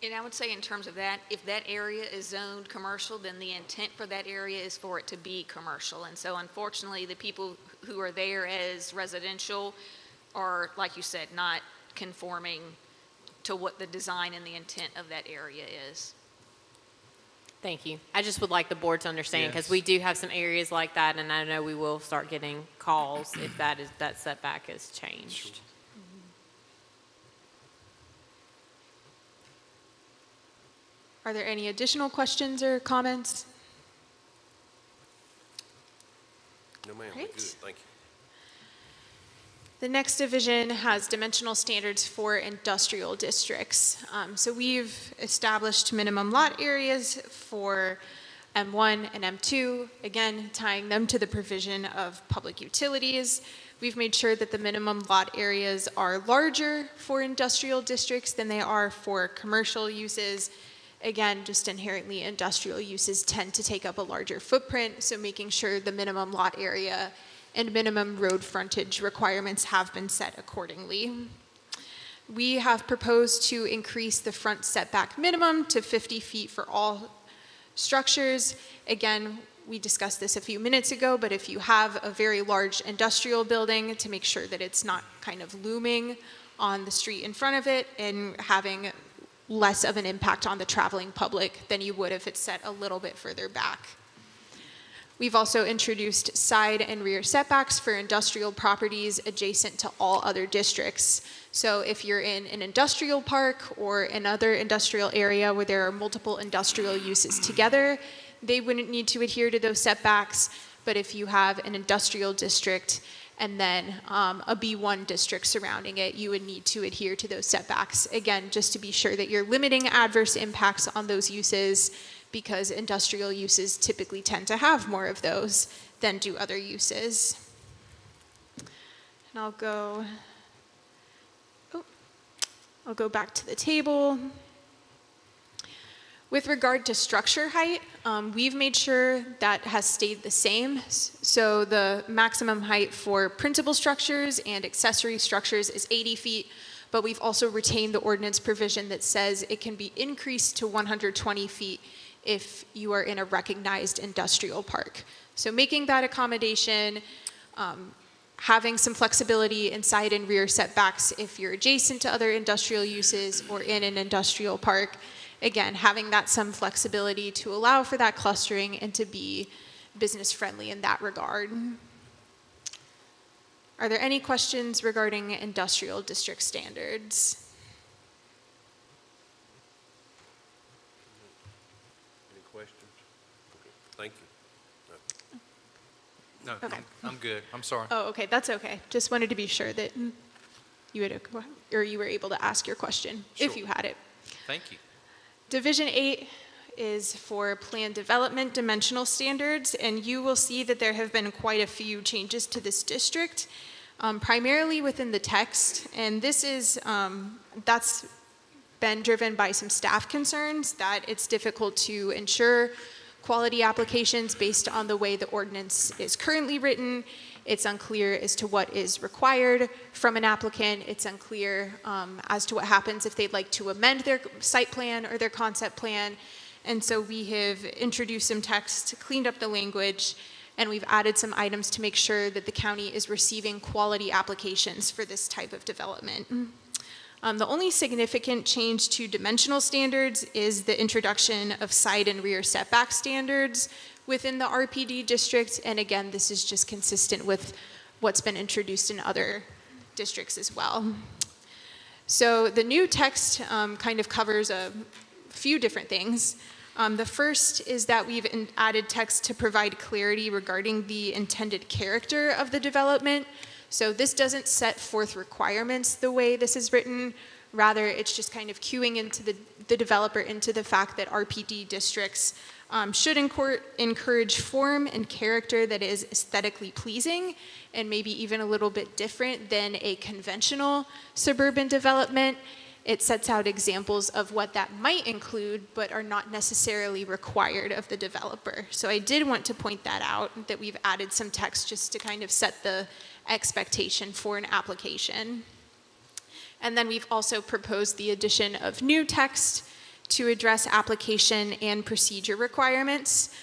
[SPEAKER 11] And I would say in terms of that, if that area is zoned commercial, then the intent for that area is for it to be commercial. And so unfortunately, the people who are there as residential are, like you said, not conforming to what the design and the intent of that area is.
[SPEAKER 6] Thank you. I just would like the board to understand, because
[SPEAKER 3] Yes.
[SPEAKER 6] we do have some areas like that, and I know we will start getting calls if that setback is changed.
[SPEAKER 10] Are there any additional questions or comments?
[SPEAKER 8] No, ma'am, we're
[SPEAKER 10] Great.
[SPEAKER 8] good, thank you.
[SPEAKER 10] The next division has dimensional standards for industrial districts. So we've established minimum lot areas for M1 and M2, again, tying them to the provision of public utilities. We've made sure that the minimum lot areas are larger for industrial districts than they are for commercial uses. Again, just inherently industrial uses tend to take up a larger footprint, so making sure the minimum lot area and minimum road frontage requirements have been set accordingly. we have proposed to increase the front setback minimum to 50 feet for all structures. Again, we discussed this a few minutes ago, but if you have a very large industrial building, to make sure that it's not kind of looming on the street in front of it and having less of an impact on the traveling public than you would if it's set a little bit further back. We've also introduced side and rear setbacks for industrial properties adjacent to all other districts. So if you're in an industrial park or another industrial area where there are multiple industrial uses together, they wouldn't need to adhere to those setbacks. But if you have an industrial district and then a B1 district surrounding it, you would need to adhere to those setbacks. Again, just to be sure that you're limiting adverse impacts on those uses, because industrial uses typically tend to have more of those than do other uses. And I'll go back to the table. With regard to structure height, we've made sure that has stayed the same. So the maximum height for principal structures and accessory structures is 80 feet, but we've also retained the ordinance provision that says it can be increased to 120 feet if you are in a recognized industrial park. So making that accommodation, having some flexibility in side and rear setbacks if you're adjacent to other industrial uses or in an industrial park. Again, having that some flexibility to allow for that clustering and to be business friendly in that regard. Are there any questions regarding industrial district standards?
[SPEAKER 8] Any questions? Okay, thank you.
[SPEAKER 3] No,
[SPEAKER 10] Okay.
[SPEAKER 3] I'm good. I'm sorry.
[SPEAKER 10] Oh, okay, that's okay. Just wanted to be sure that you had you were able to ask your question if
[SPEAKER 3] Sure.
[SPEAKER 10] you had it.
[SPEAKER 3] Thank you.
[SPEAKER 10] Division 8 is for plan development dimensional standards, and you will see that there have been quite a few changes to this district, primarily within the text, and this is, that's been driven by some staff concerns that it's difficult to ensure quality applications based on the way the ordinance is currently written. It's unclear as to what is required from an applicant. It's unclear as to what happens if they'd like to amend their site plan or their concept plan. And so we have introduced some text, cleaned up the language, and we've added some items to make sure that the county is receiving quality applications for this type of development. The only significant change to dimensional standards is the introduction of side and rear setback standards within the RPD district, and again, this is just consistent with what's been introduced in other districts as well. So the new text kind of covers a few different things. The first is that we've added text to provide clarity regarding the intended character of the development. So this doesn't set forth requirements the way this is written. Rather, it's just kind of cueing into the developer into the fact that RPD districts should encourage form and character that is aesthetically pleasing and maybe even a little bit different than a conventional suburban development. It sets out examples of what that might include, but are not necessarily required of the developer. So I did want to point that out, that we've added some text just to kind of set the expectation for an application. And then we've also proposed the addition of new text to address application and procedure requirements.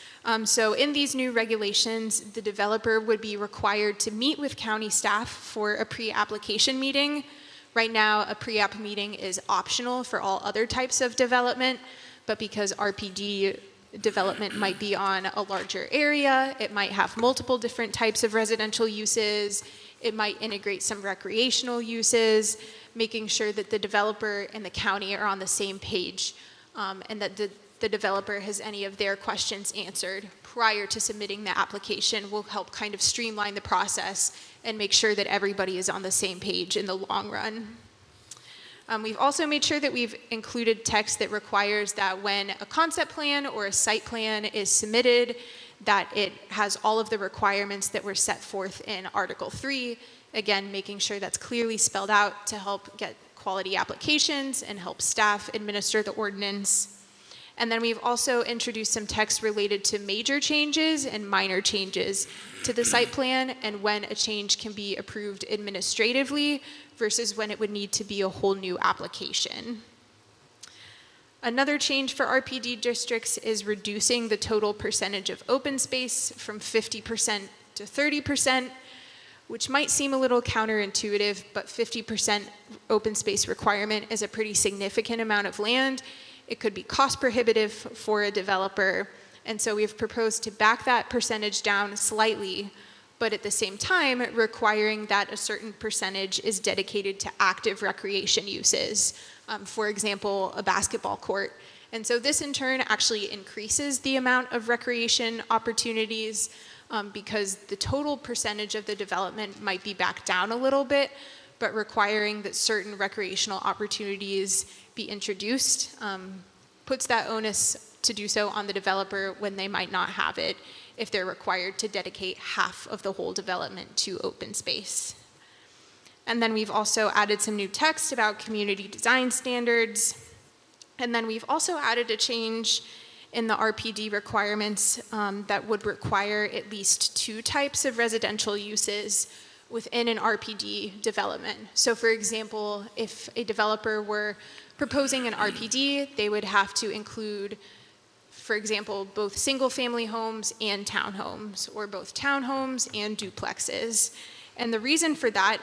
[SPEAKER 10] So in these new regulations, the developer would be required to meet with county staff for a pre-application meeting. Right now, a pre-app meeting is optional for all other types of development, but because RPD development might be on a larger area, it might have multiple different types of residential uses, it might integrate some recreational uses, making sure that the developer and the county are on the same page, and that the developer has any of their questions answered prior to submitting the application will help kind of streamline the process and make sure that everybody is on the same page in the long run. We've also made sure that we've included text that requires that when a concept plan or a site plan is submitted, that it has all of the requirements that were set forth in Article 3. Again, making sure that's clearly spelled out to help get quality applications and help staff administer the ordinance. And then we've also introduced some text related to major changes and minor changes to the site plan and when a change can be approved administratively versus when it would need to be a whole new application. Another change for RPD districts is reducing the total percentage of open space from 50% to 30%, which might seem a little counterintuitive, but 50% open space requirement is a pretty significant amount of land. It could be cost prohibitive for a developer, and so we've proposed to back that percentage down slightly, but at the same time requiring that a certain percentage is dedicated to active recreation uses, for example, a basketball court. And so this in turn actually increases the amount of recreation opportunities because the total percentage of the development might be backed down a little bit, but requiring that certain recreational opportunities be introduced puts that onus to do so on the developer when they might not have it if they're required to dedicate half of the whole development to open space. And then we've also added some new text about community design standards. And then we've also added a change in the RPD requirements that would require at least 2 types of residential uses within an RPD development. So for example, if a developer were proposing an RPD, they would have to include, for example, both single-family homes and townhomes, or both townhomes and duplexes. And the reason for that,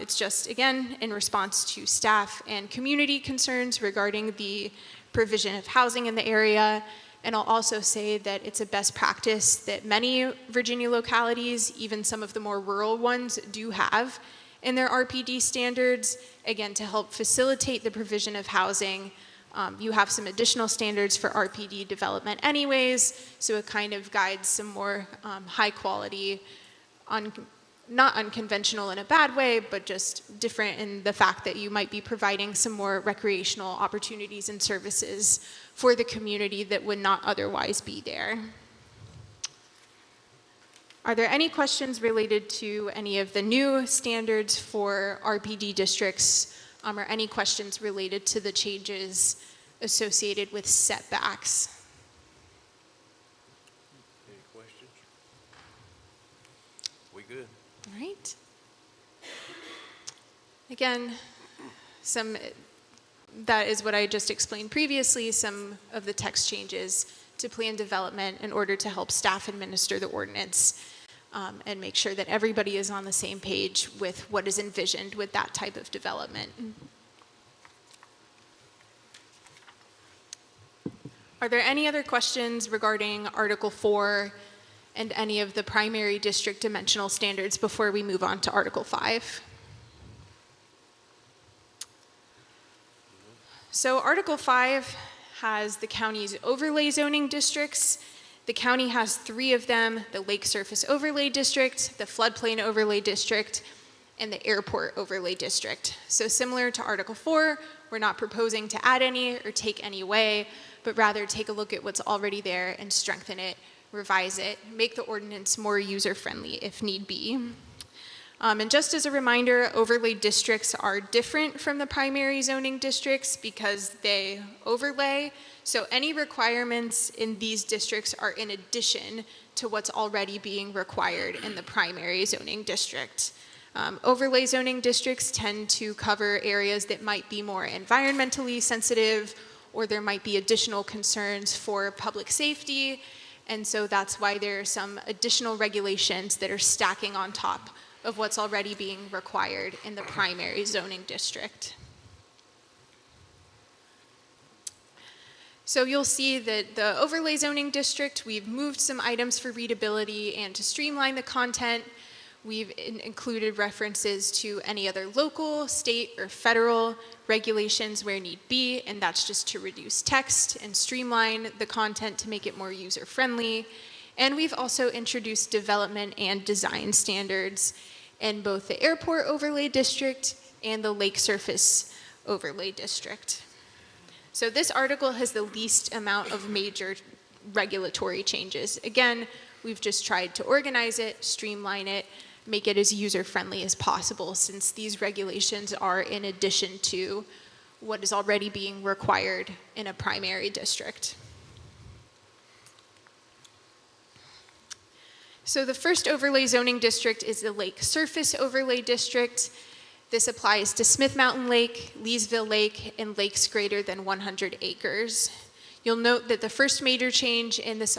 [SPEAKER 10] it's just, again, in response to staff and community concerns regarding the provision of housing in the area. And I'll also say that it's a best practice that many Virginia localities, even some of the more rural ones, do have in their RPD standards, again, to help facilitate the provision of housing. You have some additional standards for RPD development anyways, so it kind of guides some more high quality, not unconventional in a bad way, but just different in the fact that you might be providing some more recreational opportunities and services for the community that would not otherwise be there. Are there any questions related to any of the new standards for RPD districts, or any questions related to the changes associated with setbacks?
[SPEAKER 8] Any questions? We good?
[SPEAKER 10] All right. Again, that is what I just explained previously, some of the text changes to plan development in order to help staff administer the ordinance and make sure that everybody is on the same page with what is envisioned with that type of development. Are there any other questions regarding Article 4 and any of the primary district dimensional standards before we move on to Article 5? So Article 5 has the county's overlay zoning districts. The county has 3 of them: the Lake Surface Overlay District, the Floodplain Overlay District, and the Airport Overlay District. So similar to Article 4, we're not proposing to add any or take any away, but rather take a look at what's already there and strengthen it, revise it, make the ordinance more user-friendly if need be. And just as a reminder, overlay districts are different from the primary zoning districts because they overlay. So any requirements in these districts are in addition to what's already being required in the primary zoning district. Overlay zoning districts tend to cover areas that might be more environmentally sensitive, or there might be additional concerns for public safety. And so that's why there are some additional regulations that are stacking on top of what's already being required in the primary zoning district. So you'll see that the overlay zoning district, we've moved some items for readability and to streamline the content. We've included references to any other local, state, or federal regulations where need be, and that's just to reduce text and streamline the content to make it more user-friendly. And we've also introduced development and design standards in both the Airport Overlay District and the Lake Surface Overlay District. So this article has the least amount of major regulatory changes. Again, we've just tried to organize it, streamline it, make it as user-friendly as possible, since these regulations are in addition to what is already being required in a primary district. So the first overlay zoning district is the Lake Surface Overlay District. This applies to Smith Mountain Lake, Leesville Lake, and lakes greater than 100 acres. You'll note that the first major change in this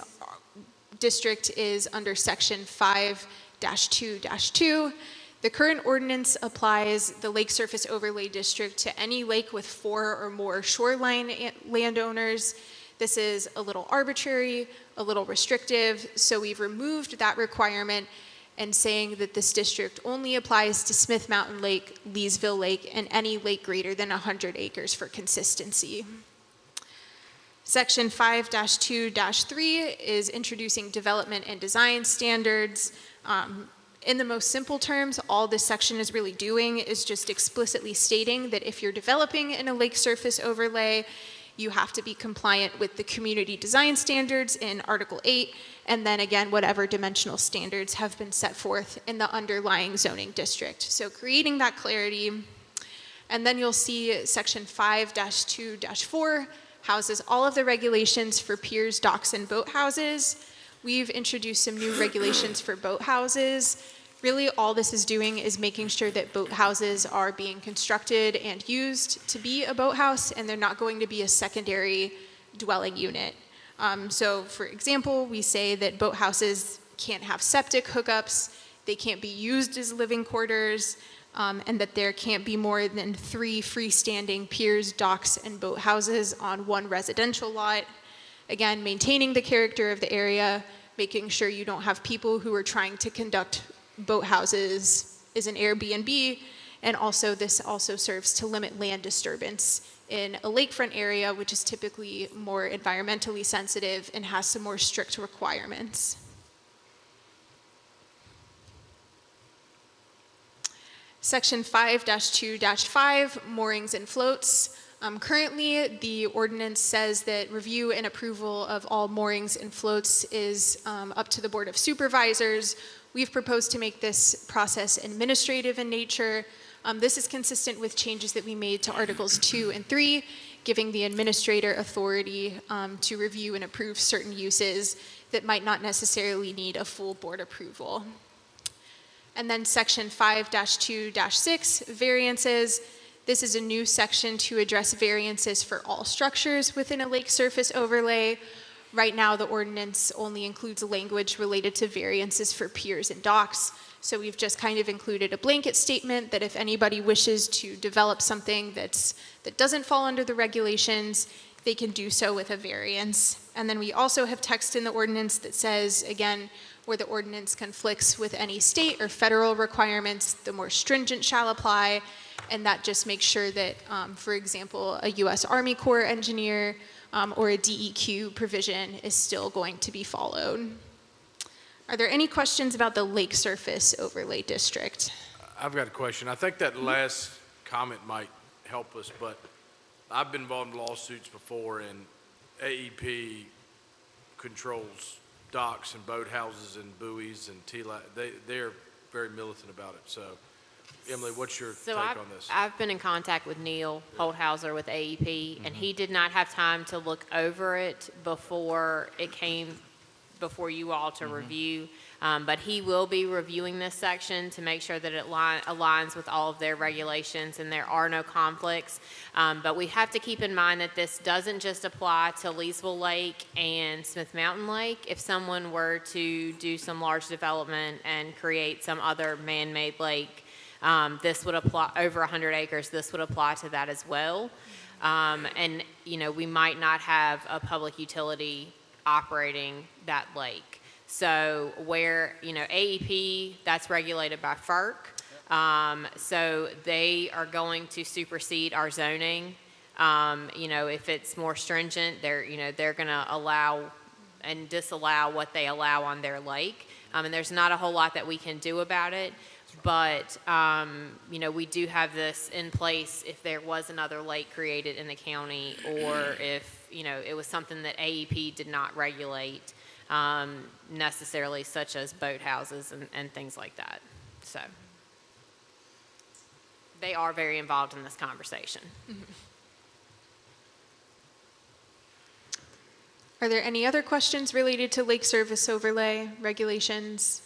[SPEAKER 10] district is under section 5-2-2. The current ordinance applies the Lake Surface Overlay District to any lake with 4 or more shoreline landowners. This is a little arbitrary, a little restrictive, so we've removed that requirement and saying that this district only applies to Smith Mountain Lake, Leesville Lake, and any lake greater than 100 acres for consistency. Section 5-2-3 is introducing development and design standards. In the most simple terms, all this section is really doing is just explicitly stating that if you're developing in a lake surface overlay, you have to be compliant with the community design standards in Article 8, and then again, whatever dimensional standards have been set forth in the underlying zoning district. So creating that clarity. And then you'll see section 5-2-4 houses all of the regulations for piers, docks, and boathouses. We've introduced some new regulations for boathouses. Really, all this is doing is making sure that boathouses are being constructed and used to be a boathouse, and they're not going to be a secondary dwelling unit. So, for example, we say that boathouses can't have septic hookups, they can't be used as living quarters, and that there can't be more than 3 freestanding piers, docks, and boathouses on one residential lot. Again, maintaining the character of the area, making sure you don't have people who are trying to conduct boathouses as an Airbnb, and also this also serves to limit land disturbance in a lakefront area, which is typically more environmentally sensitive and has some more strict requirements. Section 5-2-5, moorings and floats. Currently, the ordinance says that review and approval of all moorings and floats is up to the Board of Supervisors. We've proposed to make this process administrative in nature. This is consistent with changes that we made to Articles 2 and 3, giving the administrator authority to review and approve certain uses that might not necessarily need a full board approval. And then Section 5-2-6, variances. This is a new section to address variances for all structures within a lake surface overlay. Right now, the ordinance only includes language related to variances for piers and docks. So we've just kind of included a blanket statement that if anybody wishes to develop something that doesn't fall under the regulations, they can do so with a variance. And then we also have text in the ordinance that says, again, where the ordinance conflicts with any state or federal requirements, the more stringent shall apply. And that just makes sure that, for example, a U.S. Army Corps engineer or a DEQ provision is still going to be followed. Are there any questions about the lake surface overlay district?
[SPEAKER 1] I've got a question. I think that last comment might help us, but I've been involved in lawsuits before, and AEP controls docks and boathouses and buoys and they're very militant about it. So, Emily, what's your take on this?
[SPEAKER 6] I've been in contact with Neil Holthauser with AEP, and he did not have time to look over it before it came before you all to review. But he will be reviewing this section to make sure that it aligns with all of their regulations and there are no conflicts. But we have to keep in mind that this doesn't just apply to Leesville Lake and Smith Mountain Lake. If someone were to do some large development and create some other man-made lake, this would apply over 100 acres. This would apply to that as well. And, you know, we might not have a public utility operating that lake. So where, you know, AEP, that's regulated by FERC. So they are going to supersede our zoning. You know, if it's more stringent, they're going to allow and disallow what they allow on their lake. And there's not a whole lot that we can do about it. But, you know, we do have this in place if there was another lake created in the county, or if, you know, it was something that AEP did not regulate necessarily, such as boathouses and things like that. So they are very involved in this conversation.
[SPEAKER 10] Mm-hmm. Are there any other questions related to lake service overlay regulations?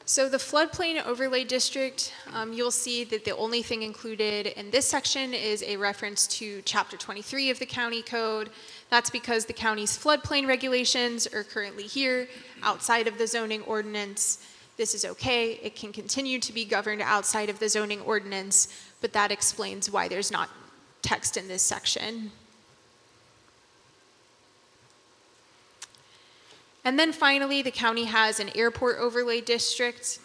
[SPEAKER 10] So the floodplain overlay district, you'll see that the only thing included in this section is a reference to Chapter 23 of the county code. That's because the county's floodplain regulations are currently here outside of the zoning ordinance. This is okay. It can continue to be governed outside of the zoning ordinance, but that explains why there's not text in this section. And then finally, the county has an airport overlay district.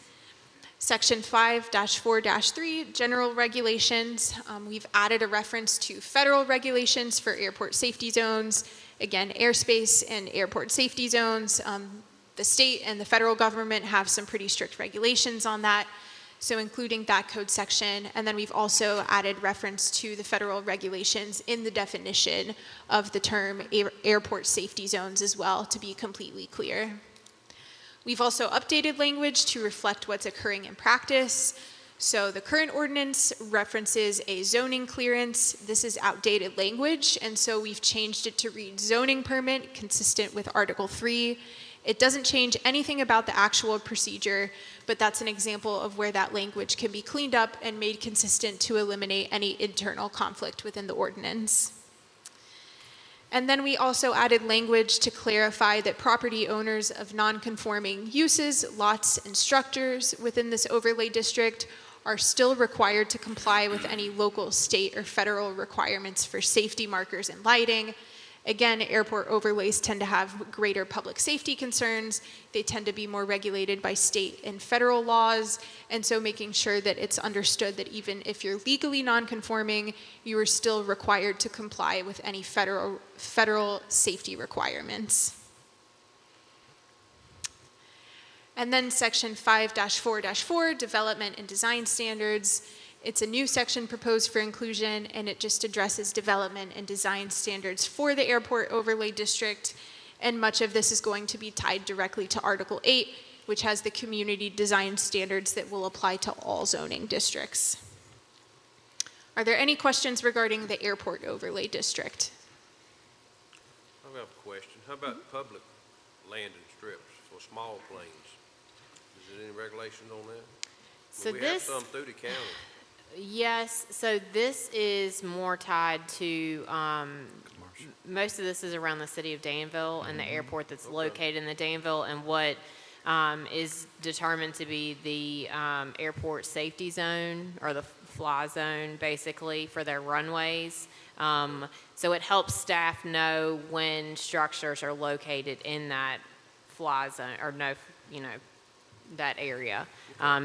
[SPEAKER 10] Section 5-4-3, general regulations. We've added a reference to federal regulations for airport safety zones. Again, airspace and airport safety zones. The state and the federal government have some pretty strict regulations on that, so including that code section. And then we've also added reference to the federal regulations in the definition of the term airport safety zones as well, to be completely clear. We've also updated language to reflect what's occurring in practice. So the current ordinance references a zoning clearance. This is outdated language, and so we've changed it to read zoning permit, consistent with Article 3. It doesn't change anything about the actual procedure, but that's an example of where that language can be cleaned up and made consistent to eliminate any internal conflict within the ordinance. And then we also added language to clarify that property owners of non-conforming uses, lots, and structures within this overlay district are still required to comply with any local, state, or federal requirements for safety markers and lighting. Again, airport overlays tend to have greater public safety concerns. They tend to be more regulated by state and federal laws, and so making sure that it's understood that even if you're legally non-conforming, you are still required to comply with any federal safety requirements. And then section 5-4-4, development and design standards. It's a new section proposed for inclusion, and it just addresses development and design standards for the airport overlay district, and much of this is going to be tied directly to Article 8, which has the community design standards that will apply to all zoning districts. Are there any questions regarding the airport overlay district?
[SPEAKER 8] I have a question. How about public landing strips for small planes? Is there any regulations on that?
[SPEAKER 6] So
[SPEAKER 8] We have
[SPEAKER 6] this,
[SPEAKER 8] some through the county.
[SPEAKER 6] yes, so this is more tied to, most of this is around the city of Danville and the airport that's located in the Danville, and what is determined to be the airport safety zone, or the fly zone, basically, for their runways. So it helps staff know when structures are located in that fly zone, or no, you know, that area,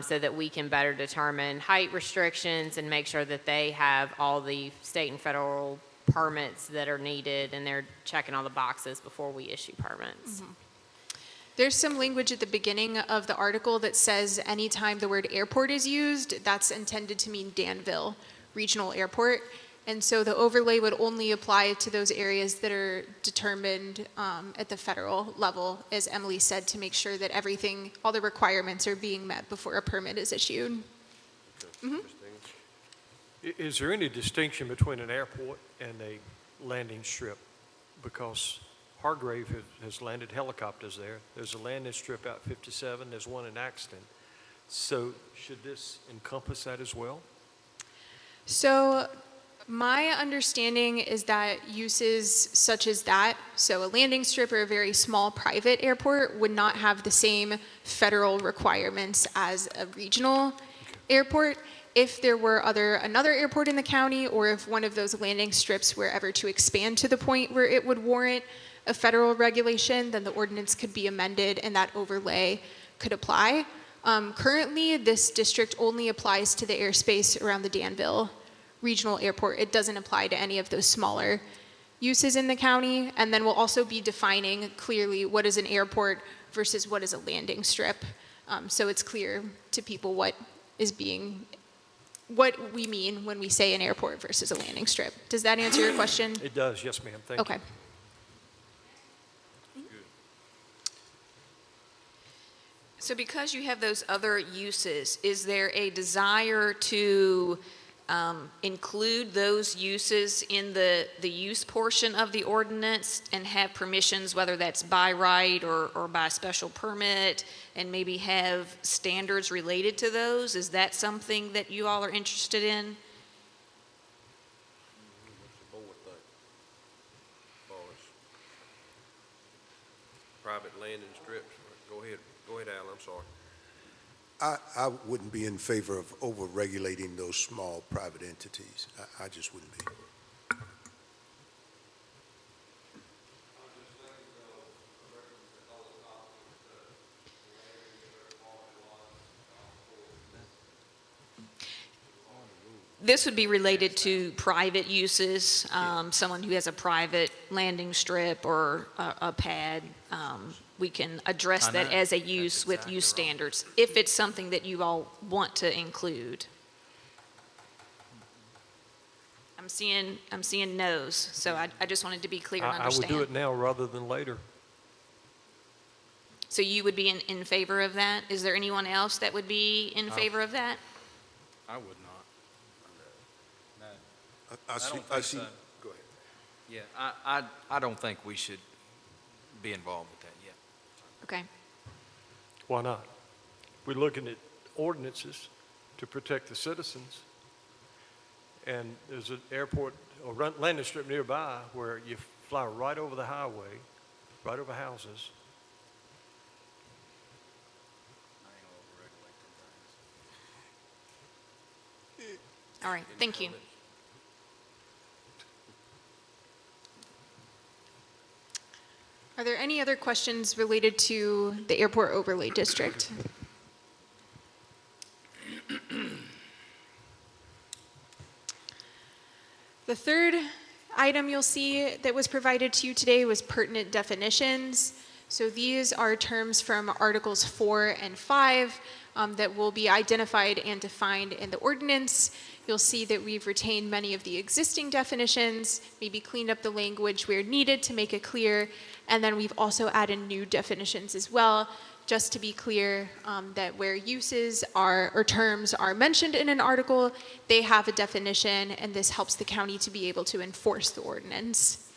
[SPEAKER 6] so that we can better determine height restrictions and make sure that they have all the state and federal permits that are needed, and they're checking all the boxes before we issue permits.
[SPEAKER 10] Mm-hmm. There's some language at the beginning of the article that says anytime the word airport is used, that's intended to mean Danville Regional Airport. And so the overlay would only apply to those areas that are determined at the federal level, as Emily said, to make sure that everything, all the requirements are being met before a permit is issued.
[SPEAKER 8] Okay.
[SPEAKER 9] Is there any distinction between an airport and a landing strip? Because Hargrave has landed helicopters there. There's a landing strip out 57. There's one in Axton. So should this encompass that as well?
[SPEAKER 10] So my understanding is that uses such as that, so a landing strip or a very small private airport, would not have the same federal requirements as a regional airport. If there were another airport in the county, or if one of those landing strips were ever to expand to the point where it would warrant a federal regulation, then the ordinance could be amended and that overlay could apply. Currently, this district only applies to the airspace around the Danville Regional Airport. It doesn't apply to any of those smaller uses in the county. And then we'll also be defining clearly what is an airport versus what is a landing strip. So it's clear to people what we mean when we say an airport versus a landing strip. Does that answer your question?
[SPEAKER 9] It does, yes, ma'am. Thank you.
[SPEAKER 10] Okay.
[SPEAKER 11] So because you have those other uses, is there a desire to include those uses in the use portion of the ordinance and have permissions, whether that's by right or by special permit, and maybe have standards related to those? Is that something that you all are interested in?
[SPEAKER 8] What's the board think? As far as private landing strips, go ahead, Alan, I'm sorry.
[SPEAKER 7] I wouldn't be in favor of over-regulating those small private entities. I just wouldn't be.
[SPEAKER 11] This would be related to private uses, someone who has a private landing strip or a pad. We can address
[SPEAKER 3] I
[SPEAKER 11] that
[SPEAKER 3] know.
[SPEAKER 11] as a
[SPEAKER 3] That's
[SPEAKER 11] use with
[SPEAKER 3] exactly
[SPEAKER 11] use
[SPEAKER 3] right.
[SPEAKER 11] standards, if it's something that you all want to include. I'm seeing no's, so I just wanted to be clear and
[SPEAKER 9] I would
[SPEAKER 11] understand.
[SPEAKER 9] do it now rather than later.
[SPEAKER 11] So you would be in favor of that? Is there anyone else that would be in favor of that?
[SPEAKER 3] I would not.
[SPEAKER 7] I see.
[SPEAKER 3] don't think so.
[SPEAKER 7] Go ahead.
[SPEAKER 3] Yeah, I don't think we should be involved with that yet.
[SPEAKER 11] Okay.
[SPEAKER 9] Why not? We're looking at ordinances to protect the citizens, and there's an airport or landing strip nearby where you fly right over the highway, right over houses.
[SPEAKER 11] All right, thank you.
[SPEAKER 10] Are there any other questions related to the airport overlay district? The third item you'll see that was provided to you today was pertinent definitions. So these are terms from Articles 4 and 5 that will be identified and defined in the ordinance. You'll see that we've retained many of the existing definitions, maybe cleaned up the language where needed to make it clear, and then we've also added new definitions as well, just to be clear that where uses are or terms are mentioned in an article, they have a definition, and this helps the county to be able to enforce the ordinance.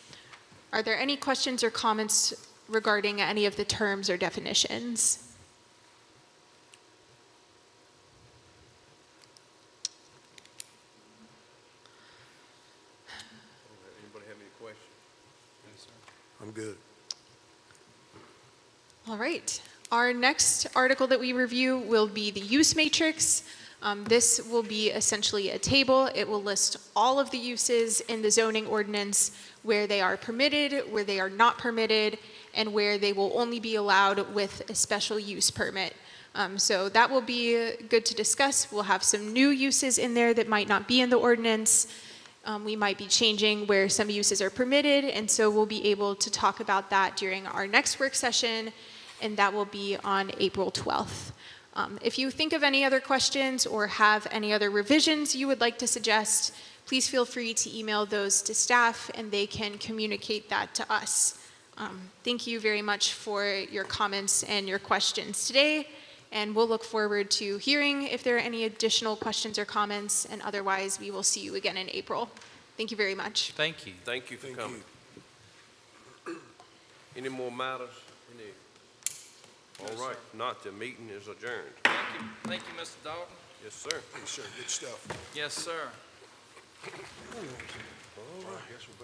[SPEAKER 10] Are there any questions or comments regarding any of the terms or definitions?
[SPEAKER 8] Anybody have any questions?
[SPEAKER 7] I'm good.
[SPEAKER 10] All right. Our next article that we review will be the use matrix. This will be essentially a table. It will list all of the uses in the zoning ordinance, where they are permitted, where they are not permitted, and where they will only be allowed with a special use permit. So that will be good to discuss. We'll have some new uses in there that might not be in the ordinance. We might be changing where some uses are permitted, and so we'll be able to talk about that during our next work session, and that will be on April 12th. If you think of any other questions or have any other revisions you would like to suggest, please feel free to email those to staff, and they can communicate that to us. Thank you very much for your comments and your questions today, and we'll look forward to hearing if there are any additional questions or comments, and otherwise we will see you again in April. Thank you very much.
[SPEAKER 3] Thank you.
[SPEAKER 8] Thank you for coming. Any more matters? Any? All right, not, the meeting is adjourned.
[SPEAKER 3] Thank you, Mr. Dalton.
[SPEAKER 8] Yes, sir.
[SPEAKER 7] Hey, sir, good stuff.
[SPEAKER 3] Yes, sir.
[SPEAKER 7] All right, I guess we better